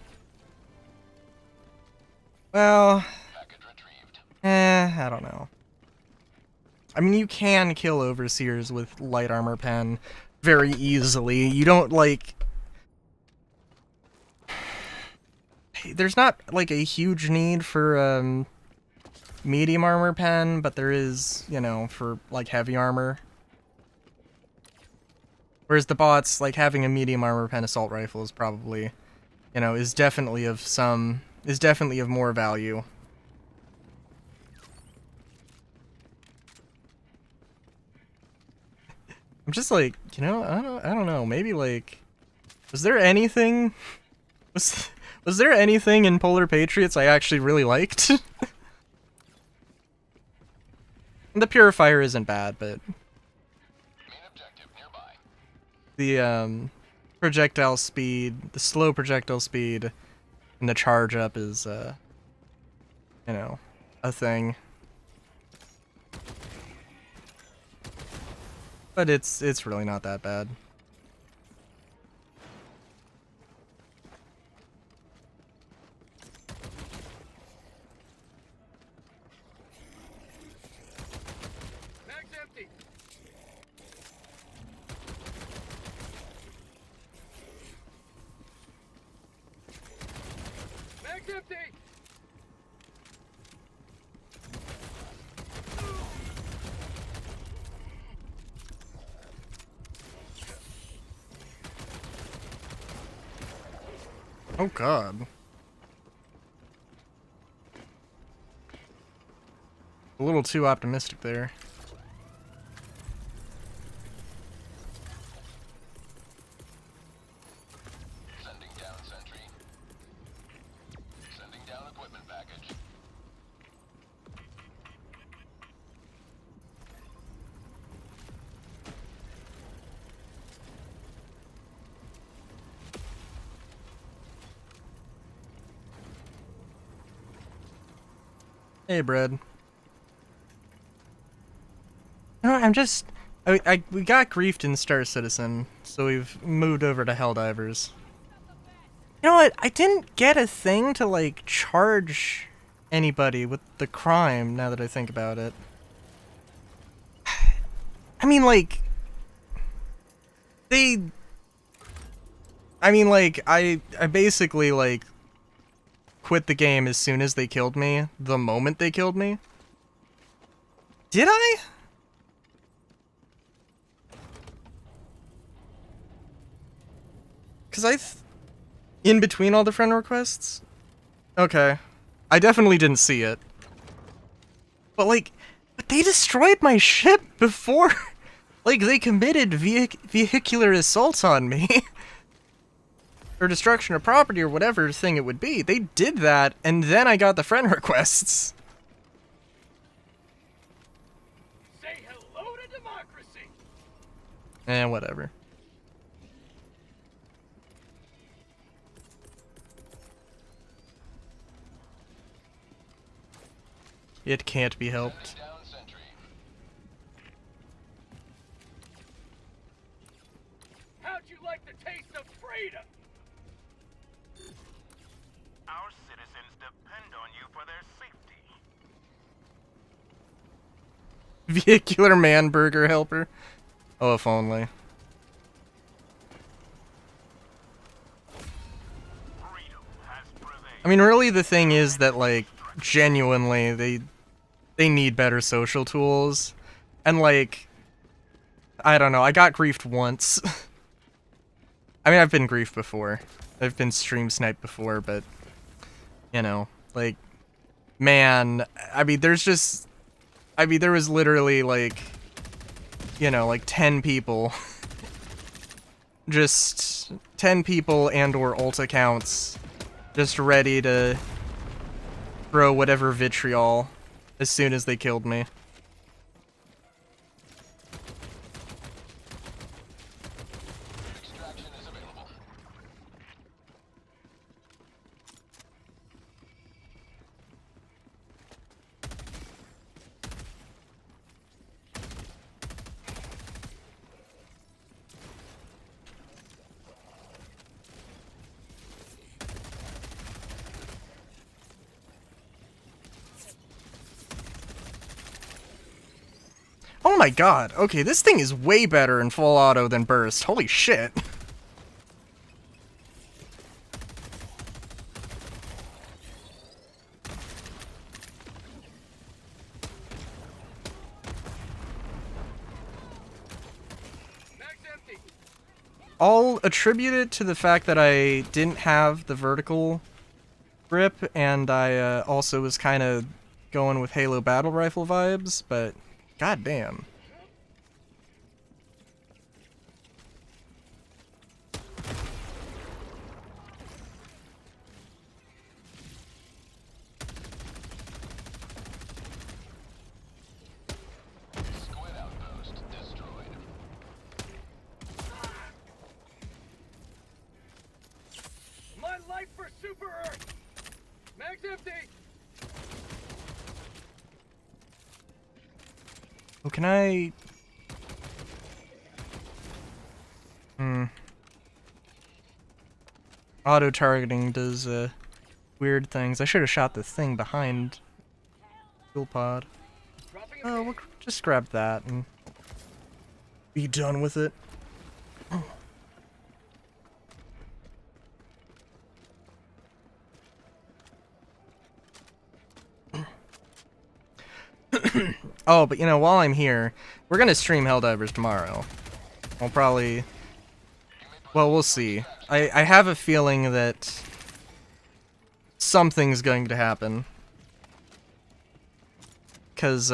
Well, Package retrieved. I don't know. I mean, you can kill Overseers with light armor pen very easily. You don't, like... There's not, like, a huge need for, medium armor pen, but there is, you know, for, like, heavy armor. Whereas the bots, like, having a medium armor pen assault rifle is probably, you know, is definitely of more value. I'm just like, you know, I don't know, maybe, like, was there anything in Polar Patriots I actually really liked? The Purifier isn't bad, but Main objective nearby. the projectile speed, the slow projectile speed, and the charge up is, you know, a thing. But it's really not that bad. Mag's empty. Mag's empty. Oh god. A little too optimistic there. Sending down sentry. Sending down equipment package. Hey, Bread. You know, we got griefed in Star Citizen, so we've moved over to HellDivers. You know what? I didn't get a thing to, like, charge anybody with the crime, now that I think about it. I mean, like... I basically, like, quit the game as soon as they killed me, the moment they killed me. Did I? Because In between all the friend requests? Okay. I definitely didn't see it. But like, but they destroyed my ship before. Like, they committed vehicular assault on me. Or destruction of property or whatever thing it would be. They did that, and then I got the friend requests. Say hello to democracy. Whatever. It can't be helped. Down sentry. How'd you like the taste of freedom? Our citizens depend on you for their safety. Vehicular man burger helper. Oh, if only. Freedom has prevailed. I mean, really, the thing is that, like, genuinely, they need better social tools. And, like, I don't know, I got griefed once. I mean, I've been griefed before. I've been stream sniped before, but, you know, like, man, I mean, there was literally, like, you know, like 10 people. Just 10 people and or ult accounts just ready to throw whatever vitriol as soon as they killed me. Extraction is available. Oh my god, okay, this thing is way better in full auto than burst. Holy shit. Mag's empty. I'll attribute it to the fact that I didn't have the vertical grip, and I also was kind of going with Halo battle rifle vibes, but god damn. Squid outpost destroyed. My life for Super Earth. Mag's empty. Oh, can I... Auto-targeting does, weird things. I should have shot the thing behind fuel pod. Dropping a Oh, we'll just grab that and be done with it. Oh, but you know, while I'm here, we're gonna stream HellDivers tomorrow. I'll probably... Well, we'll see. I have a feeling that something's going to happen. 'Cause,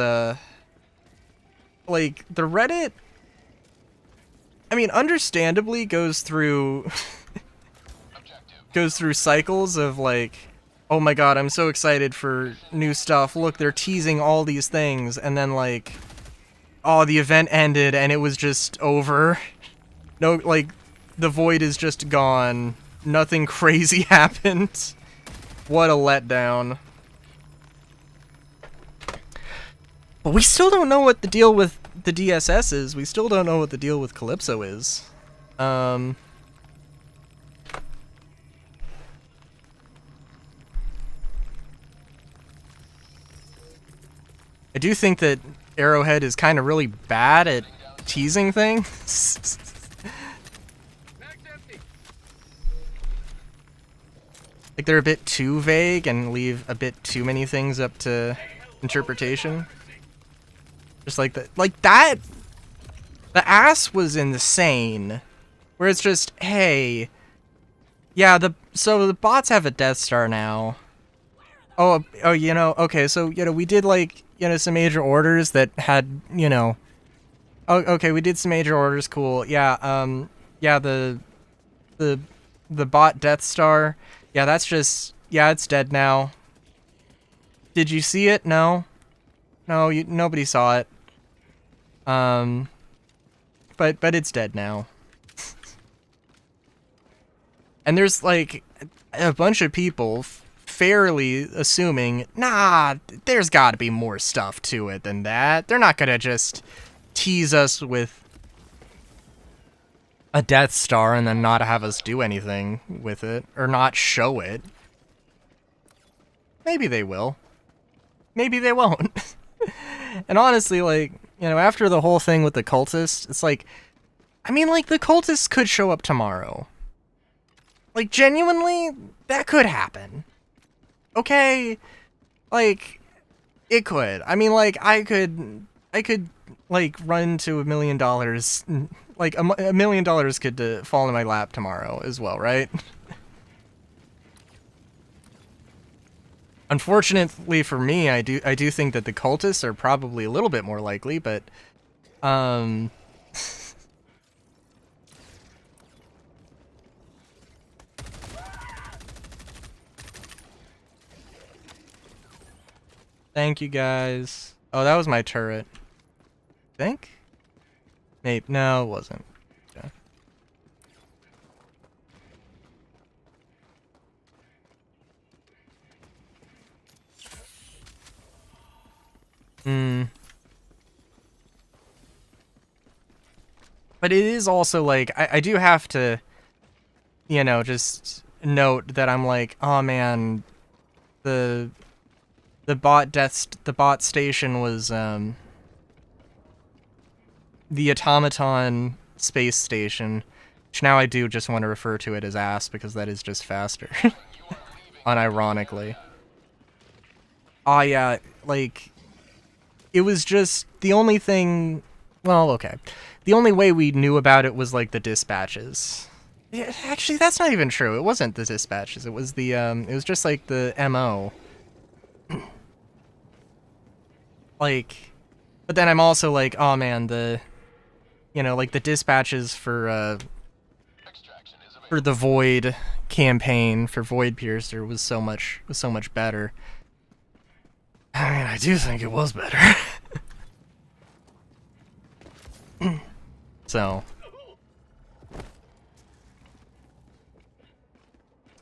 like, the Reddit... I mean, understandably goes through... goes through cycles of, like... Oh my god, I'm so excited for new stuff. Look, they're teasing all these things. And then, like... Oh, the event ended and it was just over. No, like, the void is just gone. Nothing crazy happened. What a letdown. But we still don't know what the deal with the DSS is. We still don't know what the deal with Calypso is. I do think that Arrowhead is kind of really bad at teasing things. Mag's empty. Like, they're a bit too vague and leave a bit too many things up to interpretation. Just like that. The ass was insane. Where it's just, hey, yeah, so the bots have a Death Star now. Oh, okay, so, we did, like, some major orders that had, Oh, okay, we did some major orders, cool. Yeah, yeah, the bot Death Star, yeah, that's just, yeah, it's dead now. Did you see it? No? No, nobody saw it. But it's dead now. And there's, like, a bunch of people fairly assuming, nah, there's gotta be more stuff to it than that. They're not gonna just tease us with a Death Star and then not have us do anything with it, or not show it. Maybe they will. Maybe they won't. And honestly, like, after the whole thing with the cultists, it's like, I mean, like, the cultists could show up tomorrow. Like, genuinely, that could happen. Okay? Like, it could. I mean, like, I could, like, run to $1 million, like, $1 million could fall in my lap tomorrow as well, right? Unfortunately for me, I do think that the cultists are probably a little bit more likely, but, Thank you, guys. Oh, that was my turret. Think? Maybe. No, it wasn't. Okay. But it is also, like, I do have to, just note that I'm like, oh man, the bot station was, the automaton space station, which now I do just want to refer to it as ass because that is just faster. Unironically. Ah, yeah, like, it was just the only thing, well, okay. The only way we knew about it was, like, the dispatches. Yeah, actually, that's not even true. It wasn't the dispatches. It was the, it was just, like, the MO. Like, but then I'm also like, oh man, the, like, the dispatches for the Void campaign, for Void Piercer was so much better. I mean, I do think it was better. So,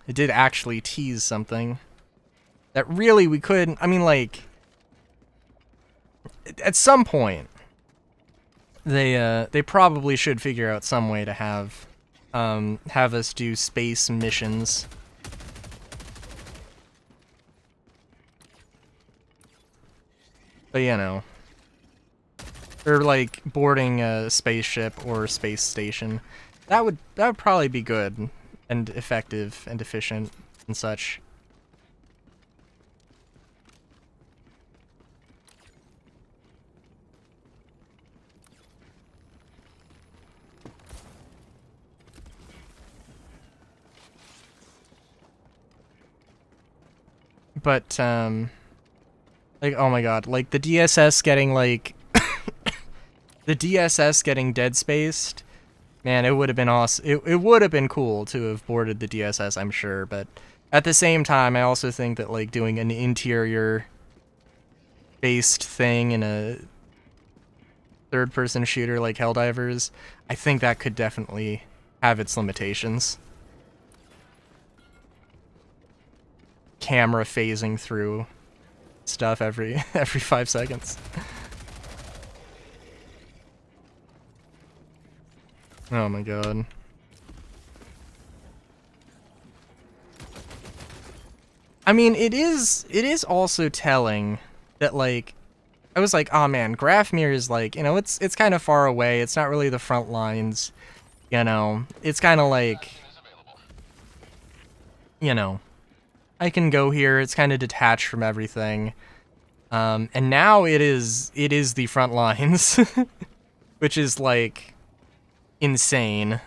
it did actually tease something that really we couldn't, I mean, like, at some point, they probably should figure out some way to have us do space missions. But or like boarding a spaceship or a space station. That would probably be good and effective and efficient and such. But like, oh my god, like the DSS getting like the DSS getting dead spaced, man, it would have been awesome. It would have been cool to have boarded the DSS, I'm sure, but at the same time, I also think that, like, doing an interior based thing in a third-person shooter like HellDivers, I think that could definitely have its limitations. Camera phasing through stuff every 5 seconds. Oh my god. I mean, it is also telling that, like, I was like, oh man, Grafmir is like, it's kind of far away. It's not really the front lines. It's kind of like, I can go here. It's kind of detached from everything. And now it is the front lines, which is like insane.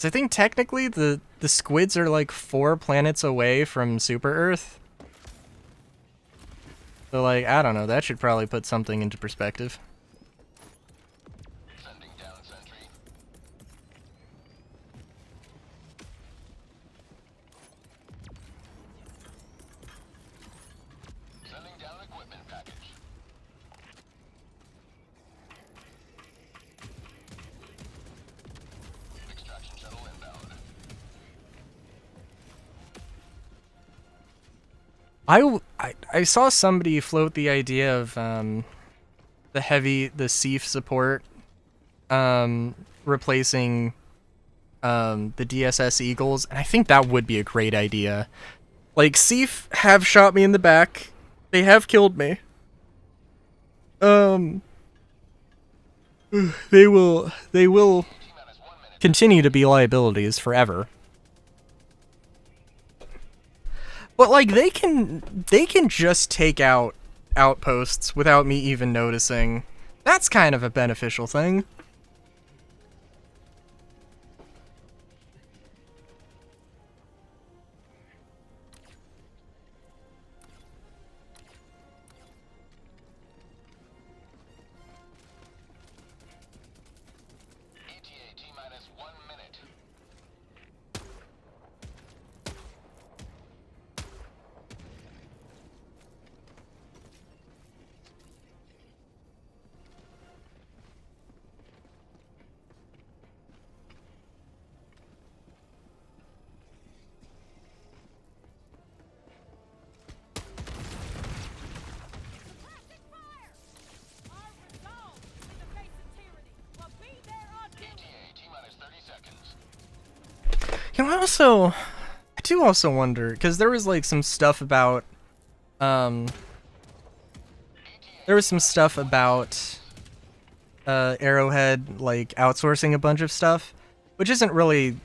So I think technically the squids are like 4 planets away from Super Earth. So like, I don't know, that should probably put something into perspective. Sending down sentry. Sending down equipment package. Extraction shuttle inbound. I saw somebody float the idea of the Seaf support replacing the DSS Eagles, and I think that would be a great idea. Like, Seaf have shot me in the back. They have killed me. They will continue to be liabilities forever. But like they can just take out outposts without me even noticing. That's kind of a beneficial thing. ETA T-minus 1 minute. ETA T-minus 30 seconds. You know, I do also wonder, because there was like some stuff about Arrowhead like outsourcing a bunch of stuff, which isn't really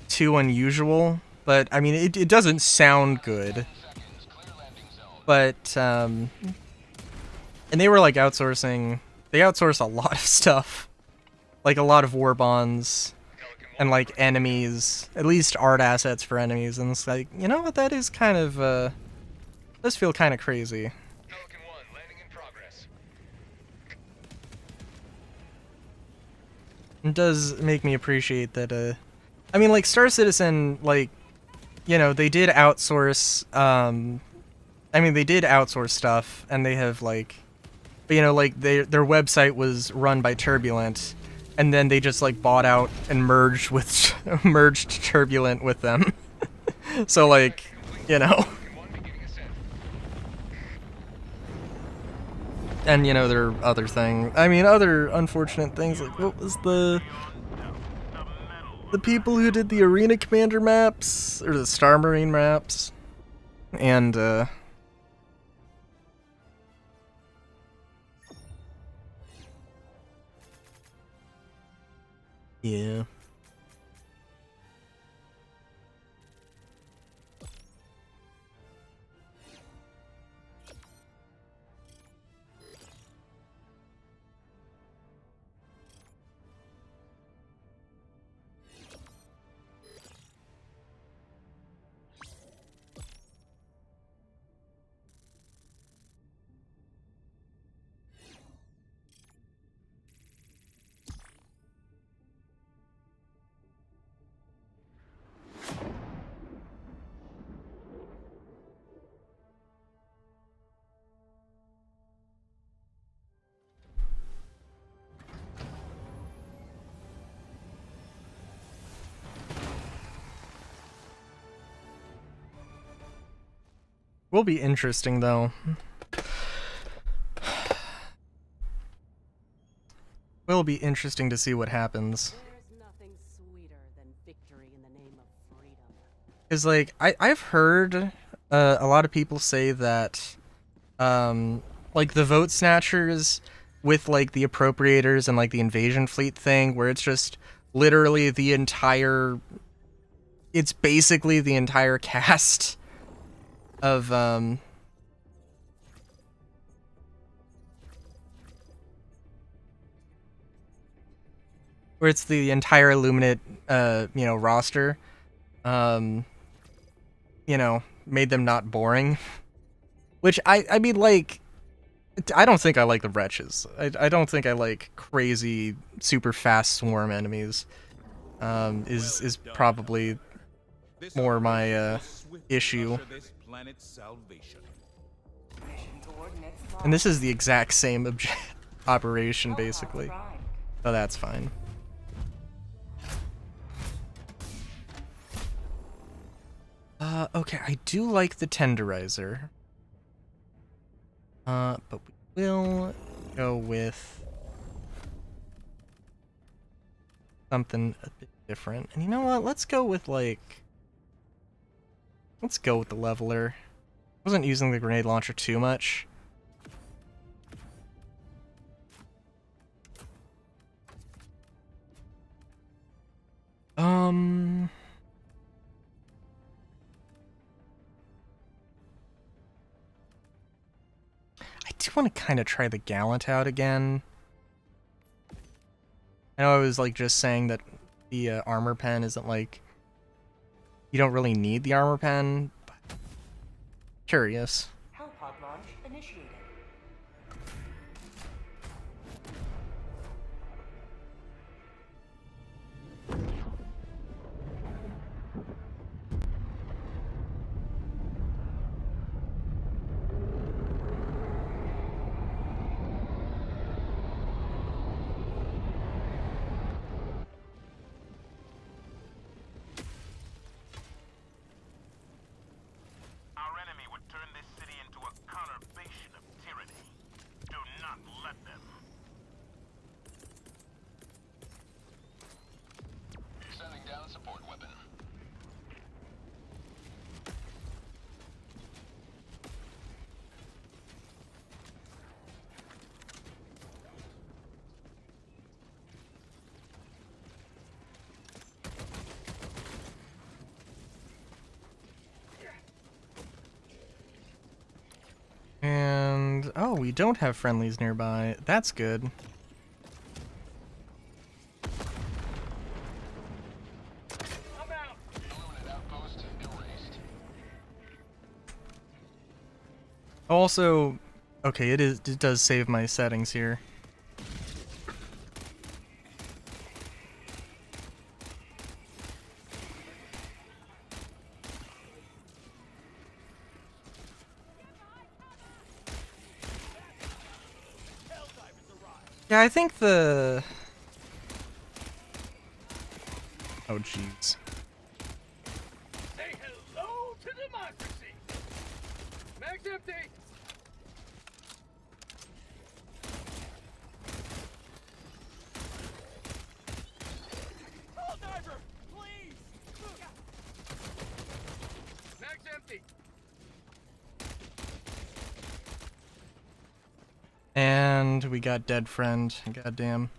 too unusual, but I mean it doesn't sound good. Seconds. Clear landing zone. But and they were like outsourcing, they outsource a lot of stuff, like a lot of war bonds and like enemies, at least art assets for enemies, and it's like, you know what, that is kind of does feel kind of crazy. Pelican 1, landing in progress. It does make me appreciate that I mean, like, Star Citizen, like, you know, they did outsource I mean, they did outsource stuff, and they have like, you know, like their website was run by Turbulent, and then they just like bought out and merged with merged Turbulent with them. So like, you know, Pelican 1 beginning ascent. and you know their other thing. I mean, other unfortunate things, like what was the people who did the Arena Commander maps or the Star Marine maps, and yeah. Will be interesting though. Will be interesting to see what happens. There's nothing sweeter than victory in the name of freedom. Is like I've heard a lot of people say that like the vote snatchers with like the appropriators and like the invasion fleet thing, where it's just literally the entire, it's basically the entire cast of where it's the entire Illuminate, roster, made them not boring. Which I mean, like, I don't think I like the wretches. I don't think I like crazy, super fast swarm enemies. Is probably This more operation my will swiftly issue. usher this planet's salvation. And this is the exact same operation, basically. Oh, that's fine. Okay, I do like the tenderizer. But we will go with something a bit different. And you know what? Let's go with, like... Let's go with the leveler. I wasn't using the grenade launcher too much. I do want to kind of try the Gallant out again. I know I was like just saying that the armor pen isn't like... You don't really need the armor pen, but curious. Hellpod launch initiated. Our enemy would turn this city into a conurbation of tyranny. Do not let them. Sending down support weapon. And... Oh, we don't have friendlies nearby. That's good. Illuminate outpost erased. Also... Okay, it does save my settings here. Yeah, I think the... Oh, jeez. Say hello to democracy! Mag's empty! HellDiver, please! Mag's empty! And we got dead friend. Goddamn.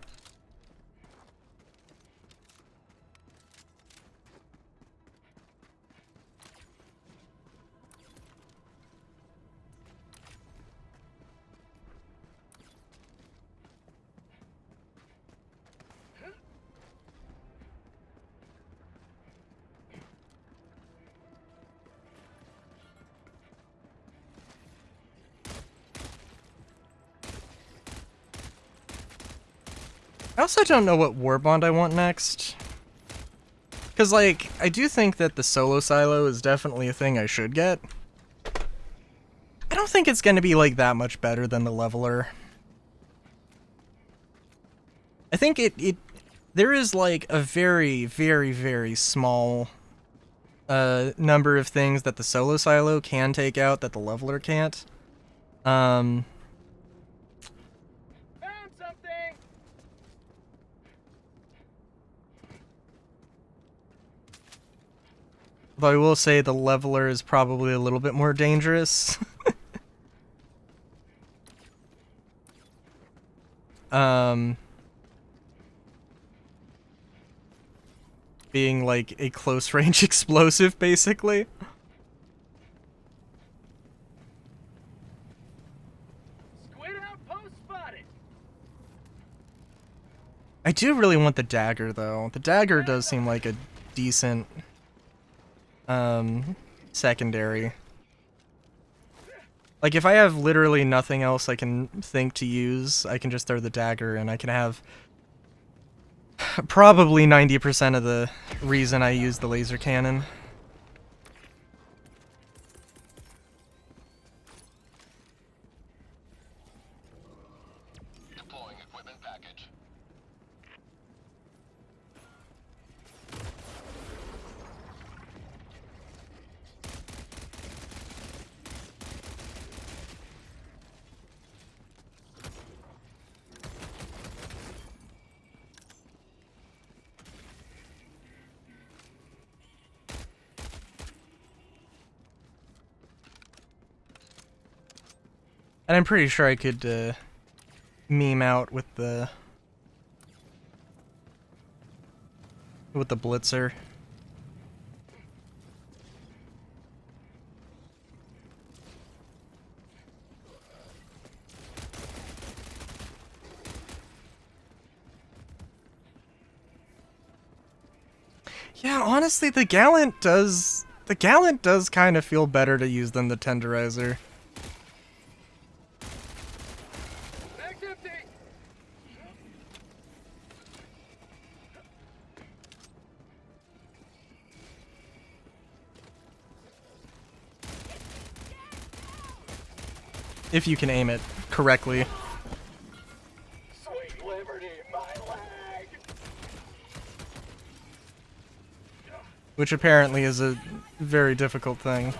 I also don't know what war bond I want next. Because, like, I do think that the solo silo is definitely a thing I should get. I don't think it's going to be, like, that much better than the leveler. I think there is, like, a very, very, very small number of things that the solo silo can take out that the leveler can't. Found something! Though I will say the leveler is probably a little bit more dangerous. Being like a close range explosive, basically. Squid outpost spotted! I do really want the dagger, though. The dagger does seem like a decent, secondary. Like, if I have literally nothing else I can think to use, I can just throw the dagger, and I can have probably 90% of the reason I use the laser cannon. Deploying equipment package. And I'm pretty sure I could, meme out with the blitzer. Yeah, honestly, the Gallant does kind of feel better to use than the Tenderizer. Mag's empty! If you can aim it correctly. Sweet liberty, my leg! Which apparently is a very difficult thing.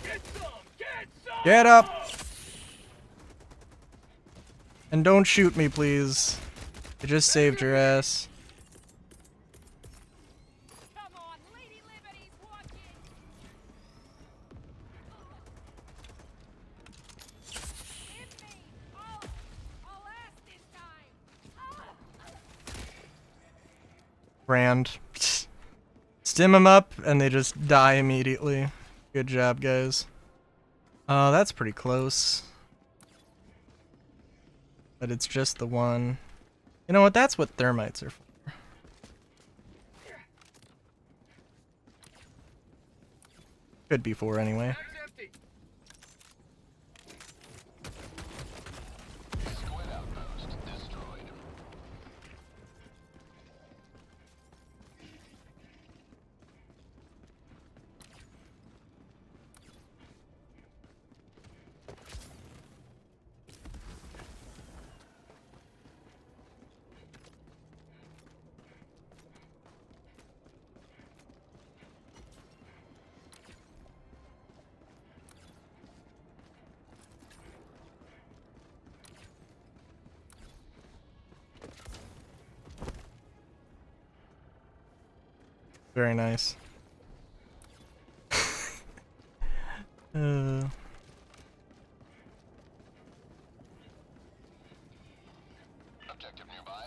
Get some! Get some! Get up! And don't shoot me, please. I just saved your ass. Come on, Lady Liberty's watching! Hit me! I'll ask this time! Rand. Stim them up, and they just die immediately. Good job, guys. That's pretty close. But it's just the one. You know what? That's what thermites are for. Could be for, anyway. Mag's empty! Squid outpost destroyed. Very nice. uh... Objective nearby.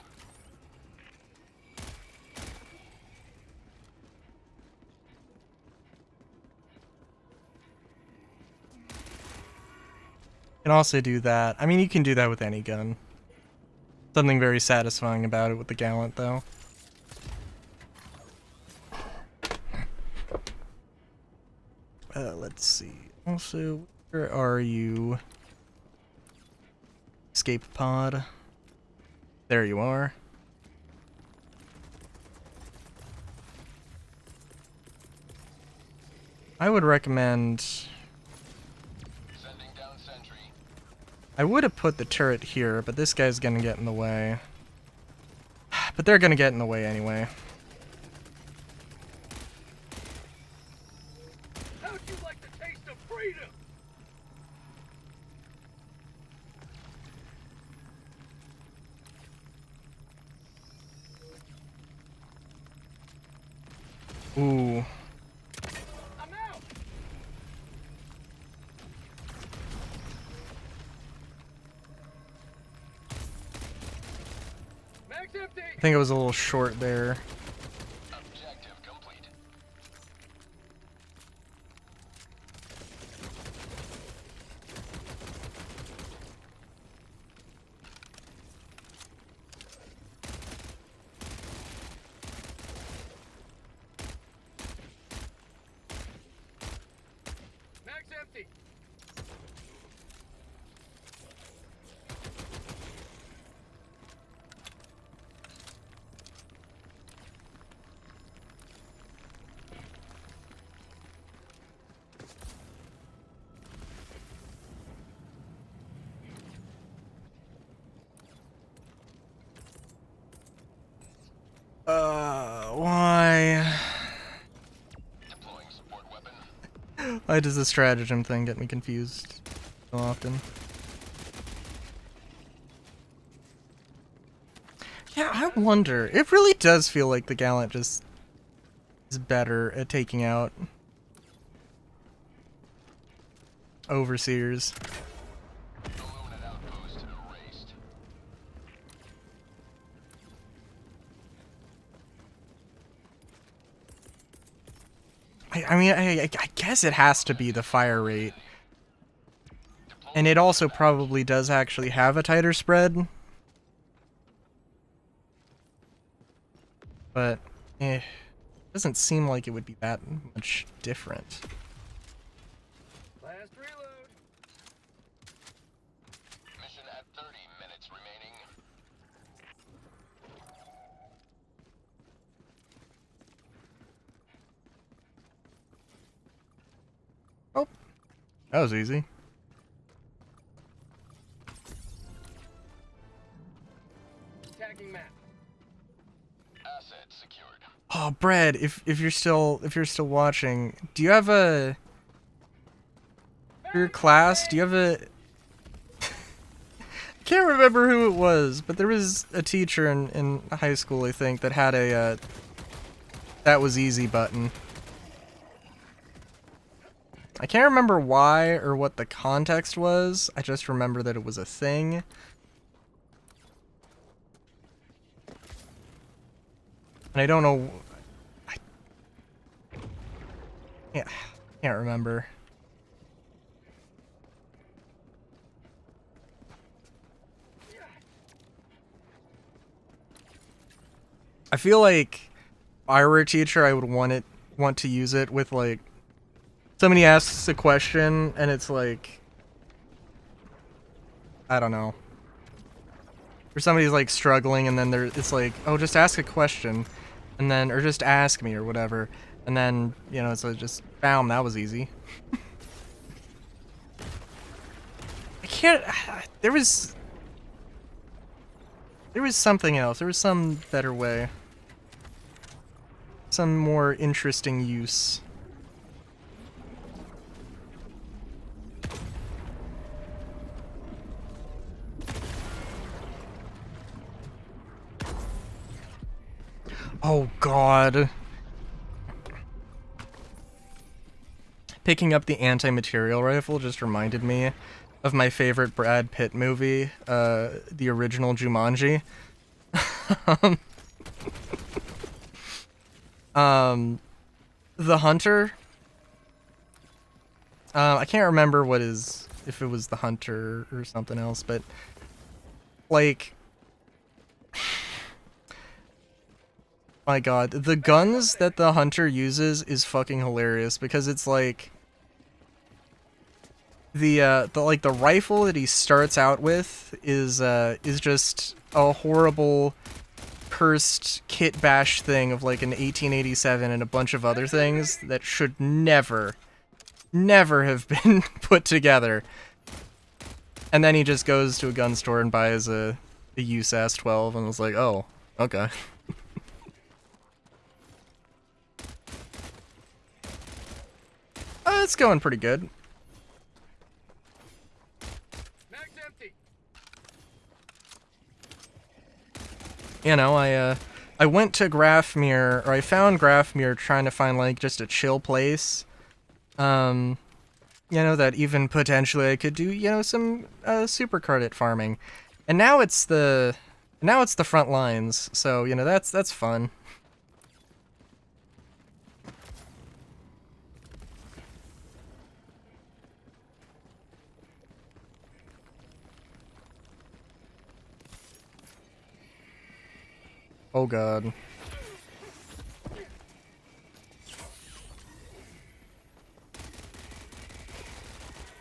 Can also do that. I mean, you can do that with any gun. Something very satisfying about it with the Gallant, though. Let's see. Also, where are you? Escape pod. There you are. I would recommend... Sending down sentry. I would have put the turret here, but this guy's gonna get in the way. But they're gonna get in the way anyway. How'd you like the taste of freedom? Ooh. I'm out! I think it was a little short there. Objective complete. Mag's empty. Why? Deploying support weapon. Why does the stratagem thing get me confused so often? Yeah, I wonder. It really does feel like the Gallant just is better at taking out overseers. Illuminate outpost erased. I mean, I guess it has to be the fire rate. And it also probably does actually have a tighter spread. But, doesn't seem like it would be that much different. Last reload. Mission at 30 minutes remaining. Oh, that was easy. Tagging map. Asset secured. Oh, Brad, if you're still watching, do you have a for your class? Do you have a? I can't remember who it was, but there was a teacher in high school, I think, that had a that was easy button. I can't remember why or what the context was. I just remember that it was a thing. And I don't know. Yeah, can't remember. I feel like if I were a teacher, I would want to use it with like somebody asks a question and it's like, I don't know. Or somebody's like struggling and then it's like, oh, just ask a question. And then, or just ask me or whatever. And then, you know, it's like just, bam, that was easy. I can't, there was something else. There was some better way. Some more interesting use. Oh god. Picking up the anti-material rifle just reminded me of my favorite Brad Pitt movie, the original Jumanji. The Hunter. I can't remember if it was the Hunter or something else, but like, my god, the guns that the Hunter uses is fucking hilarious because it's like the rifle that he starts out with is just a horrible cursed kit bash thing of like an 1887 and a bunch of other things that should never have been put together. And then he just goes to a gun store and buys a USAS 12 and was like, oh, okay. It's going pretty good. Mag's empty. You know, I went to Grafmere, or I found Grafmere trying to find like just a chill place. You know, that even potentially I could do, you know, some super credit farming. And now Now it's the front lines, so you know that's fun. Oh god.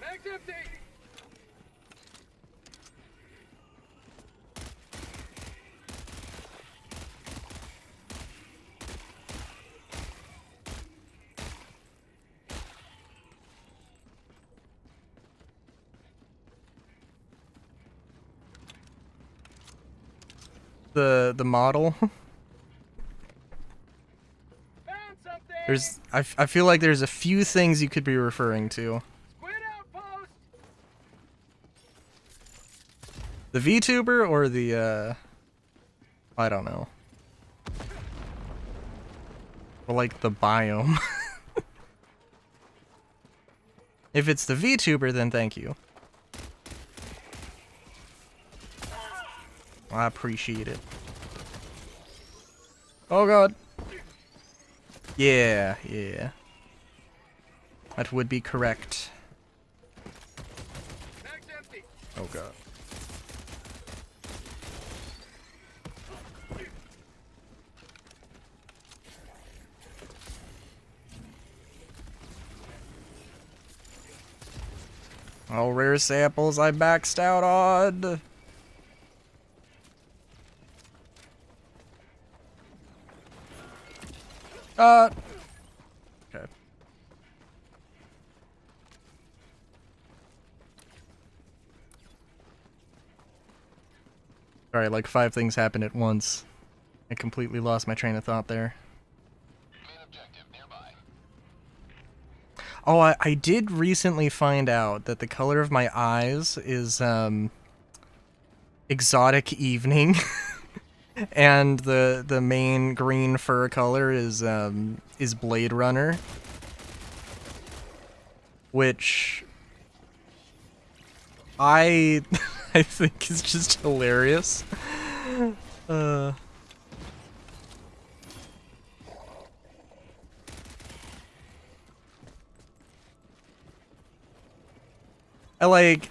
Mag's empty! The model. Found something! There's I feel like there's a few things you could be referring to. Squid outpost! The VTuber or the I don't know. Or like the biome. If it's the VTuber, then thank you. I appreciate it. Oh god. Yeah, yeah. That would be correct. Mag's empty! Oh god. Oh, rare samples I maxed out on. Okay. Sorry, like 5 things happened at once. I completely lost my train of thought there. Main objective nearby. Oh, I did recently find out that the color of my eyes is, exotic evening. And the main green fur color is Blade Runner. Which I I think is just hilarious. I like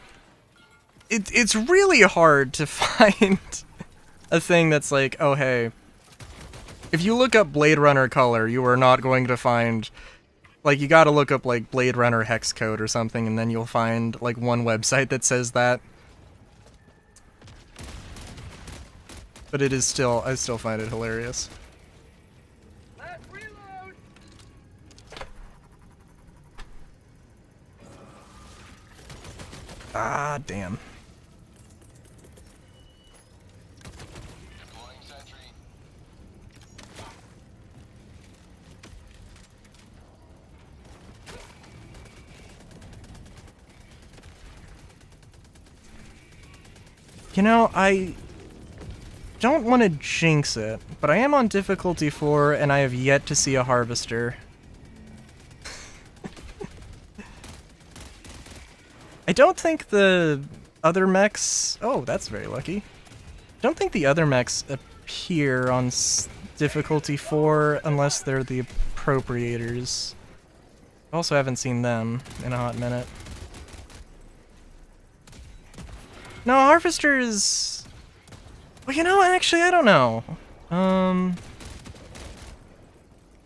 it's really hard to find a thing that's like, oh hey, if you look up Blade Runner color, you are not going to find, like, you gotta look up like Blade Runner hex code or something, and then you'll find like one website that says that. But it is still, I still find it hilarious. Last reload! Ah, damn. Deploying sentry. You know, I don't want to jinx it, but I am on difficulty 4 and I have yet to see a harvester. I don't think the other mechs... Oh, that's very lucky. I don't think the other mechs appear on difficulty 4 unless they're the appropriators. I also haven't seen them in a hot minute. No, harvesters... Well, you know, actually, I don't know.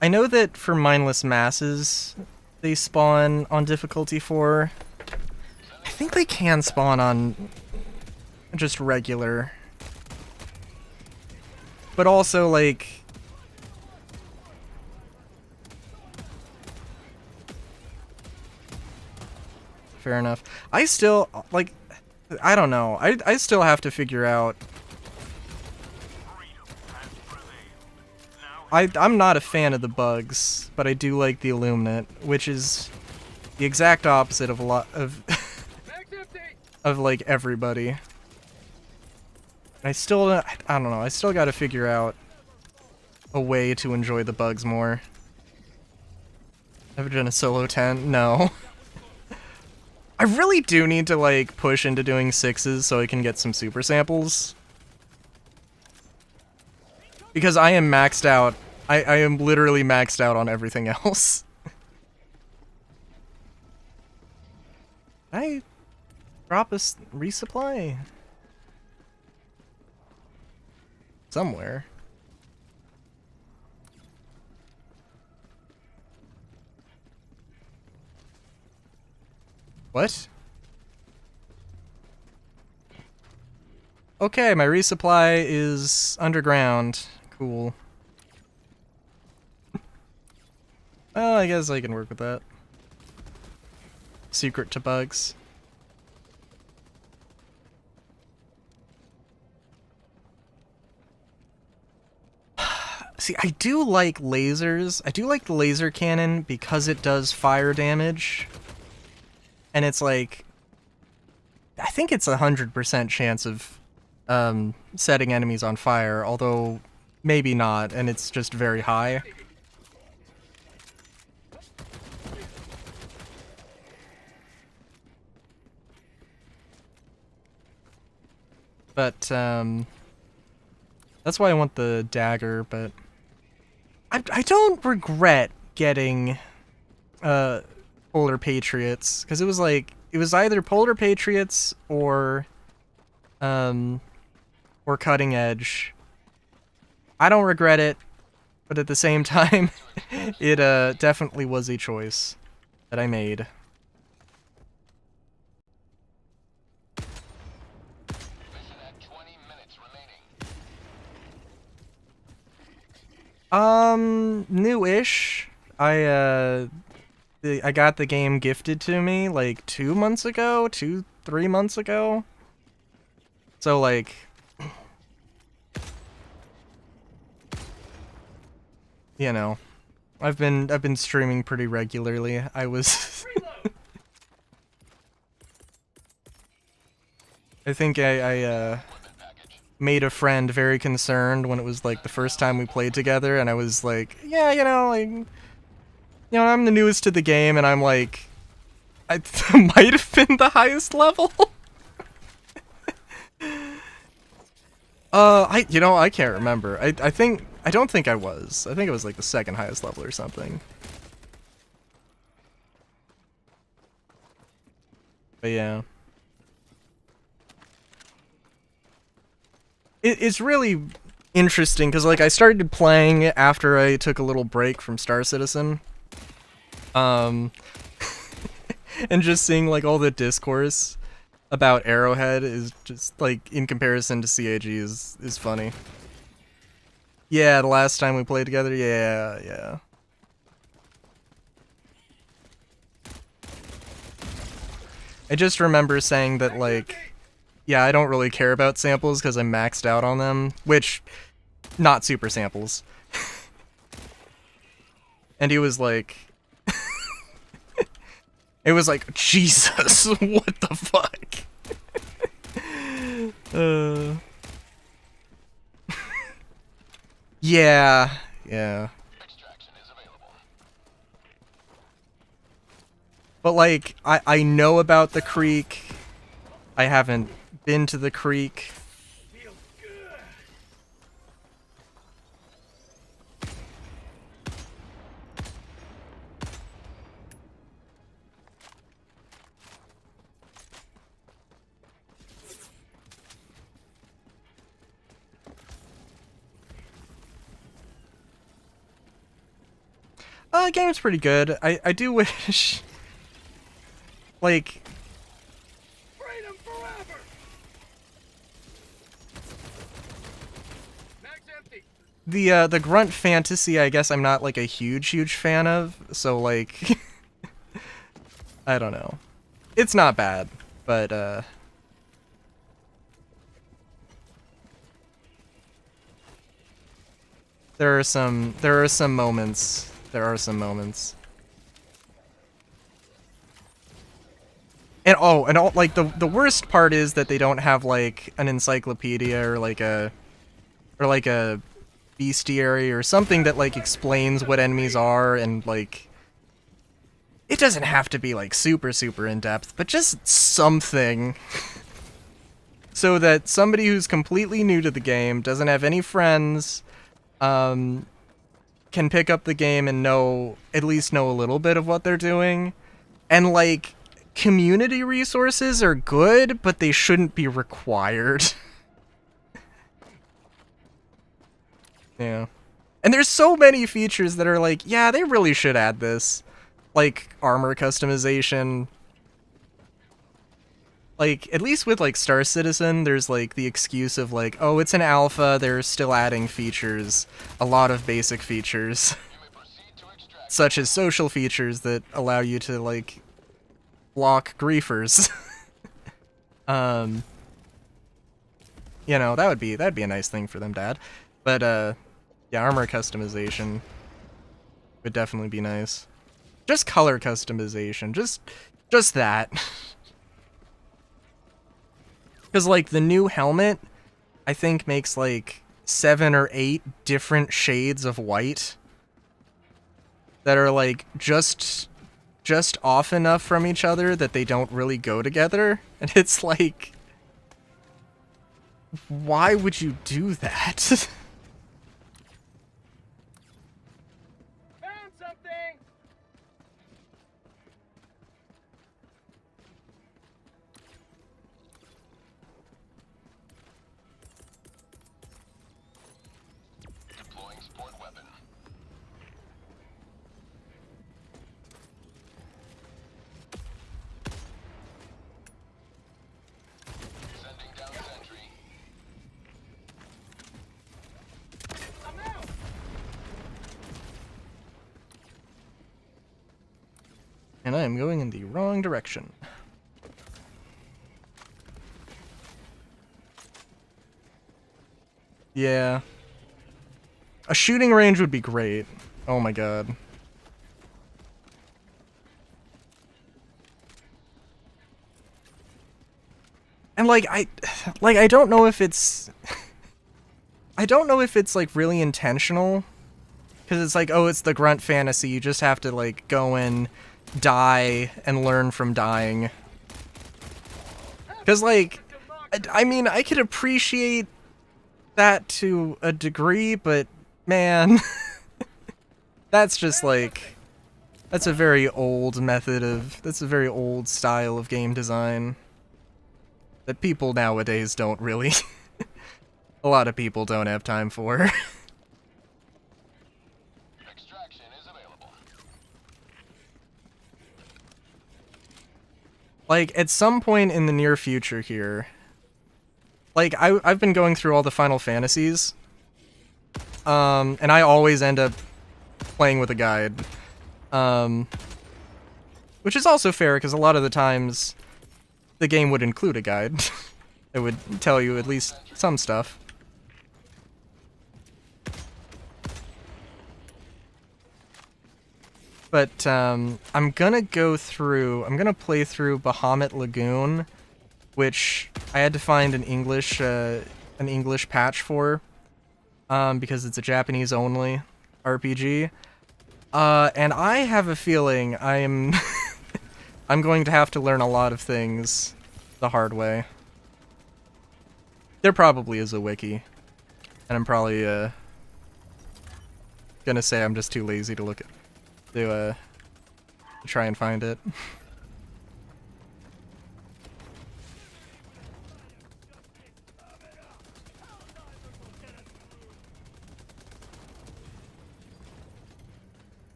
I know that for mindless masses, they spawn on difficulty 4. I think they can spawn on just regular. But also, like... Fair enough. I still, like... I don't know. I still have to figure out... I'm not a fan of the bugs, but I do like the Illuminate, which is the exact opposite of a lot of... of, like, everybody. I still, I don't know, I still gotta figure out a way to enjoy the bugs more. Ever done a solo 10? No. I really do need to, like, push into doing 6s so I can get some super samples. Because I am maxed out. I am literally maxed out on everything else. I drop a resupply somewhere. What? Okay, my resupply is underground. Cool. Well, I guess I can work with that. Secret to bugs. See, I do like lasers. I do like the laser cannon because it does fire damage. And it's like... I think it's 100% chance of setting enemies on fire, although maybe not, and it's just very high. But, that's why I want the dagger, but... I don't regret getting, Polar Patriots, because it was like, it was either Polar Patriots or Cutting Edge. I don't regret it, but at the same time, it, definitely was a choice that I made. New-ish. I got the game gifted to me like 2 months ago, 3 months ago. So like, you know, I've been streaming pretty regularly. I was I think I made a friend very concerned when it was like the first time we played together, and I was like, yeah, you know, like, you know, I'm the newest to the game, and I'm like, I might have been the highest level. you know, I can't remember. I don't think I was. I think it was like the second highest level or something. But yeah. It's really interesting, because, like, I started playing after I took a little break from Star Citizen. And just seeing, like, all the discourse about Arrowhead is just, like, in comparison to CAG is funny. Yeah, the last time we played together, yeah. I just remember saying that, like, yeah, I don't really care about samples because I'm maxed out on them, which, not super samples. And he was like, it was like, Jesus, what the fuck? Yeah. But like, I know about the creek. I haven't been to the creek. The game's pretty good. I do wish, like, Freedom forever! Mag's empty. the grunt fantasy, I guess I'm not like a huge fan of, so like I don't know. It's not bad, but there are some moments. And like the worst part is that they don't have like an encyclopedia or like a bestiary or something that like explains what enemies are, and like it doesn't have to be like super in depth, but just something so that somebody who's completely new to the game, doesn't have any friends, can pick up the game and at least know a little bit of what they're doing. And like, community resources are good, but they shouldn't be required. Yeah. And there's so many features that are like, yeah, they really should add this. Like, armor customization. Like, at least with, like, Star Citizen, there's, like, the excuse of, like, oh, it's an alpha, they're still adding features. A lot of basic features. Such as social features that allow you to, like, block griefers. You know, that'd be a nice thing for them to add. But, yeah, armor customization would definitely be nice. Just color customization, just that. Because, like, the new helmet, I think, makes, like, 7 or 8 different shades of white that are, like, just off enough from each other that they don't really go together. And it's like, why would you do that? Found something! Deploying sport weapon. Sending down sentry. And I am going in the wrong direction. Yeah. A shooting range would be great. Oh my god. And like I don't know if it's I don't know if it's like really intentional, cuz it's like, oh, it's the grunt fantasy, you just have to like go in, die and learn from dying. Cuz like I mean, I could appreciate that to a degree, but man, that's just like, that's a very old method of, that's a very old style of game design that people nowadays don't really, a lot of people don't have time for. Extraction is available. Like, at some point in the near future here, like, I've been going through all the Final Fantasies, and I always end up playing with a guide. Which is also fair, because a lot of the times, the game would include a guide. It would tell you at least some stuff. But, I'm gonna play through Bahamut Lagoon, which I had to find an English patch for, because it's a Japanese-only RPG. And I have a feeling I'm going to have to learn a lot of things the hard way. There probably is a wiki, and I'm probably, gonna say I'm just too lazy to to try and find it.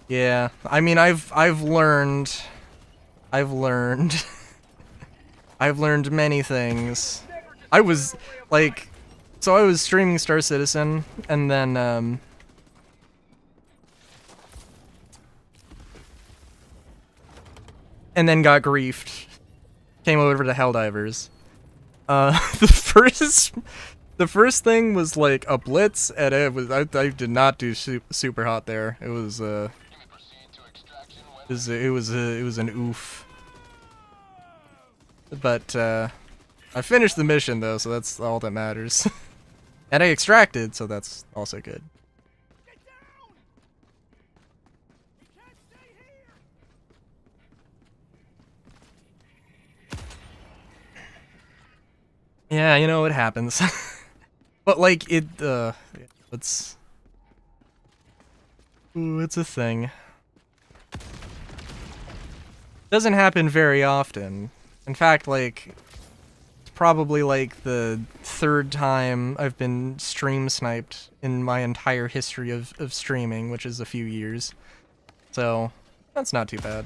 Yeah, I mean, I've learned I've learned many things. I was like, so I was streaming Star Citizen, and then got griefed. Came over to HellDivers. The first thing was like a blitz, and it was I did not do super hot there. It was it was an oof. But I finished the mission though, so that's all that matters. And I extracted, so that's also good. Yeah, you know, it happens. But like it's a thing. Doesn't happen very often. In fact, like, it's probably like the third time I've been stream sniped in my entire history of streaming, which is a few years. So, that's not too bad.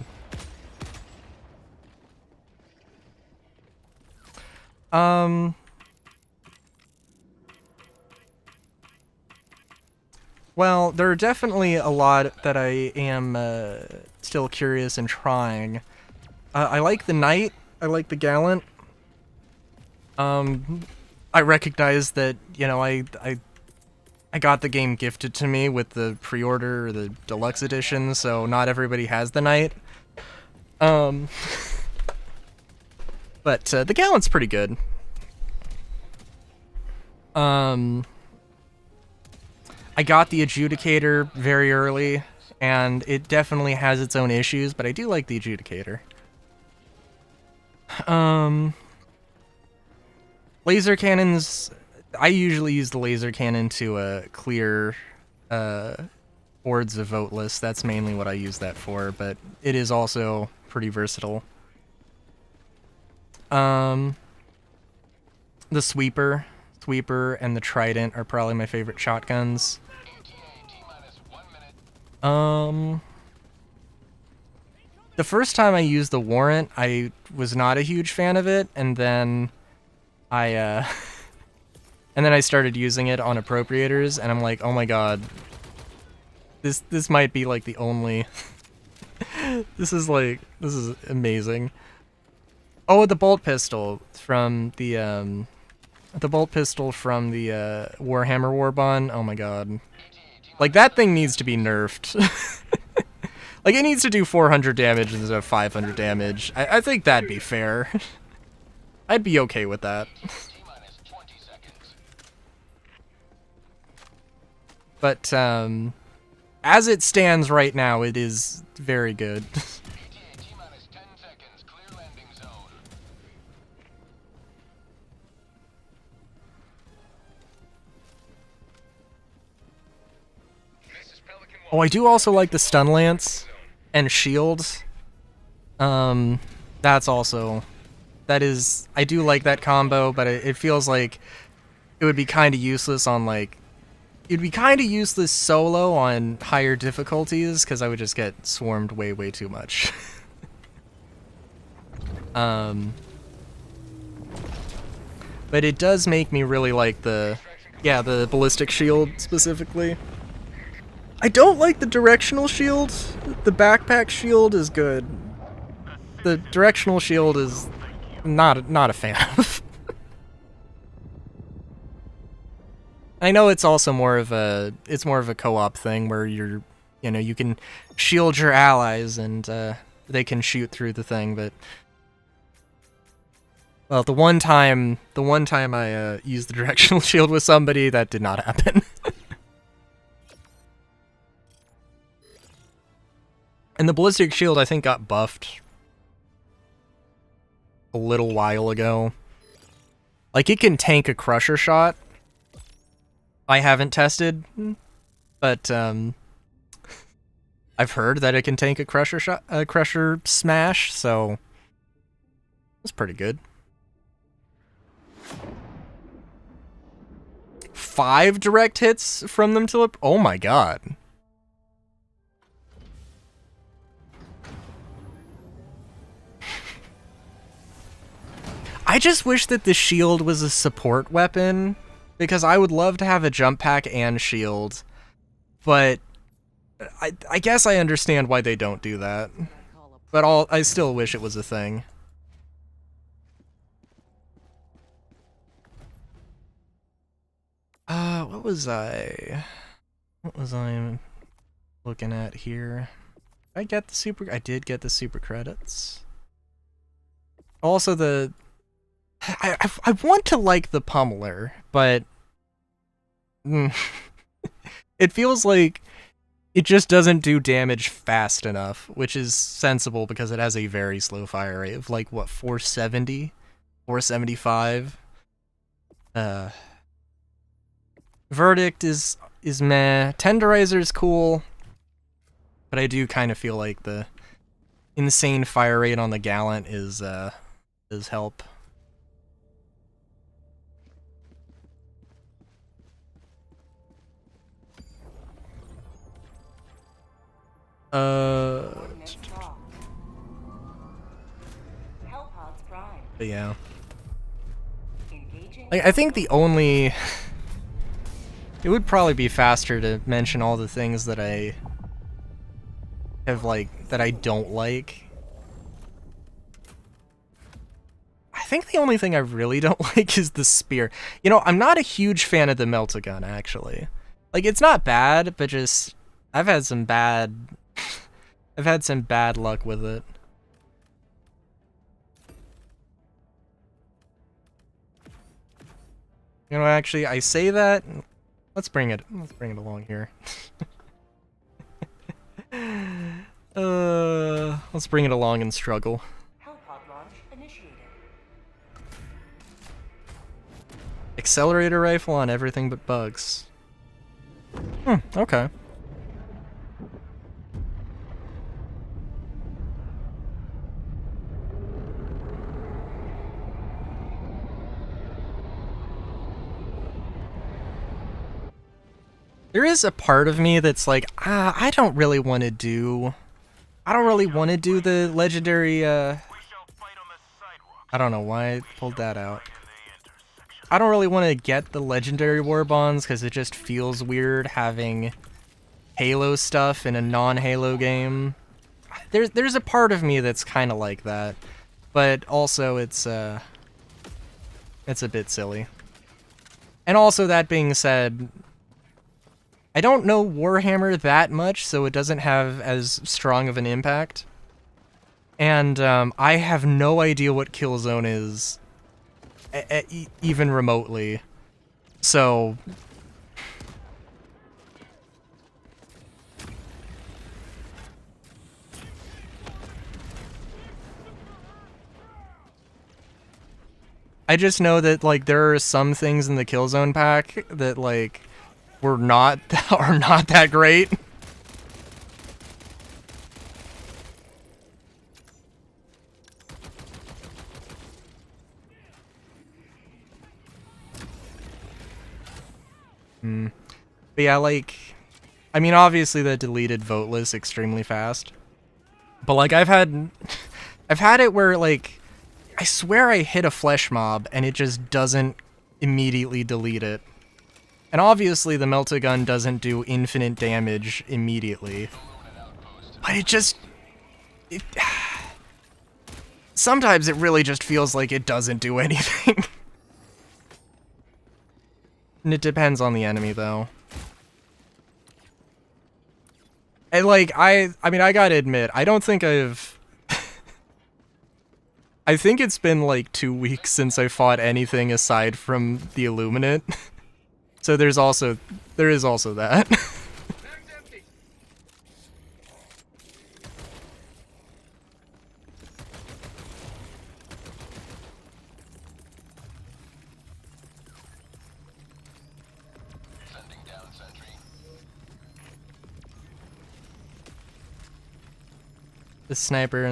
Well, there are definitely a lot that I am still curious and trying. I like the Knight. I like the Gallant. I recognize that, you know, I got the game gifted to me with the pre-order or the deluxe edition, so not everybody has the Knight. But the Gallant's pretty good. I got the Adjudicator very early, and it definitely has its own issues, but I do like the Adjudicator. Laser cannons, I usually use the laser cannon to clear boards of vote lists. That's mainly what I use that for, but it is also pretty versatile. The Sweeper and the Trident are probably my favorite shotguns. The first time I used the Warrant, I was not a huge fan of it, and then I started using it on appropriators, and I'm like, oh my god, this might be like the only. This is amazing. Oh, the bolt pistol from the Warhammer Warbond. Oh my god, like that thing needs to be nerfed. Like it needs to do 400 damage instead of 500 damage. I think that'd be fair. I'd be okay with that. But, as it stands right now, it is very good. Oh, I do also like the Stun Lance and Shields. That's also... I do like that combo, but it feels like it would be kind of useless on, like... It'd be kind of useless solo on higher difficulties, because I would just get swarmed way, way too much. But it does make me really like the ballistic shield, specifically. I don't like the directional shield. The backpack shield is good. The directional shield is not a fan of. I know it's also more of a co-op thing where you can shield your allies and they can shoot through the thing, but well, the one time I used the directional shield with somebody, that did not happen. And the ballistic shield, I think, got buffed a little while ago. Like, it can tank a crusher shot. I haven't tested, but I've heard that it can tank a crusher smash, so that's pretty good. 5 direct hits from them to oh my god. I just wish that the shield was a support weapon, because I would love to have a jump pack and shield, but I guess I understand why they don't do that. But I still wish it was a thing. What was I looking at here? Did I get the super? I did get the super credits. Also, I want to like the pummeler, but it feels like it just doesn't do damage fast enough, which is sensible because it has a very slow fire rate of like, what, 470? 475? Verdict is meh. Tenderizer's cool, but I do kind of feel like the insane fire rate on the Gallant is help. But yeah. Like, I think the only... It would probably be faster to mention all the things that I have, like, that I don't like. I think the only thing I really don't like is the spear. You know, I'm not a huge fan of the melt-a-gun, actually. Like, it's not bad, but just... I've had some bad luck with it. You know, actually, I say that... Let's bring it along here. Let's bring it along and struggle. Accelerator rifle on everything but bugs. Okay. There is a part of me that's like, I don't really want to do the legendary, I don't know why I pulled that out. I don't really want to get the legendary war bonds because it just feels weird having Halo stuff in a non-Halo game. There's a part of me that's kind of like that, but also it's a bit silly. And also, that being said, I don't know Warhammer that much, so it doesn't have as strong of an impact. And I have no idea what Killzone is, even remotely. So... I just know that, like, there are some things in the Killzone pack that, like, are not that great. But yeah, like, I mean, obviously that deleted vote list extremely fast. But like, I've had it where, like, I swear I hit a flesh mob and it just doesn't immediately delete it. And obviously the melt-a-gun doesn't do infinite damage immediately. But it just... sometimes it really just feels like it doesn't do anything. And it depends on the enemy, though. And, like, I mean, I gotta admit, I don't think I've... I think it's been, like, 2 weeks since I fought anything aside from the Illuminate. So there is also that. Sending down sentry. The sniper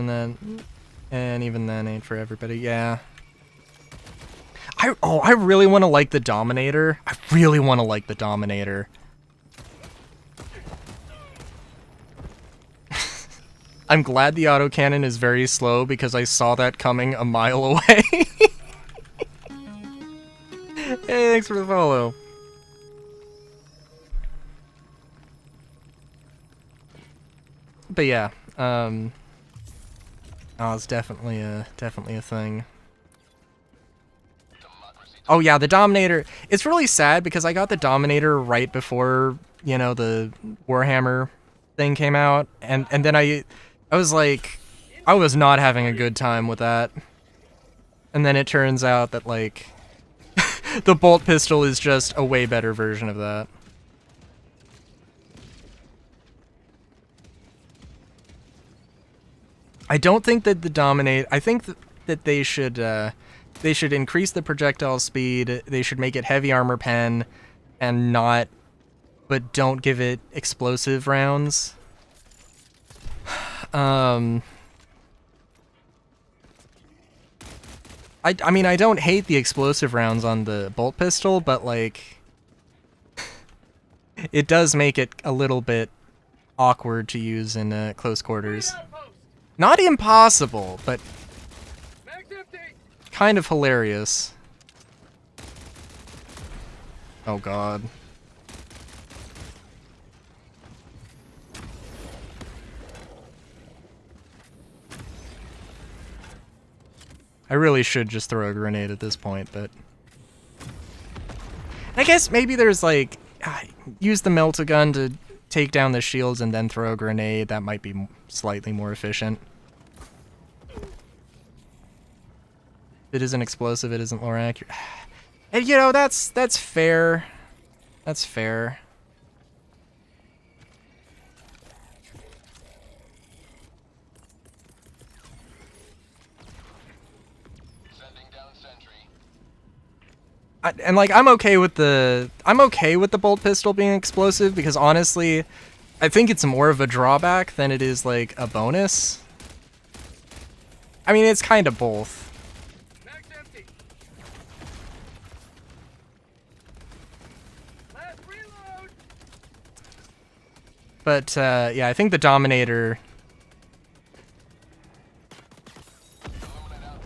and even then ain't for everybody. Yeah. I really want to like the Dominator. I really want to like the Dominator. I'm glad the autocannon is very slow because I saw that coming a mile away. Hey, thanks for the follow. But yeah, oh, it's definitely a thing. Oh yeah, the Dominator. It's really sad because I got the Dominator right before, you know, the Warhammer thing came out, and then I was like, I was not having a good time with that. And then it turns out that, like, the bolt pistol is just a way better version of that. I don't think that the I think that they should they should increase the projectile speed. They should make it heavy armor pen, and but don't give it explosive rounds. I mean, I don't hate the explosive rounds on the bolt pistol, but like, it does make it a little bit awkward to use in close quarters. Not impossible, but kind of hilarious. Oh god. I really should just throw a grenade at this point, but... I guess maybe there's like... use the melt-a-gun to take down the shields and then throw a grenade. That might be slightly more efficient. It isn't explosive, it isn't more accurate. And you know, that's fair. That's fair. And like, I'm okay with the bolt pistol being explosive, because honestly, I think it's more of a drawback than it is like a bonus. I mean, it's kind of both. But yeah, I think the Dominator,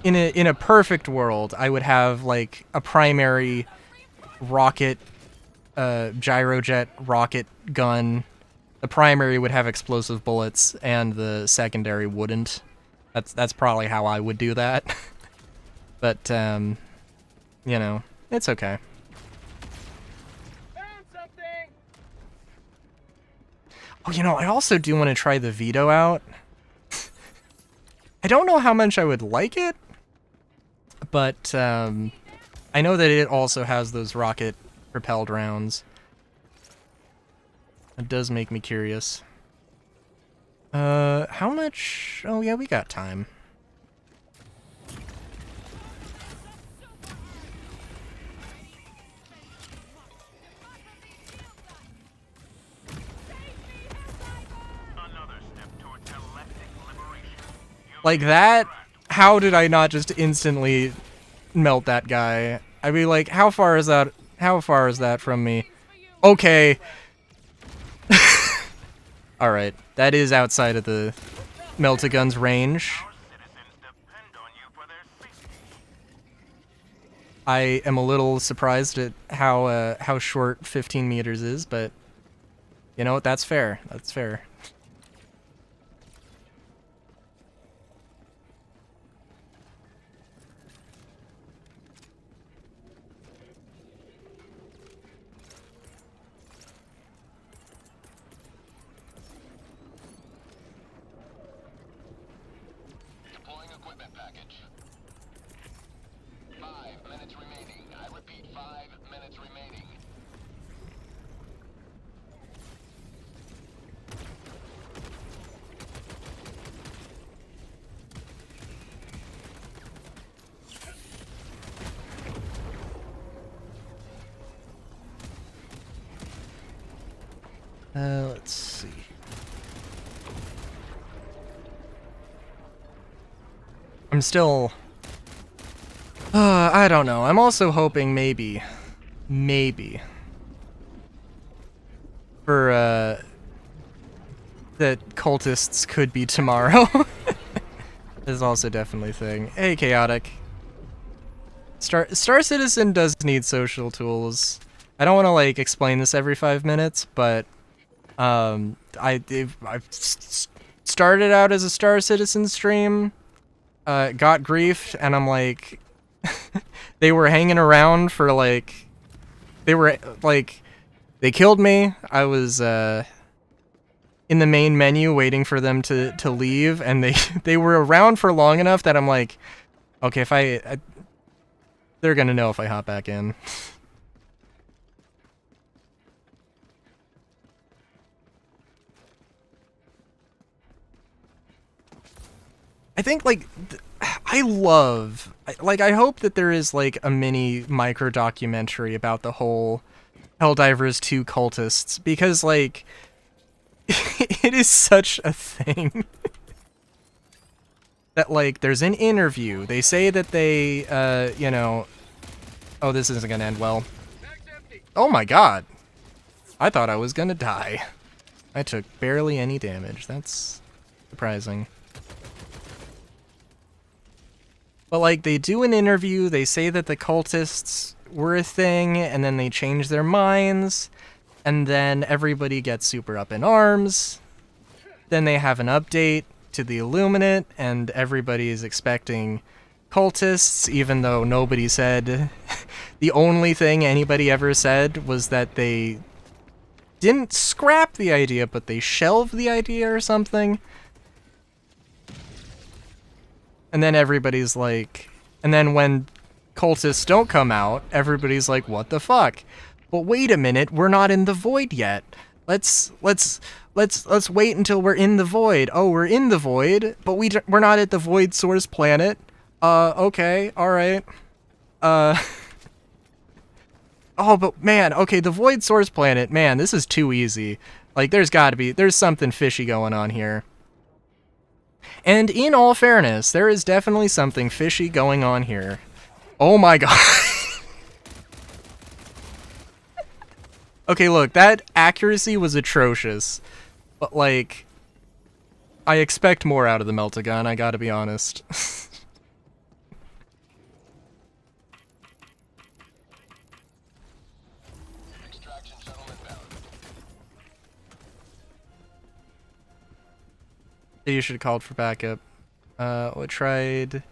in a perfect world, I would have like a primary rocket, gyrojet rocket gun. The primary would have explosive bullets, and the secondary wouldn't. That's probably how I would do that. But you know, it's okay. Oh, you know, I also do want to try the Vito out. I don't know how much I would like it, but I know that it also has those rocket-propelled rounds. It does make me curious. How much? Oh, yeah, we got time. Like that? How did I not just instantly melt that guy? I mean, like, how far is that? How far is that from me? Okay. Alright, that is outside of the melt-a-gun's range. I am a little surprised at how short 15 meters is, but you know what? That's fair. That's fair. Deploying equipment package. 5 minutes remaining. I repeat, 5 minutes remaining. Let's see. I'm still... I don't know. I'm also hoping maybe... for, that cultists could be tomorrow. Is also definitely a thing. Hey, Chaotic. Star Citizen does need social tools. I don't want to, like, explain this every 5 minutes, but... I've started out as a Star Citizen stream, got griefed, and I'm like, they were hanging around for like, they killed me. I was in the main menu waiting for them to leave, and they were around for long enough that I'm like, okay, if they're gonna know if I hop back in. I think, like, I hope that there is like a mini micro documentary about the whole HellDivers 2 cultists, because like it is such a thing. That like there's an interview. They say that they you know, oh, this isn't gonna end well. Oh my god. I thought I was gonna die. I took barely any damage. That's surprising. But like they do an interview, they say that the cultists were a thing, and then they change their minds, and then everybody gets super up in arms. Then they have an update to the Illuminate, and everybody is expecting cultists, even though nobody said... The only thing anybody ever said was that they didn't scrap the idea, but they shelved the idea or something. And then everybody's like... And then when cultists don't come out, everybody's like, what the fuck? But wait a minute, we're not in the void yet. Let's wait until we're in the void. Oh, we're in the void, but we're not at the void source planet. Okay, alright. Oh, but man, okay, the void source planet, man, this is too easy. Like, there's something fishy going on here. And in all fairness, there is definitely something fishy going on here. Oh my god. Okay, look, that accuracy was atrocious. But, like, I expect more out of the Meltagun, I gotta be honest. Extraction shuttle inbound. You should have called for backup. We tried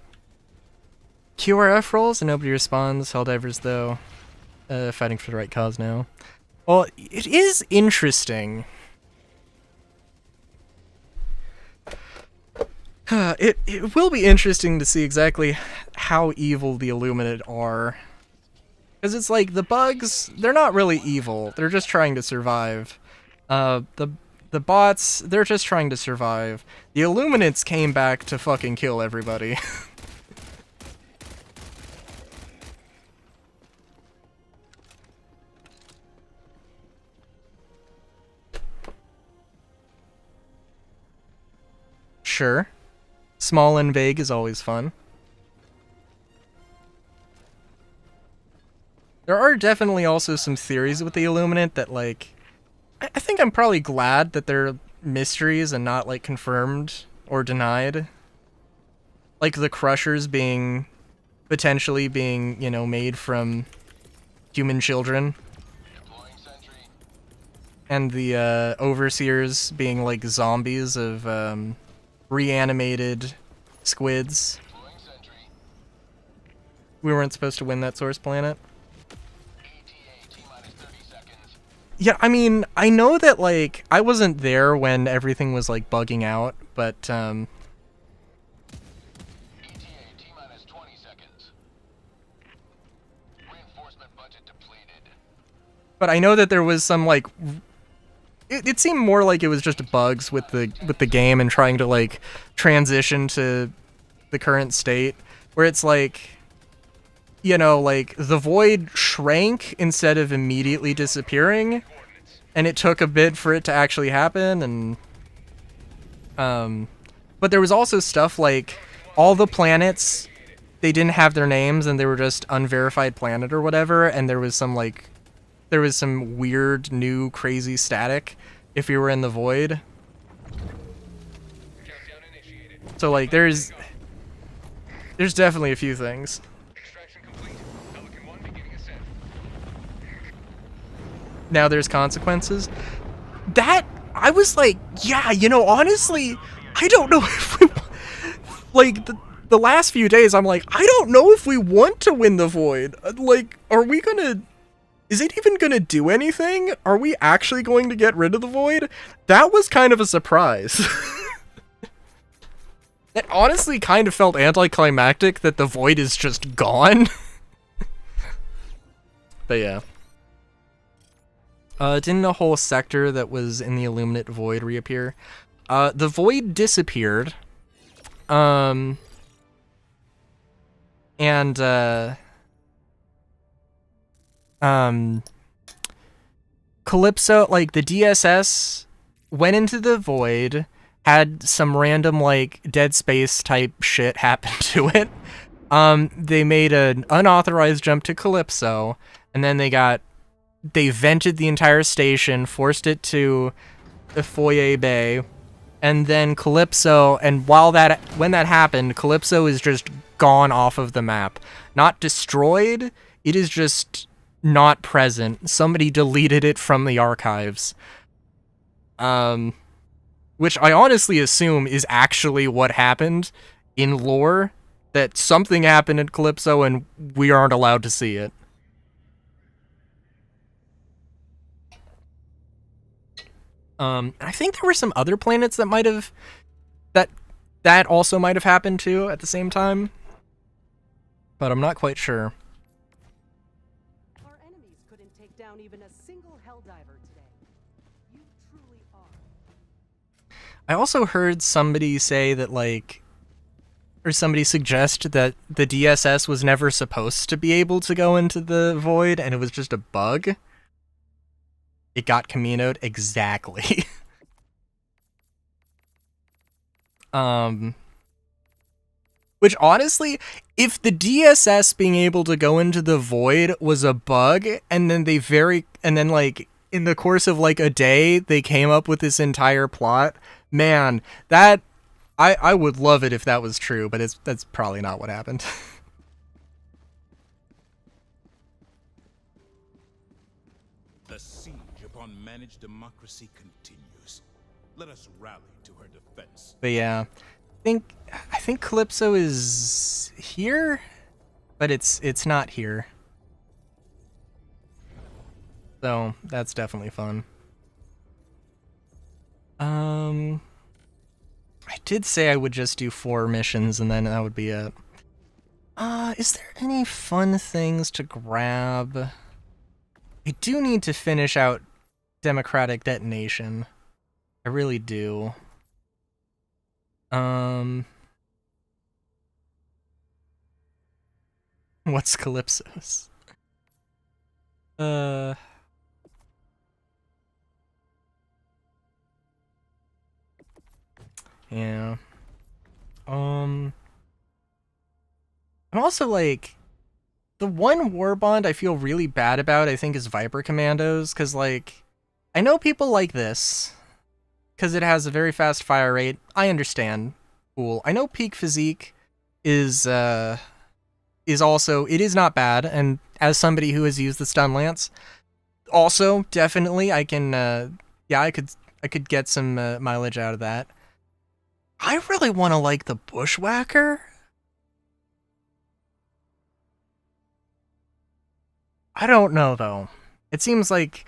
QRF rolls and nobody responds. HellDivers, though, fighting for the right cause now. Well, it is interesting. It will be interesting to see exactly how evil the Illuminate are. Because it's like, the bugs, they're not really evil. They're just trying to survive. The bots, they're just trying to survive. The Illuminates came back to fucking kill everybody. Sure. Small and vague is always fun. There are definitely also some theories with the Illuminate that, like... I think I'm probably glad that they're mysteries and not, like, confirmed or denied. Like, the Crushers potentially being, you know, made from human children. Deploying sentry. And the, Overseers being, like, zombies of, reanimated squids. Deploying sentry. We weren't supposed to win that source planet. ETA T-minus 30 seconds. Yeah, I mean, I know that, like, I wasn't there when everything was, like, bugging out, but, ETA T-minus 20 seconds. Reinforcement budget depleted. but I know that there was some, like, it seemed more like it was just bugs with the game and trying to, like, transition to the current state, where it's like, you know, like, the void shrank instead of immediately disappearing, and it took a bit for it to actually happen, and, but there was also stuff like, all the planets, they didn't have their names, and they were just unverified planet or whatever, and there was some, like, weird, new, crazy static if you were in the void. So, like, there's definitely a few things. Now there's consequences. That, I was like, yeah, you know, honestly, I don't know if we, like, the last few days, I'm like, I don't know if we want to win the void. Like, are we gonna, is it even gonna do anything? Are we actually going to get rid of the void? That was kind of a surprise. It honestly kind of felt anticlimactic that the void is just gone. But yeah. Didn't a whole sector that was in the Illuminate void reappear? The void disappeared. And Calypso, like the DSS went into the void, had some random like Dead Space type shit happen to it. They made an unauthorized jump to Calypso, and then they vented the entire station, forced it to the foyer bay, and then Calypso, and when that happened, Calypso is just gone off of the map. Not destroyed, it is just not present. Somebody deleted it from the archives. Which I honestly assume is actually what happened in lore, that something happened in Calypso and we aren't allowed to see it. I think there were some other planets that might have that also might have happened too at the same time, but I'm not quite sure. Our enemies couldn't take down even a single Helldiver today. You truly are. I also heard somebody say that or somebody suggest that the DSS was never supposed to be able to go into the void and it was just a bug. It got Camino'd exactly. Which honestly, if the DSS being able to go into the void was a bug, and then like in the course of like a day they came up with this entire plot, man, that I would love it if that was true, but that's probably not what happened. The siege upon managed democracy continues. Let us rally to her defense. But yeah, I think Calypso is here, but it's not here. So that's definitely fun. I did say I would just do 4 missions and then that would be it. Is there any fun things to grab? I do need to finish out Democratic Detonation. I really do. What's Calypso's? Yeah. I'm also like, the one war bond I feel really bad about, I think, is Viper Commandos, because like, I know people like this, because it has a very fast fire rate. I understand. Cool. I know Peak Physique is also, it is not bad, and as somebody who has used the Stun Lance, also, definitely, I can, yeah, I could get some mileage out of that. I really want to like the Bushwhacker. I don't know, though. It seems like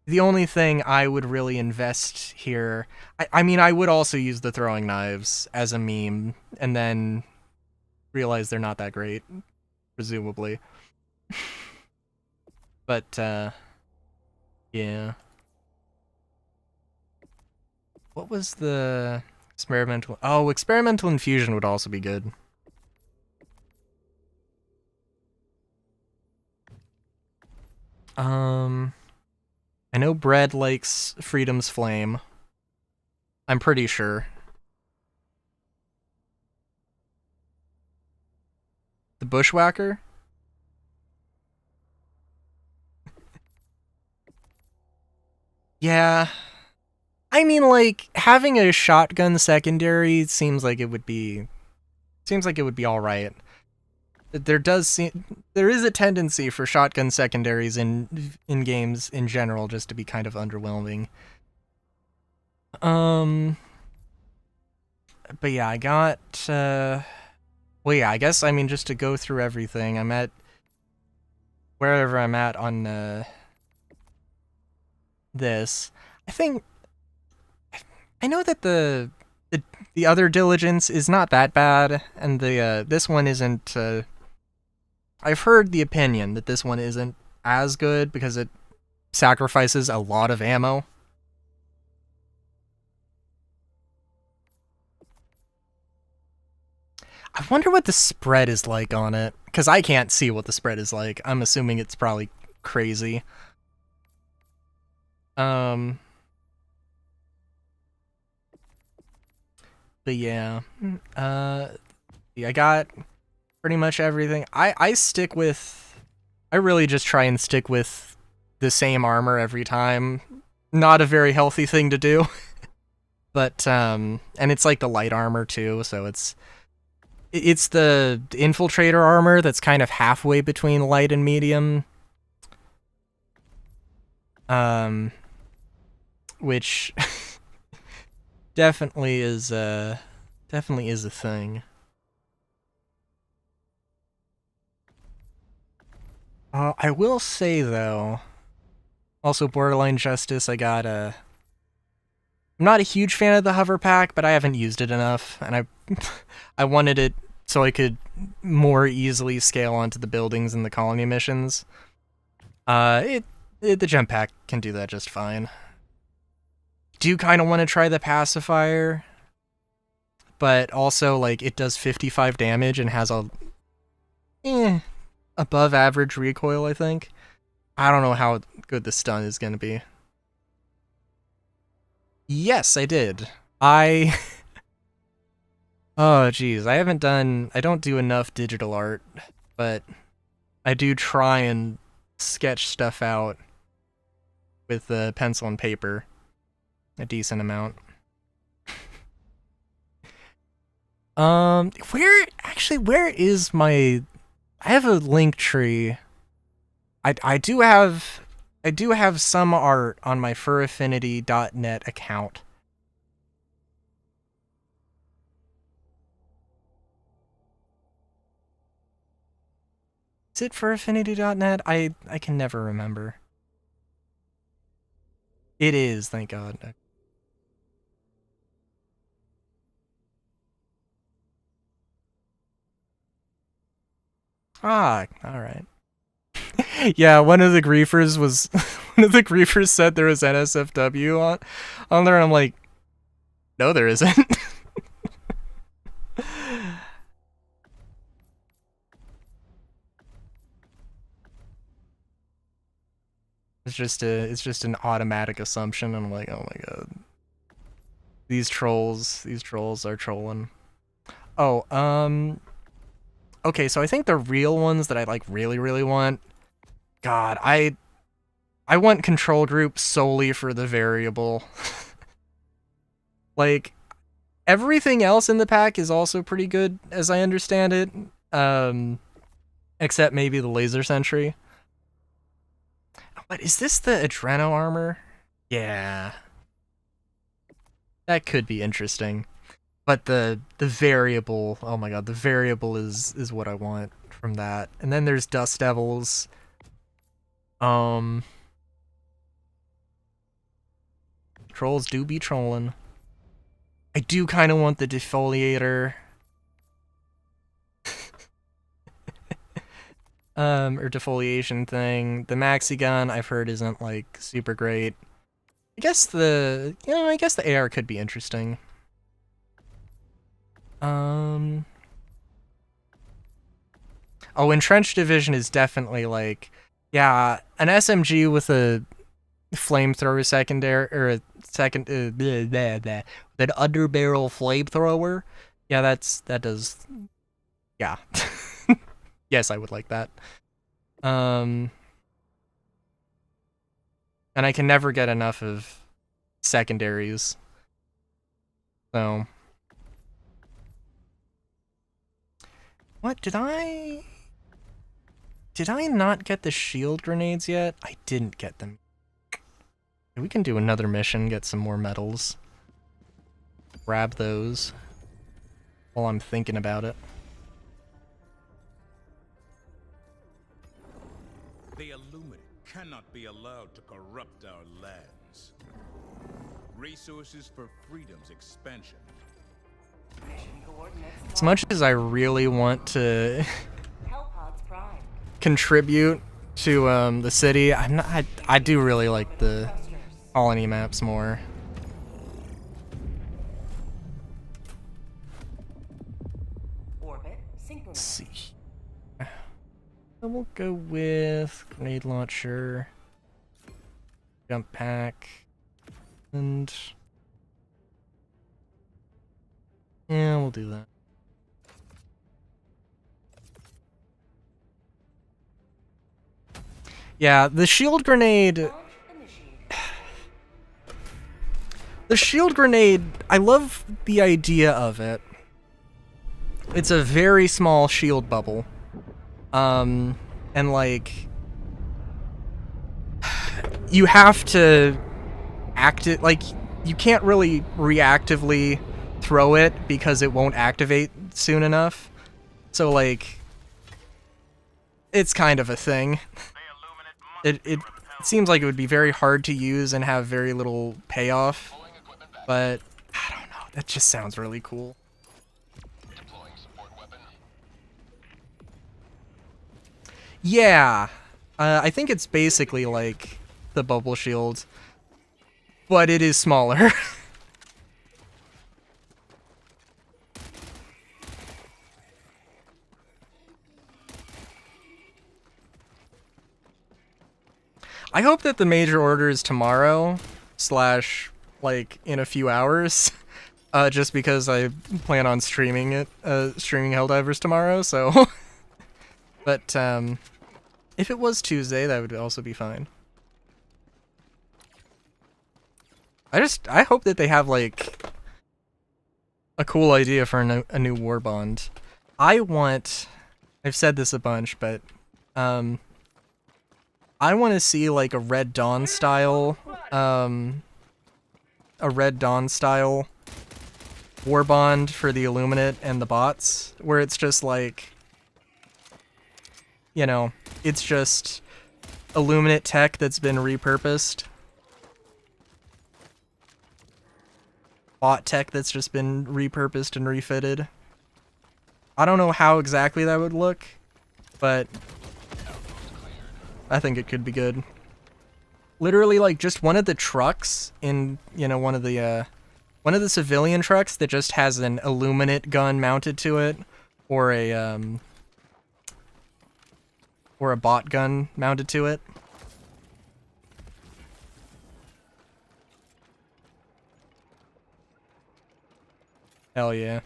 the only thing I would really invest here... I mean, I would also use the throwing knives as a meme, and then realize they're not that great, presumably. But, yeah. What was the experimental... Oh, experimental infusion would also be good. I know Bread likes Freedom's Flame. I'm pretty sure. The Bushwhacker? Yeah. I mean, like, having a shotgun secondary seems like it would be alright. There is a tendency for shotgun secondaries in games in general just to be kind of underwhelming. But yeah, I got well, yeah, I guess, I mean, just to go through everything, I'm at wherever I'm at on this. I know that the other Diligence is not that bad, and this one isn't. I've heard the opinion that this one isn't as good because it sacrifices a lot of ammo. I wonder what the spread is like on it, because I can't see what the spread is like. I'm assuming it's probably crazy. But yeah, I got pretty much everything. I stick with, I really just try and stick with the same armor every time. Not a very healthy thing to do. But, and it's like the light armor too, so it's the infiltrator armor that's kind of halfway between light and medium. Which definitely is a thing. I will say though, also Borderline Justice, I got a. I'm not a huge fan of the hover pack, but I haven't used it enough, and I wanted it so I could more easily scale onto the buildings and the colony missions. The gem pack can do that just fine. Do kind of want to try the pacifier, but also like it does 55 damage and has a above average recoil, I think. I don't know how good the stun is going to be. Yes, I did. Oh geez, I don't do enough digital art, but I do try and sketch stuff out with pencil and paper a decent amount. Where is my, I have a link tree. I do have some art on my furaffinity.net account. Is it furaffinity.net? I can never remember. It is, thank God. Ah, alright. Yeah, one of the griefers said there was NSFW on there, and I'm like, no, there isn't. It's just an automatic assumption. I'm like, oh my god. These trolls are trolling. Oh, okay, so I think the real ones that I like really want. God, I want control group solely for the variable. Like, everything else in the pack is also pretty good, as I understand it. Except maybe the laser sentry. But is this the Adreno armor? Yeah. That could be interesting. But the variable, oh my god, the variable is what I want from that. And then there's Dust Devils. Trolls do be trolling. I do kind of want the defoliator. Or defoliation thing. The maxi gun I've heard isn't like super great. I guess the AR could be interesting. Oh, Entrenched Division is definitely like, yeah, an SMG with a flamethrower secondary, or a second, an underbarrel flamethrower. Yeah, that does, yeah. Yes, I would like that. And I can never get enough of secondaries. So. What, did I not get the shield grenades yet? I didn't get them. We can do another mission, get some more medals. Grab those while I'm thinking about it. The Illuminati cannot be allowed to corrupt our lands. Resources for freedom's expansion. As much as I really want to contribute to the city, I do really like the colony maps more. Let's see. We'll go with grenade launcher, jump pack, and yeah, we'll do that. Yeah, the shield grenade. The shield grenade, I love the idea of it. It's a very small shield bubble. And like, you have to act it, like, you can't really reactively throw it because it won't activate soon enough. So like, it's kind of a thing. It seems like it would be very hard to use and have very little payoff. But, I don't know, that just sounds really cool. Yeah, I think it's basically like the bubble shield, but it is smaller. I hope that the major order is tomorrow, / like in a few hours, just because I plan on streaming it, streaming HellDivers tomorrow, so. But, if it was Tuesday, that would also be fine. I hope that they have, like, a cool idea for a new war bond. I've said this a bunch, but, I want to see, like, a Red Dawn style war bond for the Illuminate and the bots, where it's just, like, you know, it's just Illuminate tech that's been repurposed. Bot tech that's just been repurposed and refitted. I don't know how exactly that would look, but I think it could be good. Literally, like, just one of the trucks in, you know, one of the civilian trucks that just has an Illuminate gun mounted to it, or a bot gun mounted to it. Hell yeah.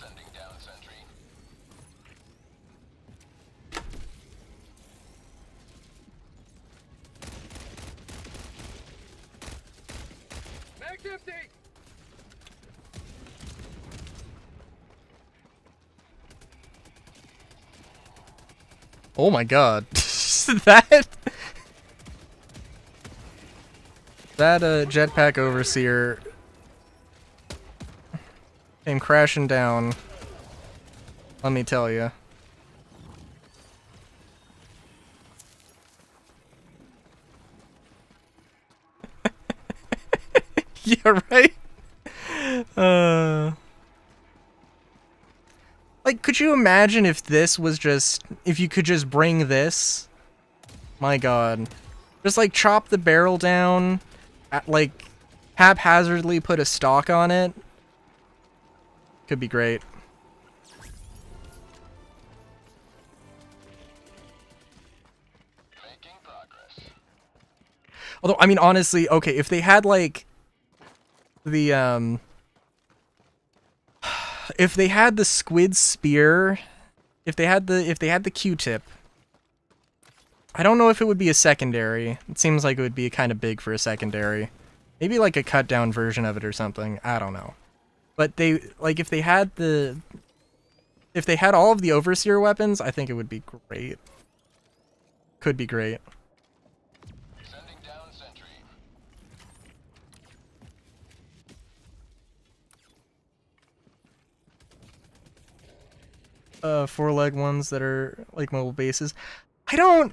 Sending down sentry. Mag's empty! Oh my god. that jetpack overseer came crashing down. Let me tell you. Yeah, right? Like, could you imagine if this was just... If you could just bring this? My god. Just, like, chop the barrel down, like, haphazardly put a stock on it. Could be great. Making progress. Although, I mean, honestly, okay, if they had, like, the, if they had the squid spear, if they had the Q-tip, I don't know if it would be a secondary. It seems like it would be kind of big for a secondary. Maybe like a cut down version of it or something. I don't know. But they, like, if they had all of the overseer weapons, I think it would be great. Could be great. Sending down sentry. Four-leg ones that are like mobile bases. I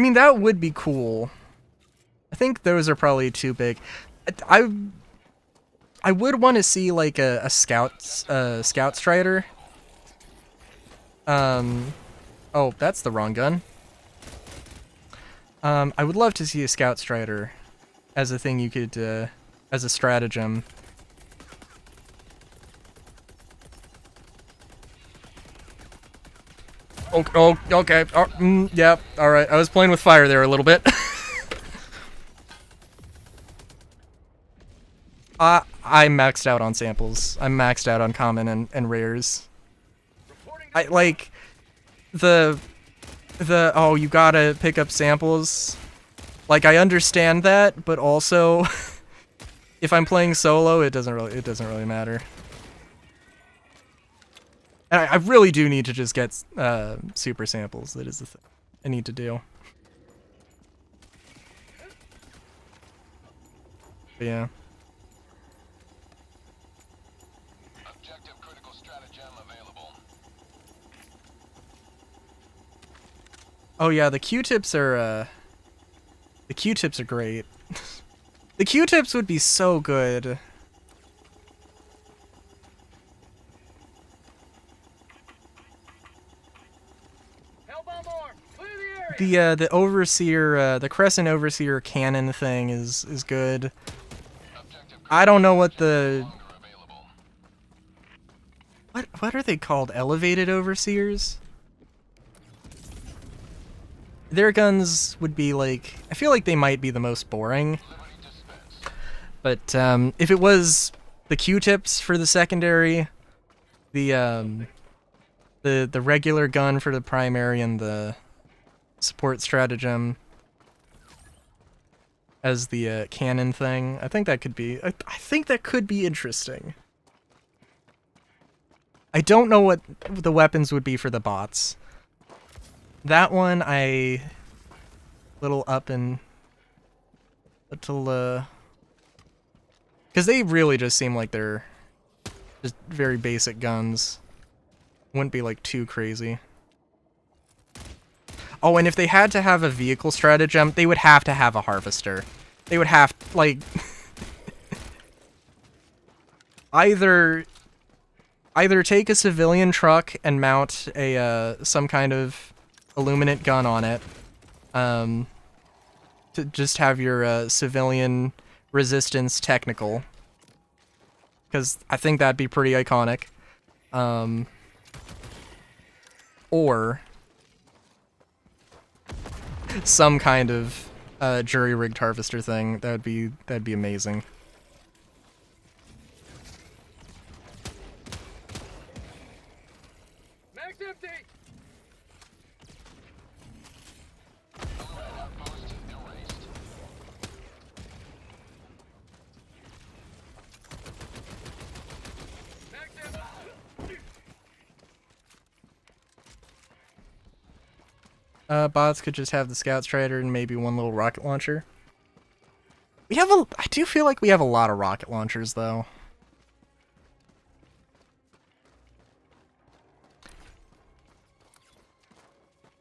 mean, that would be cool. I think those are probably too big. I would want to see like a scout strider. Oh, that's the wrong gun. I would love to see a Scout Strider as a thing you could, as a stratagem. Oh, okay. Oh, yeah, alright. I was playing with fire there a little bit. I maxed out on samples. I'm maxed out on common and rares. I, like, the, oh, you gotta pick up samples. Like, I understand that, but also, if I'm playing solo, it doesn't really matter. And I really do need to just get super samples. That is the thing I need to do. But yeah. Objective critical stratagem available. Oh yeah, the Q-tips are great. The Q-tips would be so good. The Overseer, the Crescent Overseer cannon thing is good. I don't know what the... What are they called? Elevated Overseers? Their guns would be like... I feel like they might be the most boring. But if it was the Q-tips for the secondary, the regular gun for the primary, and the support stratagem as the cannon thing, I think that could be... I think that could be interesting. I don't know what the weapons would be for the bots. That one, little up and... Little, because they really just seem like they're just very basic guns. Wouldn't be, like, too crazy. Oh, and if they had to have a vehicle stratagem, they would have to have a harvester. They would have, like... either take a civilian truck and mount a, some kind of illuminate gun on it. To just have your, civilian resistance technical. Because I think that'd be pretty iconic. Or... some kind of jury-rigged harvester thing. That'd be amazing. Mag's empty! Bots could just have the Scout Strider and maybe one little rocket launcher. I do feel like we have a lot of rocket launchers, though.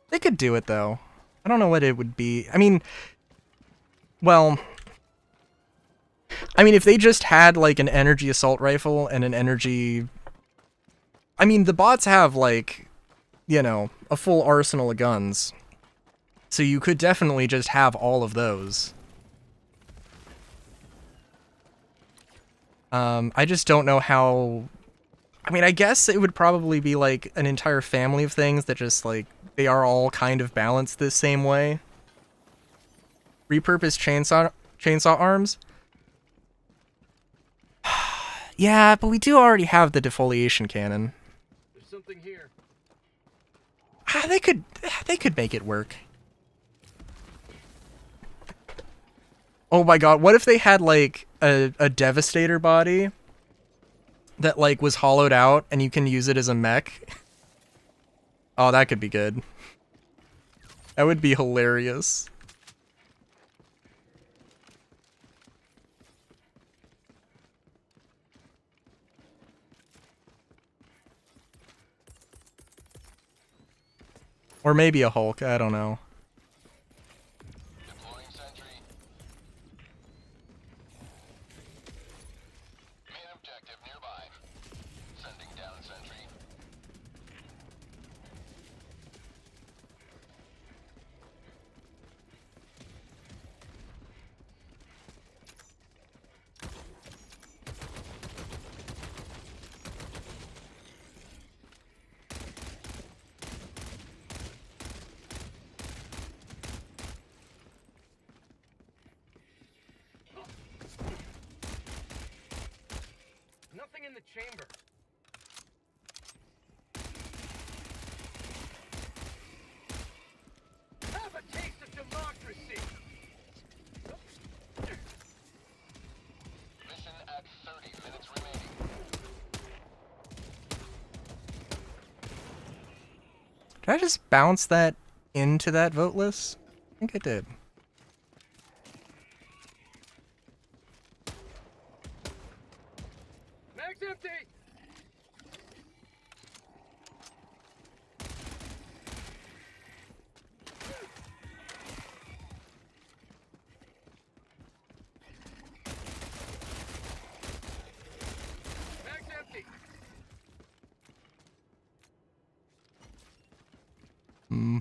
They could do it, though. I don't know what it would be. I mean, well... I mean, if they just had, like, an energy assault rifle and an energy... I mean, the bots have, like, you know, a full arsenal of guns. So you could definitely just have all of those. I just don't know how... I mean, I guess it would probably be, like, an entire family of things that just, like, they are all kind of balanced the same way. Repurposed chainsaw arms? Yeah, but we do already have the defoliation cannon. There's something here. They could make it work. Oh my god, what if they had, like, a Devastator body that, like, was hollowed out and you can use it as a mech? Oh, that could be good. That would be hilarious. Or maybe a Hulk, I don't know. Deploying sentry. Main objective nearby. Sending down sentry. in the chamber. Have a taste of democracy. Mission at 30 minutes remaining. Did I just bounce that into that vote list? I think I did. Mag's empty. Mag's empty. Hmm.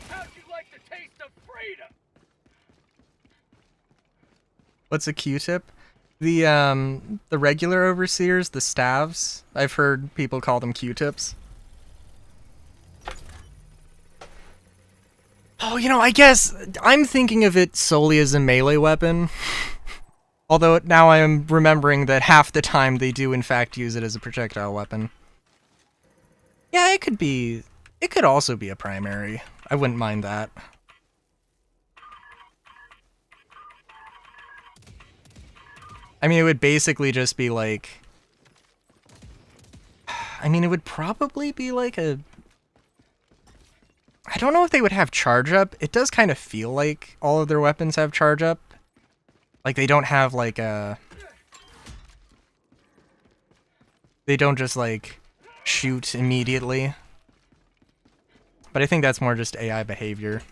How'd you like the taste of freedom? What's a Q-tip? The regular overseers, the staves. I've heard people call them Q-tips. Oh, you know, I guess I'm thinking of it solely as a melee weapon. Although now I am remembering that half the time they do in fact use it as a projectile weapon. Yeah, it could be... It could also be a primary. I wouldn't mind that. I mean, it would basically just be like... I mean, it would probably be like a... I don't know if they would have charge up. It does kind of feel like all of their weapons have charge up. Like, they don't have like a... They don't just like shoot immediately. But I think that's more just AI behavior.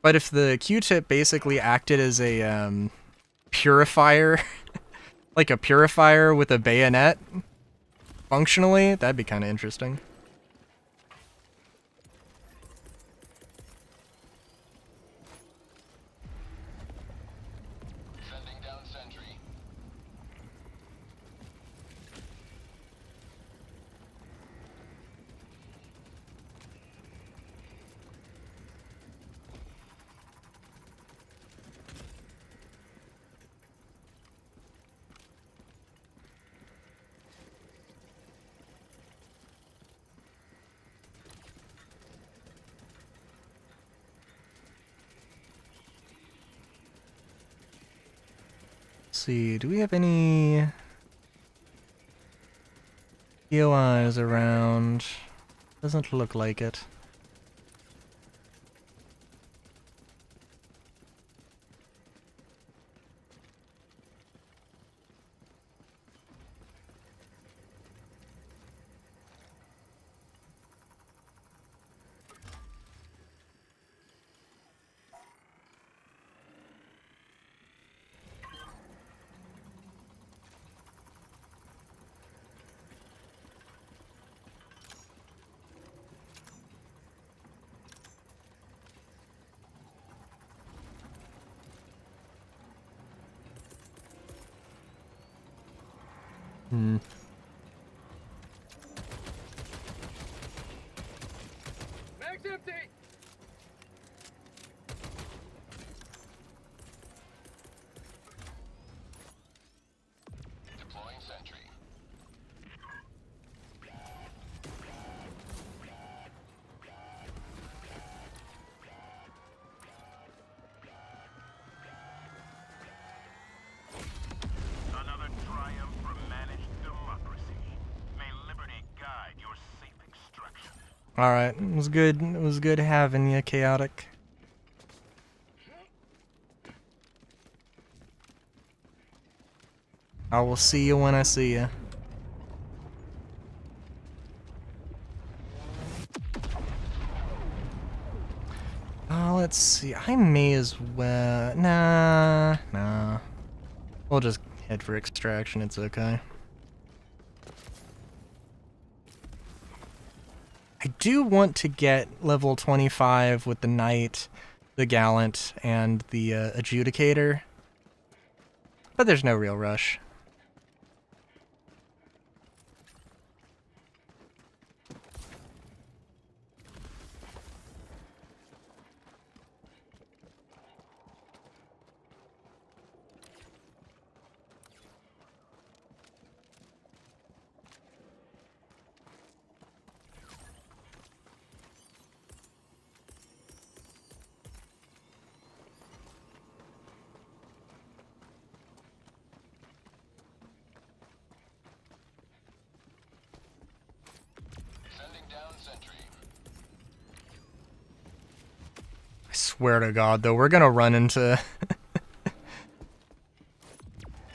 But if the Q-tip basically acted as a purifier, like a purifier with a bayonet, functionally, that'd be kind of interesting. Sending down sentry. Let's see, do we have any POIs around? Doesn't look like it. Hmm. Mag's empty. Deploying sentry. Another triumph for managed democracy. May liberty guide your safe extraction. Alright, it was good. It was good having you, Chaotic. I will see you when I see you. Let's see. I may as well... Nah. We'll just head for extraction. It's okay. I do want to get level 25 with the Knight, the Gallant, and the Adjudicator. But there's no real rush. Sending down sentry. I swear to God, though, we're gonna run into...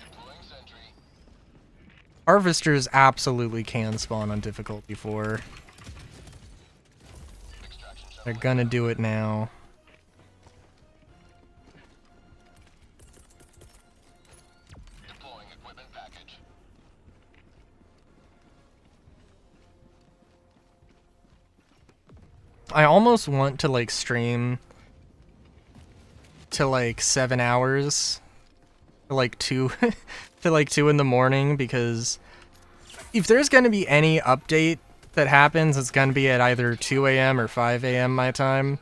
Deploying sentry. Harvesters absolutely can spawn on difficulty 4. Extraction shuttle. They're gonna do it now. Deploying equipment package. I almost want to, like, stream to, like, 7 hours. To, like, 2... to, like, 2 in the morning, because if there's gonna be any update that happens, it's gonna be at either 2 a.m. or 5 a.m. my time.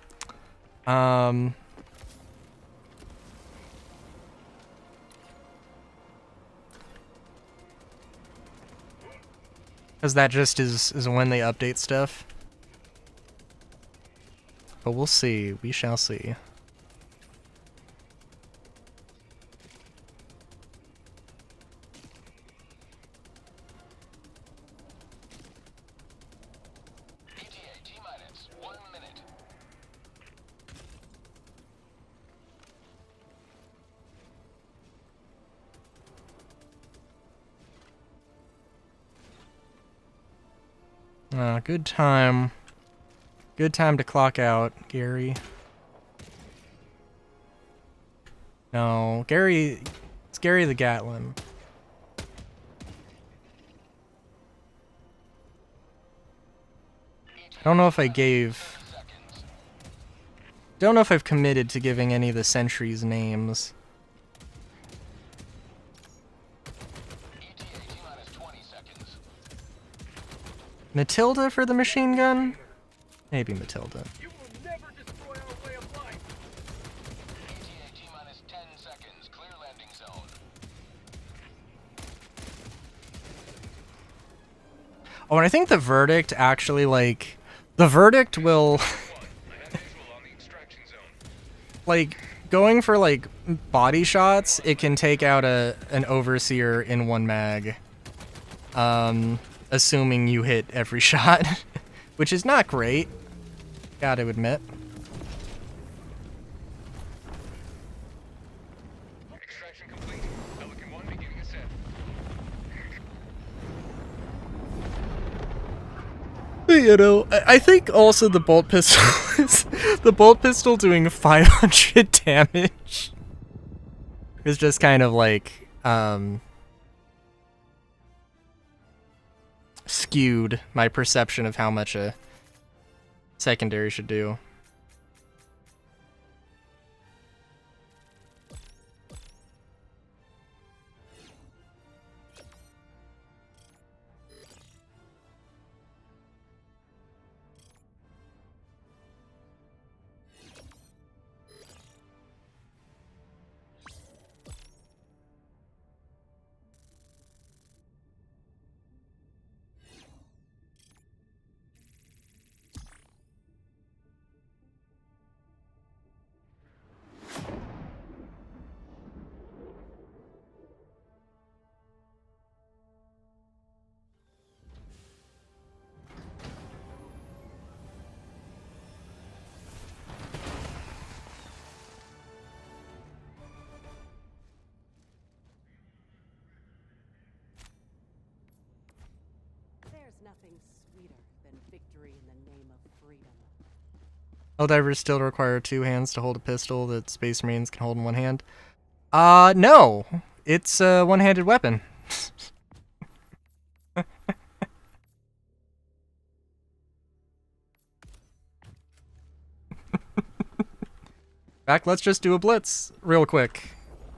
Because that just is when they update stuff. But we'll see. We shall see. ETA T-minus 1 minute. Good time. Good time to clock out, Gary. No, Gary... It's Gary the Gatlin. I don't know if I gave... Don't know if I've committed to giving any of the sentries names. ETA T-minus 20 seconds. Matilda for the machine gun? Maybe Matilda. You will never destroy our way of life. ETA T-minus 10 seconds. Clear landing zone. Oh, and I think the verdict actually, like... The verdict will... like, going for, like, body shots, it can take out an overseer in 1 mag. Assuming you hit every shot. Which is not great, gotta admit. Extraction complete. Pelican 1 beginning ascent. You know, I think also the bolt pistol is... the bolt pistol doing 500 damage is just kind of like, skewed my perception of how much a secondary should do. There's nothing sweeter than victory in the name of freedom. HellDivers still require 2 hands to hold a pistol that Space Marines can hold in 1 hand. No. It's a one-handed weapon. In fact, let's just do a blitz real quick.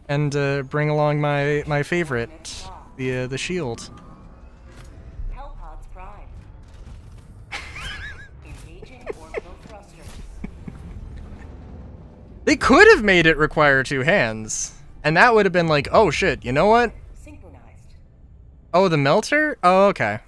and bring along my favorite, the shield. Hellpods prime. Engaging orbital thrusters. They could have made it require 2 hands, and that would have been like, oh shit, you know what? Synchronized. Oh, the melter? Oh, okay.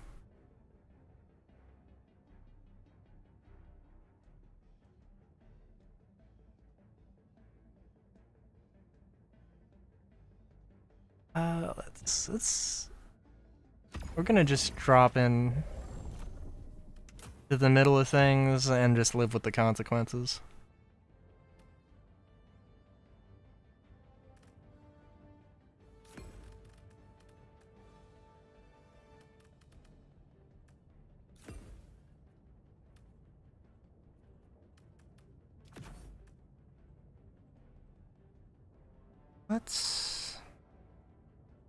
Let's we're gonna just drop in to the middle of things and just live with the consequences.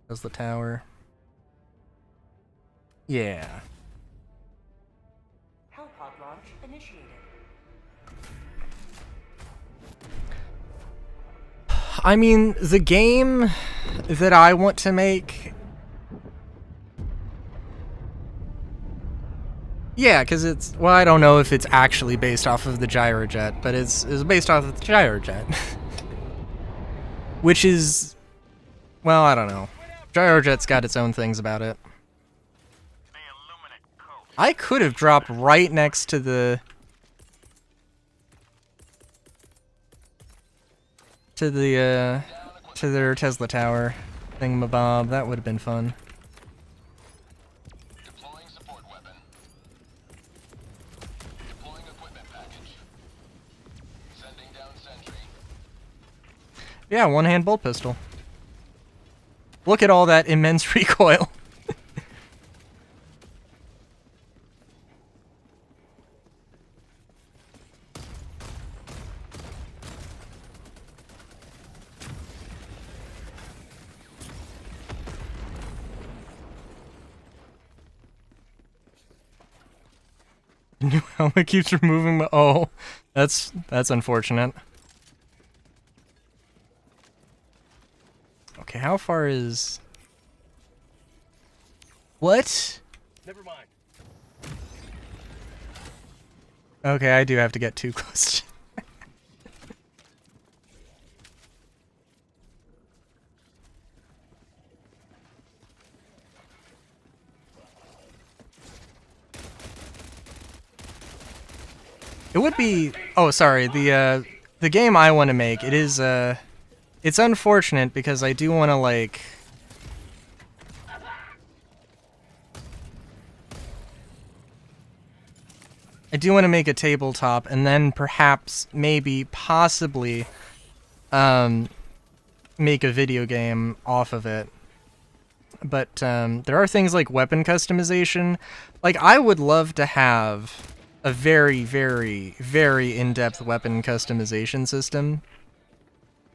How's the tower? Yeah. Hellpod launch initiated. I mean, the game that I want to make... Yeah, because it's... Well, I don't know if it's actually based off of the gyrojet, but it's based off of the gyrojet. Which is... Well, I don't know. Gyrojet's got its own things about it. I could have dropped right next to the... to their Tesla tower thingamabob. That would have been fun. Deploying support weapon. Deploying equipment package. Sending down sentry. Yeah, one-hand bolt pistol. Look at all that immense recoil. New helmet keeps removing my... Oh, that's unfortunate. Okay, how far is... What? Never mind. Okay, I do have to get too close. It would be... Oh, sorry. The game I want to make, it is, it's unfortunate because I do want to, like... I do want to make a tabletop and then perhaps, maybe, possibly, make a video game off of it. But, there are things like weapon customization. Like, I would love to have a very, very, very in-depth weapon customization system.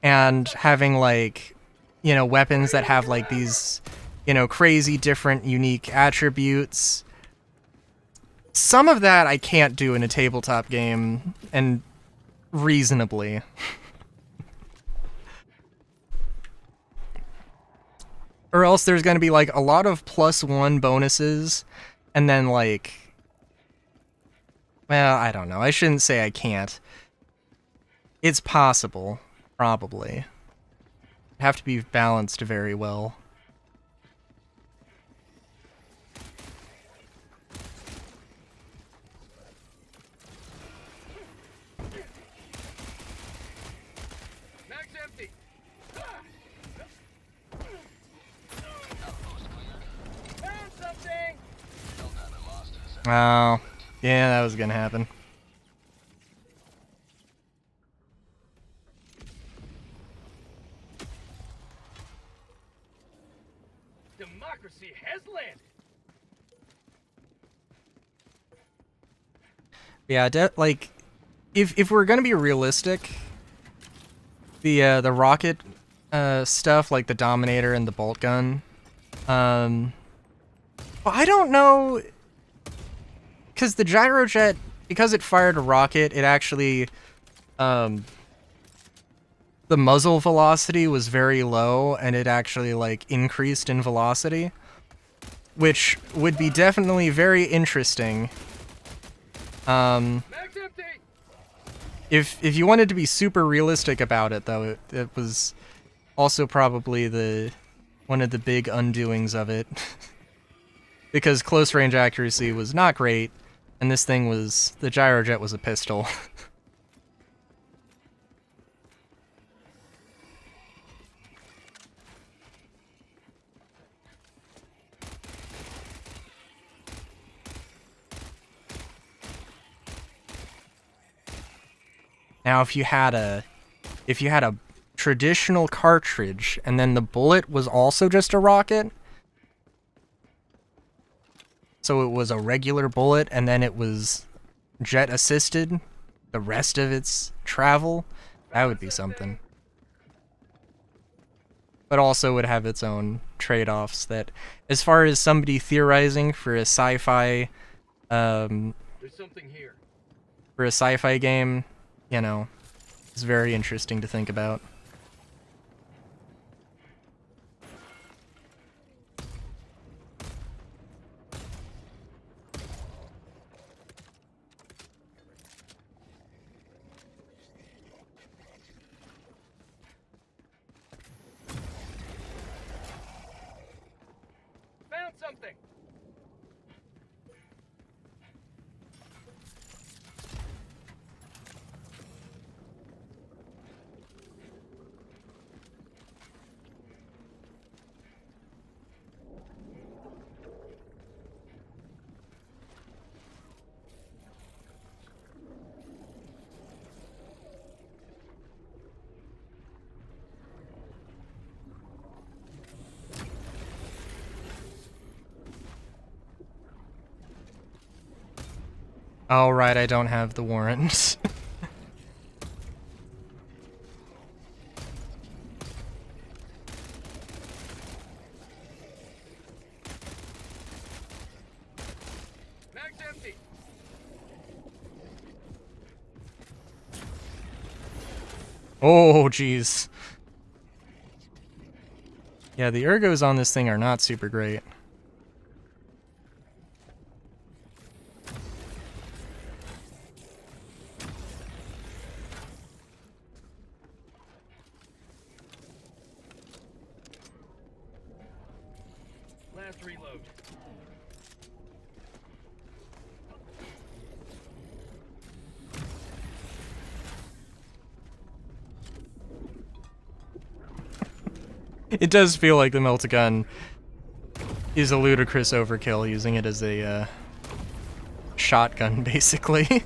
And having, like, you know, weapons that have, like, these, you know, crazy different unique attributes. Some of that I can't do in a tabletop game, and reasonably. Or else there's going to be, like, a lot of +1 bonuses, and then, like... Well, I don't know. I shouldn't say I can't. It's possible, probably. It'd have to be balanced very well. Mag's empty. Found something. Oh, yeah, that was gonna happen. Democracy has landed. Yeah, like, if we're gonna be realistic, the rocket stuff, like the Dominator and the bolt gun, well, I don't know, because the gyrojet, because it fired a rocket, it actually, the the muzzle velocity was very low and it actually like increased in velocity, which would be definitely very interesting. Mag's empty! If you wanted to be super realistic about it, though, it was also probably one of the big undoings of it. Because close range accuracy was not great, and this thing was, the gyrojet was a pistol. Now, if you had a traditional cartridge and then the bullet was also just a rocket, so it was a regular bullet and then it was jet assisted the rest of its travel, that would be something. But also would have its own trade-offs that, as far as somebody theorizing for a sci-fi There's something here. for a sci-fi game, you know, it's very interesting to think about. Found something! Oh, right, I don't have the warrant. Mag's empty! Oh, jeez. Yeah, the ergos on this thing are not super great. Last reload. It does feel like the Meltagun is a ludicrous overkill, using it as a shotgun, basically.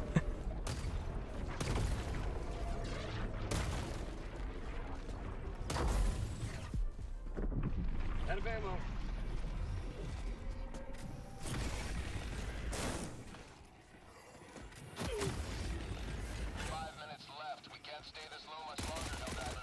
Out of ammo. Left. We can't stay this low much longer, HellDiver.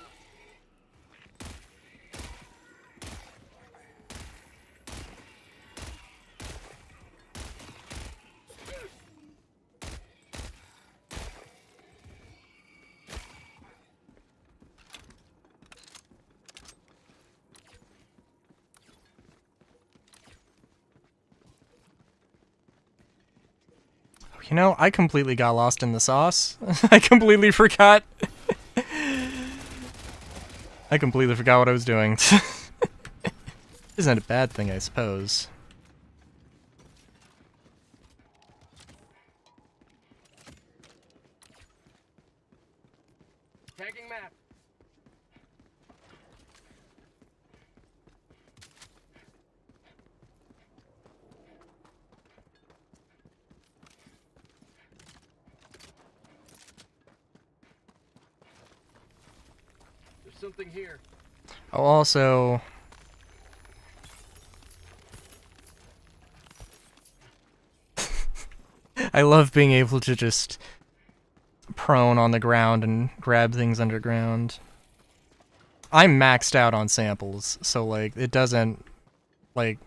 You know, I completely got lost in the sauce. I completely forgot. I completely forgot what I was doing. Isn't a bad thing, I suppose. Tagging map. There's something here. Oh, also... I love being able to just prone on the ground and grab things underground. I'm maxed out on samples, so like it doesn't, like,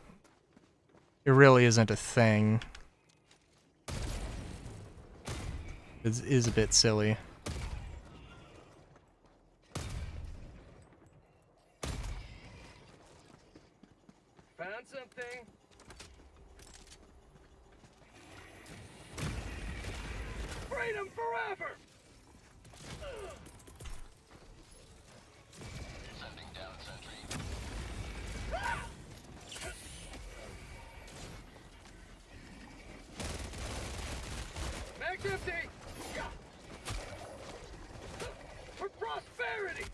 it really isn't a thing. It is a bit silly. Found something. Freedom forever! Sending down sentry. Mag's empty! For prosperity!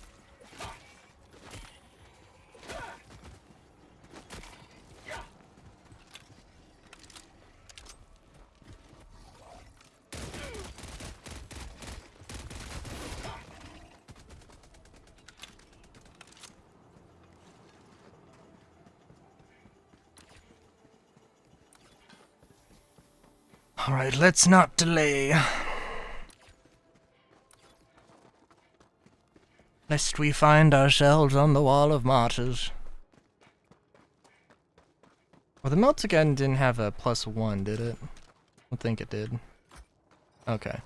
Alright, let's not delay. Lest we find ourselves on the wall of martyrs. Well, the melt again didn't have a +1, did it? I don't think it did. Okay. I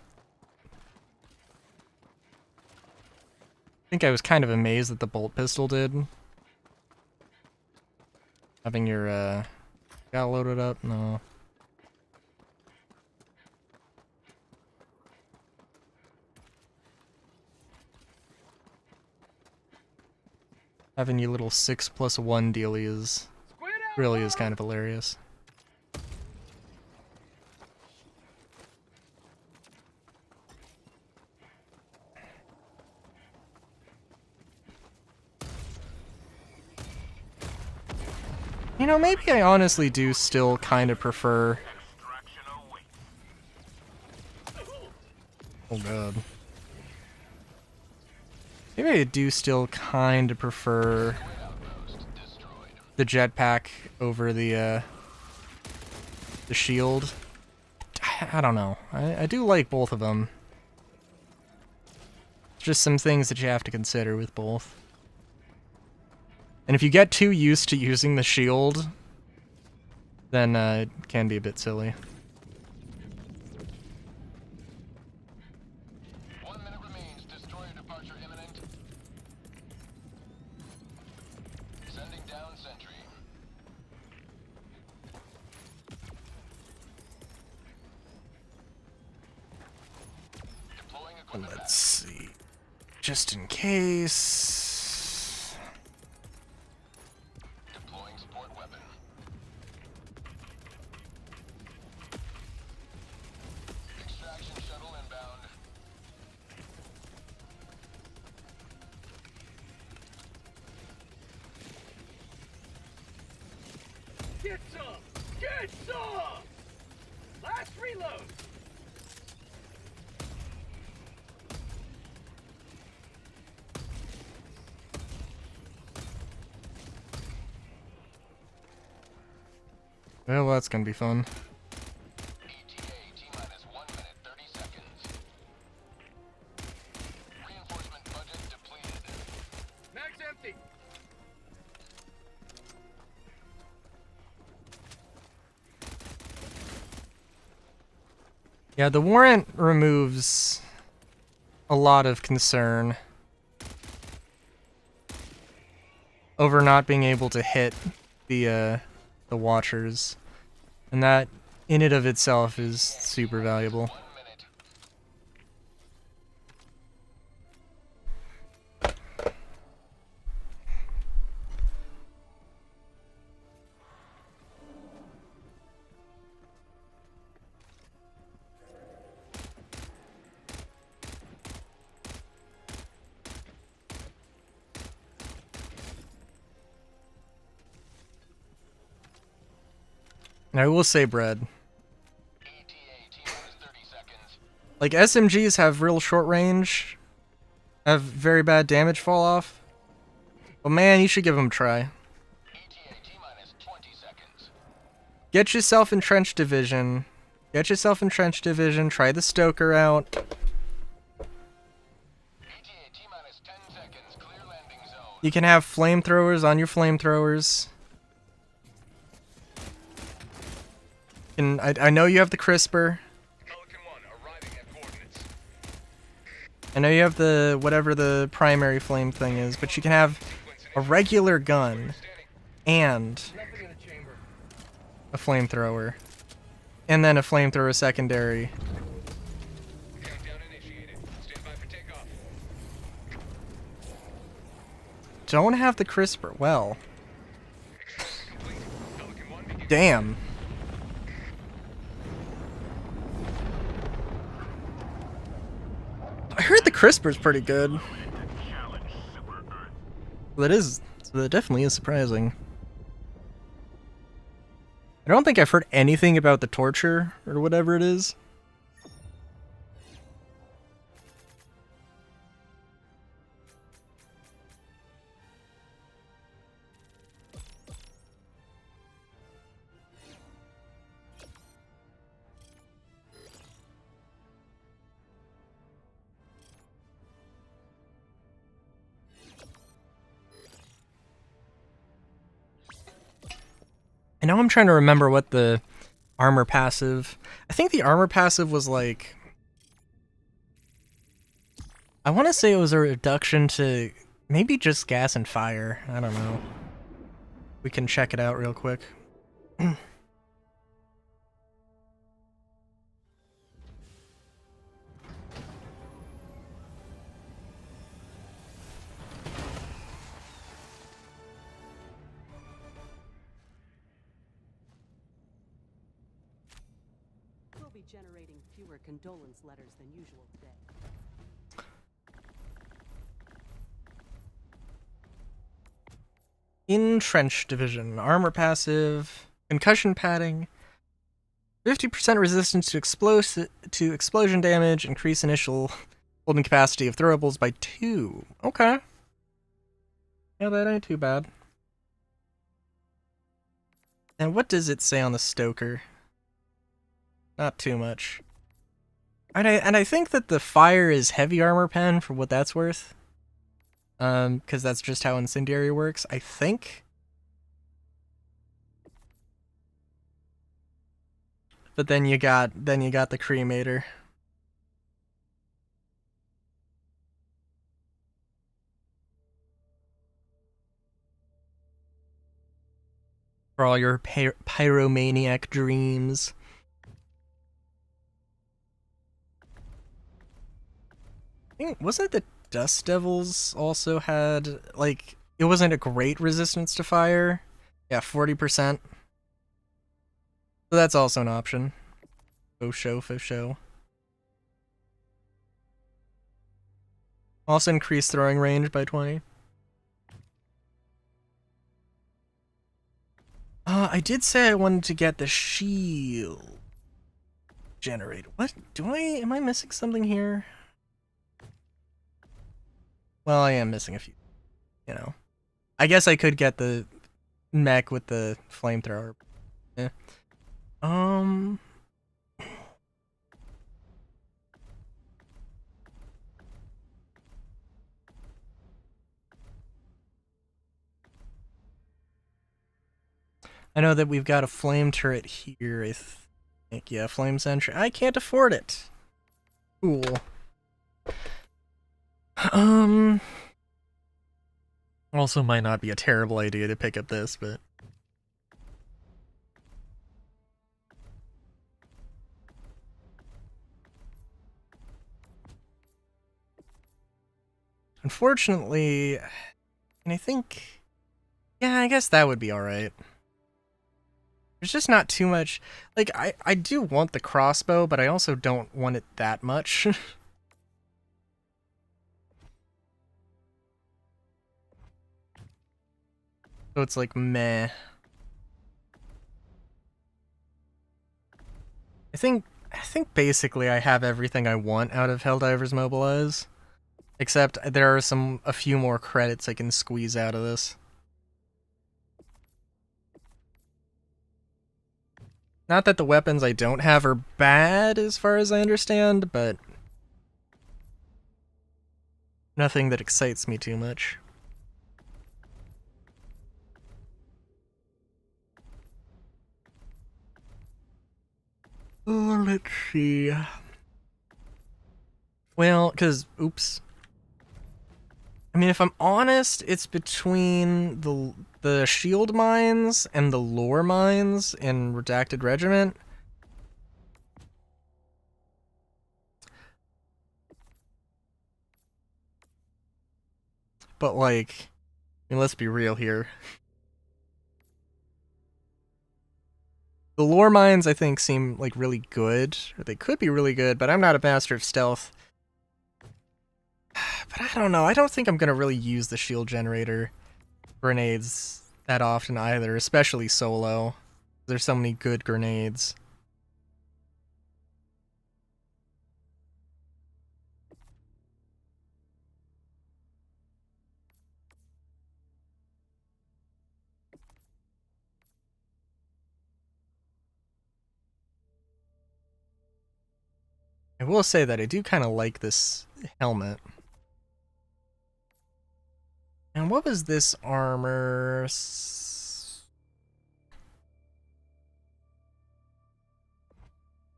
think I was kind of amazed that the bolt pistol did. Having your, got loaded up? No. Having your little 6+1 dealie is really is kind of hilarious. You know, maybe I honestly do still kind of prefer. Oh god. Maybe I do still kind of prefer the jetpack over the shield. I don't know. I do like both of them. Just some things that you have to consider with both. And if you get too used to using the shield, then it can be a bit silly. 1 minute remains. Destroyer departure imminent. Sending down sentry. Deploying equipment. Let's see. Just in case. Deploying support weapon. Extraction shuttle inbound. Get some! Get some! Last reload! Well, that's gonna be fun. ETA T-minus 1 minute 30 seconds. Reinforcement budget depleted. Mag's empty! Yeah, the warrant removes a lot of concern over not being able to hit the watchers, and that in and of itself is super valuable. 1 minute. And I will say, Brad, ETA T-minus 30 seconds. like SMGs have real short range, have very bad damage fall off. But man, you should give them a try. ETA T-minus 20 seconds. Get yourself entrenched division. Get yourself entrenched division. Try the Stoker out. ETA T-minus 10 seconds. Clear landing zone. You can have flamethrowers on your flamethrowers. And I know you have the CRISPR. Pelican 1 arriving at coordinates. I know you have the whatever the primary flame thing is, but you can have a regular gun and Nothing gonna change. a flamethrower. And then a flamethrower secondary. Countdown initiated. Stand by for takeoff. Don't have the crisper. Well. Extraction complete. Pelican 1 begin. Damn. I heard the crisper's pretty good. That definitely is surprising. I don't think I've heard anything about the torture or whatever it is. I know I'm trying to remember what the armor passive... I think the armor passive was like... I want to say it was a reduction to maybe just gas and fire. I don't know. We can check it out real quick. We'll be generating fewer condolence letters than usual today. Entrenched division. Armor passive. Concussion padding. 50% resistance to explosion damage. Increase initial holding capacity of throwables by 2. Okay. Yeah, that ain't too bad. And what does it say on the Stoker? Not too much. And I think that the fire is heavy armor pen for what that's worth. Because that's just how incendiary works, I think. But then you got the cremator. For all your pyromaniac dreams. I think, wasn't the Dust Devils also had, like, it wasn't a great resistance to fire? Yeah, 40%. So that's also an option. Faux show. Also increase throwing range by 20. I did say I wanted to get the shield generator. What? Am I missing something here? Well, I am missing a few. You know. I guess I could get the mech with the flamethrower. Yeah. I know that we've got a flame turret here, I think. Yeah, flame sentry. I can't afford it. Cool. Also might not be a terrible idea to pick up this, but... Unfortunately, and I think... Yeah, I guess that would be alright. There's just not too much... Like, I do want the crossbow, but I also don't want it that much. So it's like, meh. I think basically I have everything I want out of Helldivers Mobilize. Except there are a few more credits I can squeeze out of this. Not that the weapons I don't have are bad as far as I understand, but nothing that excites me too much. Oh, let's see. Well, because, oops. I mean, if I'm honest, it's between the the shield mines and the lore mines in Redacted Regiment. But like, I mean, let's be real here. The lore mines, I think, seem like really good, or they could be really good, but I'm not a master of stealth. But I don't know, I don't think I'm gonna really use the shield generator grenades that often either, especially solo. There's so many good grenades. I will say that I do kind of like this helmet. And what was this armor?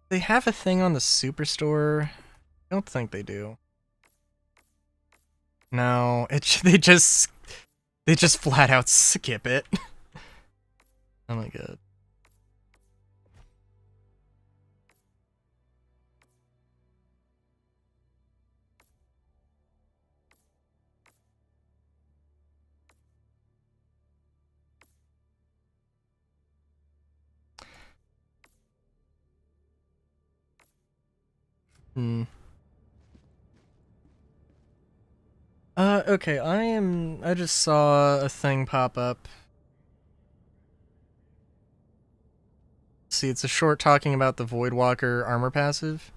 They have a thing on the Superstore? I don't think they do. No, they just flat out skip it. Oh my god. Okay, I just saw a thing pop up. See, it's a short talking about the Voidwalker armor passive.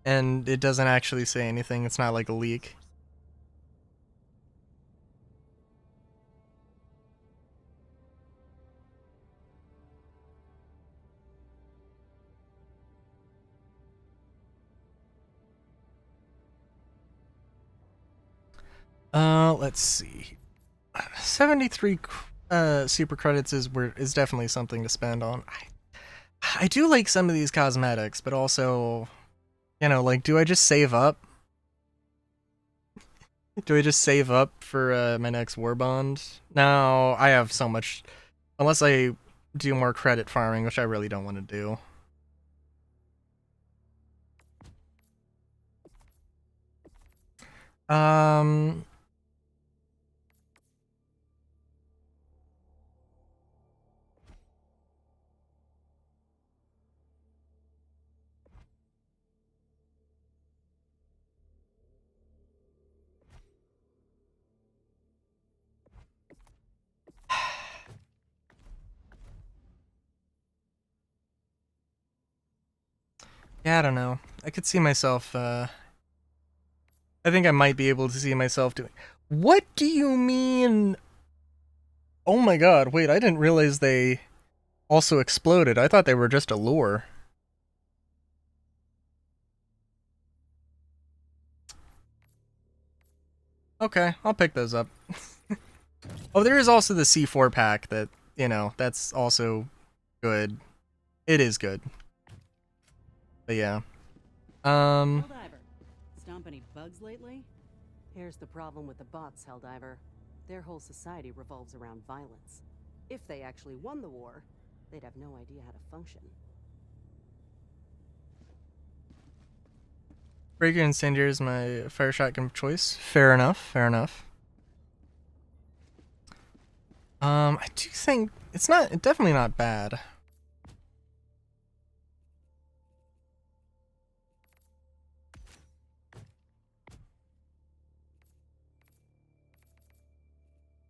And it doesn't actually say anything, it's not like a leak. Let's see. 73 super credits is definitely something to spend on. I do like some of these cosmetics, but also, you know, like, do I just save up? Do I just save up for my next war bond? No, I have so much. Unless I do more credit farming, which I really don't want to do. Yeah, I don't know. I could see myself, I think I might be able to see myself doing... What do you mean? Oh my god, wait, I didn't realize they also exploded. I thought they were just a lure. Okay, I'll pick those up. Oh, there is also the C4 pack that, you know, that's also good. It is good. But yeah. Helldiver, stomp any bugs lately? Here's the problem with the bots, Helldiver. Their whole society revolves around violence. If they actually won the war, they'd have no idea how to function. Breaker Incendiary is my fire shotgun of choice. Fair enough, fair enough. I do think it's definitely not bad.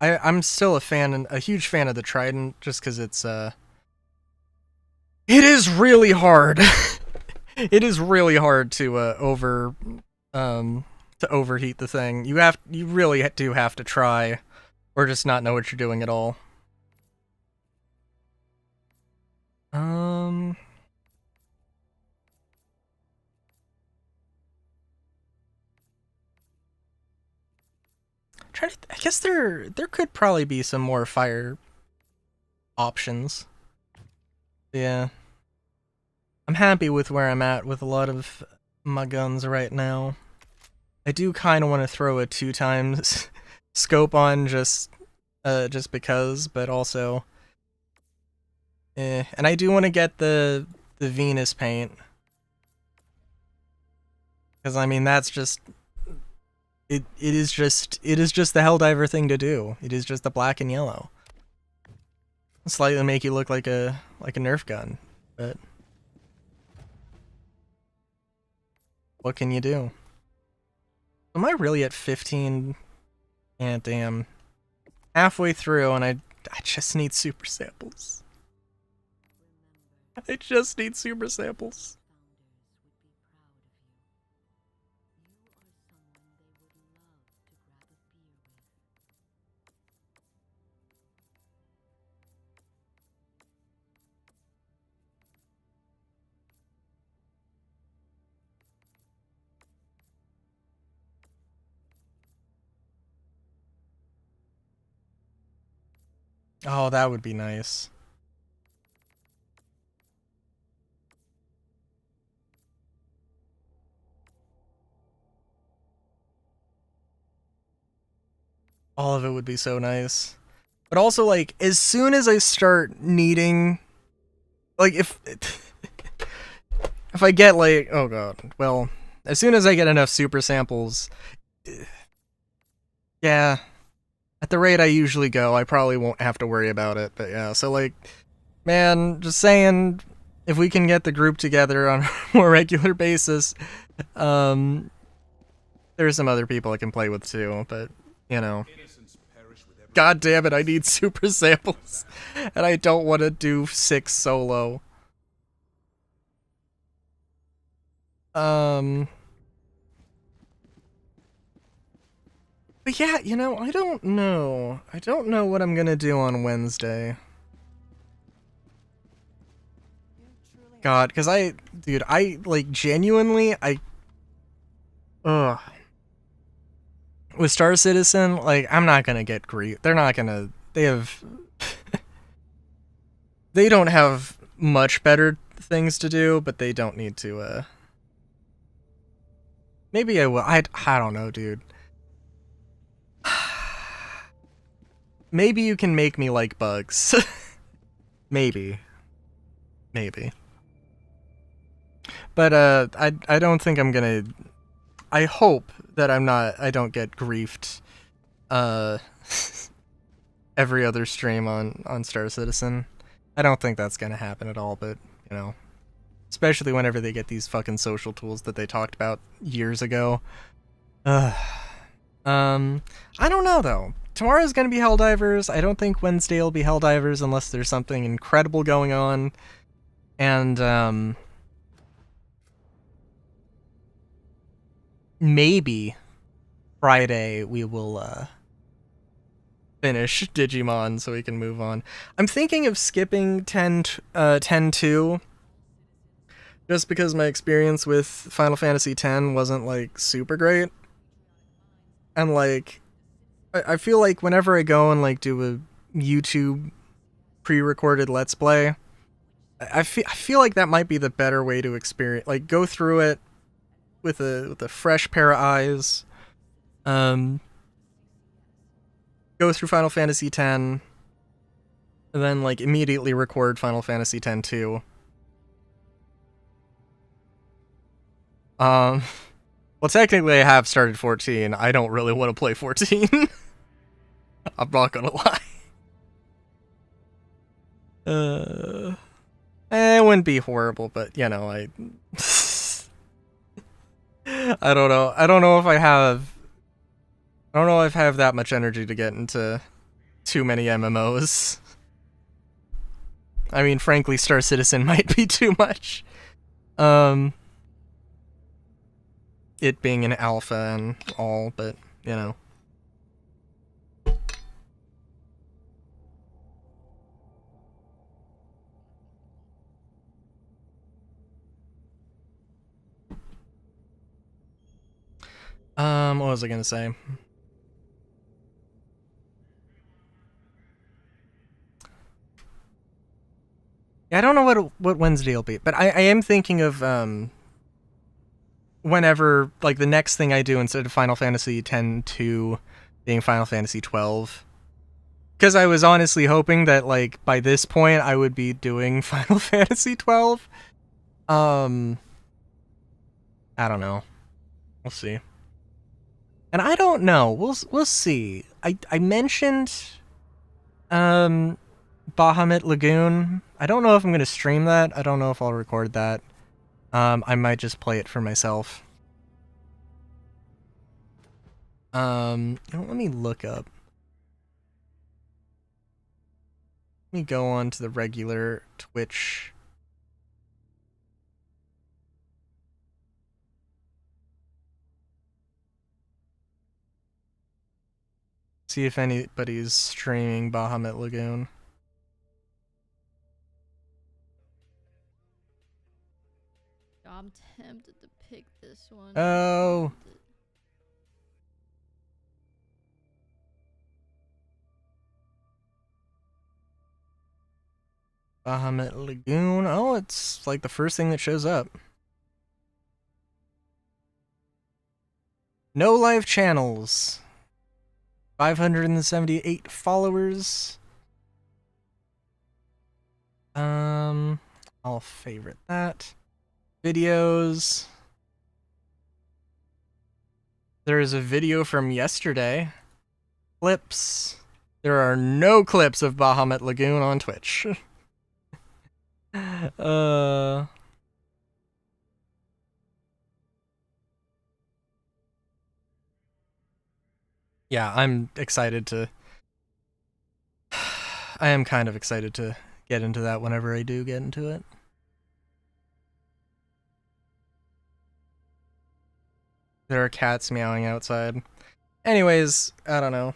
I'm still a huge fan of the Trident, just because it's it is really hard. It is really hard to overheat the thing. You really do have to try, or just not know what you're doing at all. I guess there could probably be some more fire options. Yeah. I'm happy with where I'm at with a lot of my guns right now. I do kind of want to throw a 2 times scope on just because, but also and I do want to get the Venus paint. Cuz I mean that's just it is just the Helldiver thing to do. It is just the black and yellow. Slightly make you look like a Nerf gun, but what can you do? Am I really at 15? And damn. Halfway through and I just need super samples. I just need super samples. Oh, that would be nice. All of it would be so nice. But also, like, as soon as I start needing... Like, if I get, like... Oh, God. Well, as soon as I get enough super samples... Yeah. At the rate I usually go, I probably won't have to worry about it. But yeah, so, like... Man, just saying... If we can get the group together on a more regular basis... There's some other people I can play with, too, but... You know... God damn it, I need super samples. And I don't want to do 6 solo. But yeah, you know, I don't know. I don't know what I'm gonna do on Wednesday. God, because dude, like, genuinely, ugh. With Star Citizen, like, I'm not gonna get grief. They're not gonna, they don't have much better things to do, but they don't need to, maybe I will. I don't know, dude. Maybe you can make me like bugs. Maybe. But, I don't think I'm gonna... I hope that I don't get griefed, every other stream on Star Citizen. I don't think that's gonna happen at all, but, you know. Especially whenever they get these fucking social tools that they talked about years ago. I don't know, though. Tomorrow's gonna be Helldivers. I don't think Wednesday will be Helldivers unless there's something incredible going on. And, maybe Friday we will, finish Digimon so we can move on. I'm thinking of skipping 10-2, just because my experience with Final Fantasy X wasn't, like, super great. And, like, I feel like whenever I go and, like, do a YouTube pre-recorded Let's Play, I feel like that might be the better way to experience, like, go through it with a fresh pair of eyes. Go through Final Fantasy X, and then, like, immediately record Final Fantasy X-2. Well, technically I have started 14. I don't really want to play 14. I'm not gonna lie. It wouldn't be horrible, but, you know, I don't know. I don't know if I have that much energy to get into too many MMOs. I mean, frankly, Star Citizen might be too much. It being an alpha and all, but, you know. What was I gonna say? Yeah, I don't know what Wednesday will be, but I am thinking of whenever, like, the next thing I do instead of Final Fantasy X-2 being Final Fantasy 12. Because I was honestly hoping that, like, by this point I would be doing Final Fantasy 12. I don't know. We'll see. And I don't know. We'll see. I mentioned Bahamut Lagoon. I don't know if I'm gonna stream that. I don't know if I'll record that. I might just play it for myself. Let me look up. Let me go on to the regular Twitch. See if anybody's streaming Bahamut Lagoon. I'm tempted to pick this one. Oh. Bahamut Lagoon. Oh, it's like the first thing that shows up. No live channels. 578 followers. I'll favorite that. Videos. There is a video from yesterday. Clips. There are no clips of Bahamut Lagoon on Twitch. Yeah, I'm excited to... I am kind of excited to get into that whenever I do get into it. There are cats meowing outside. Anyways, I don't know.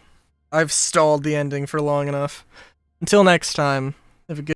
I've stalled the ending for long enough. Until next time, have a good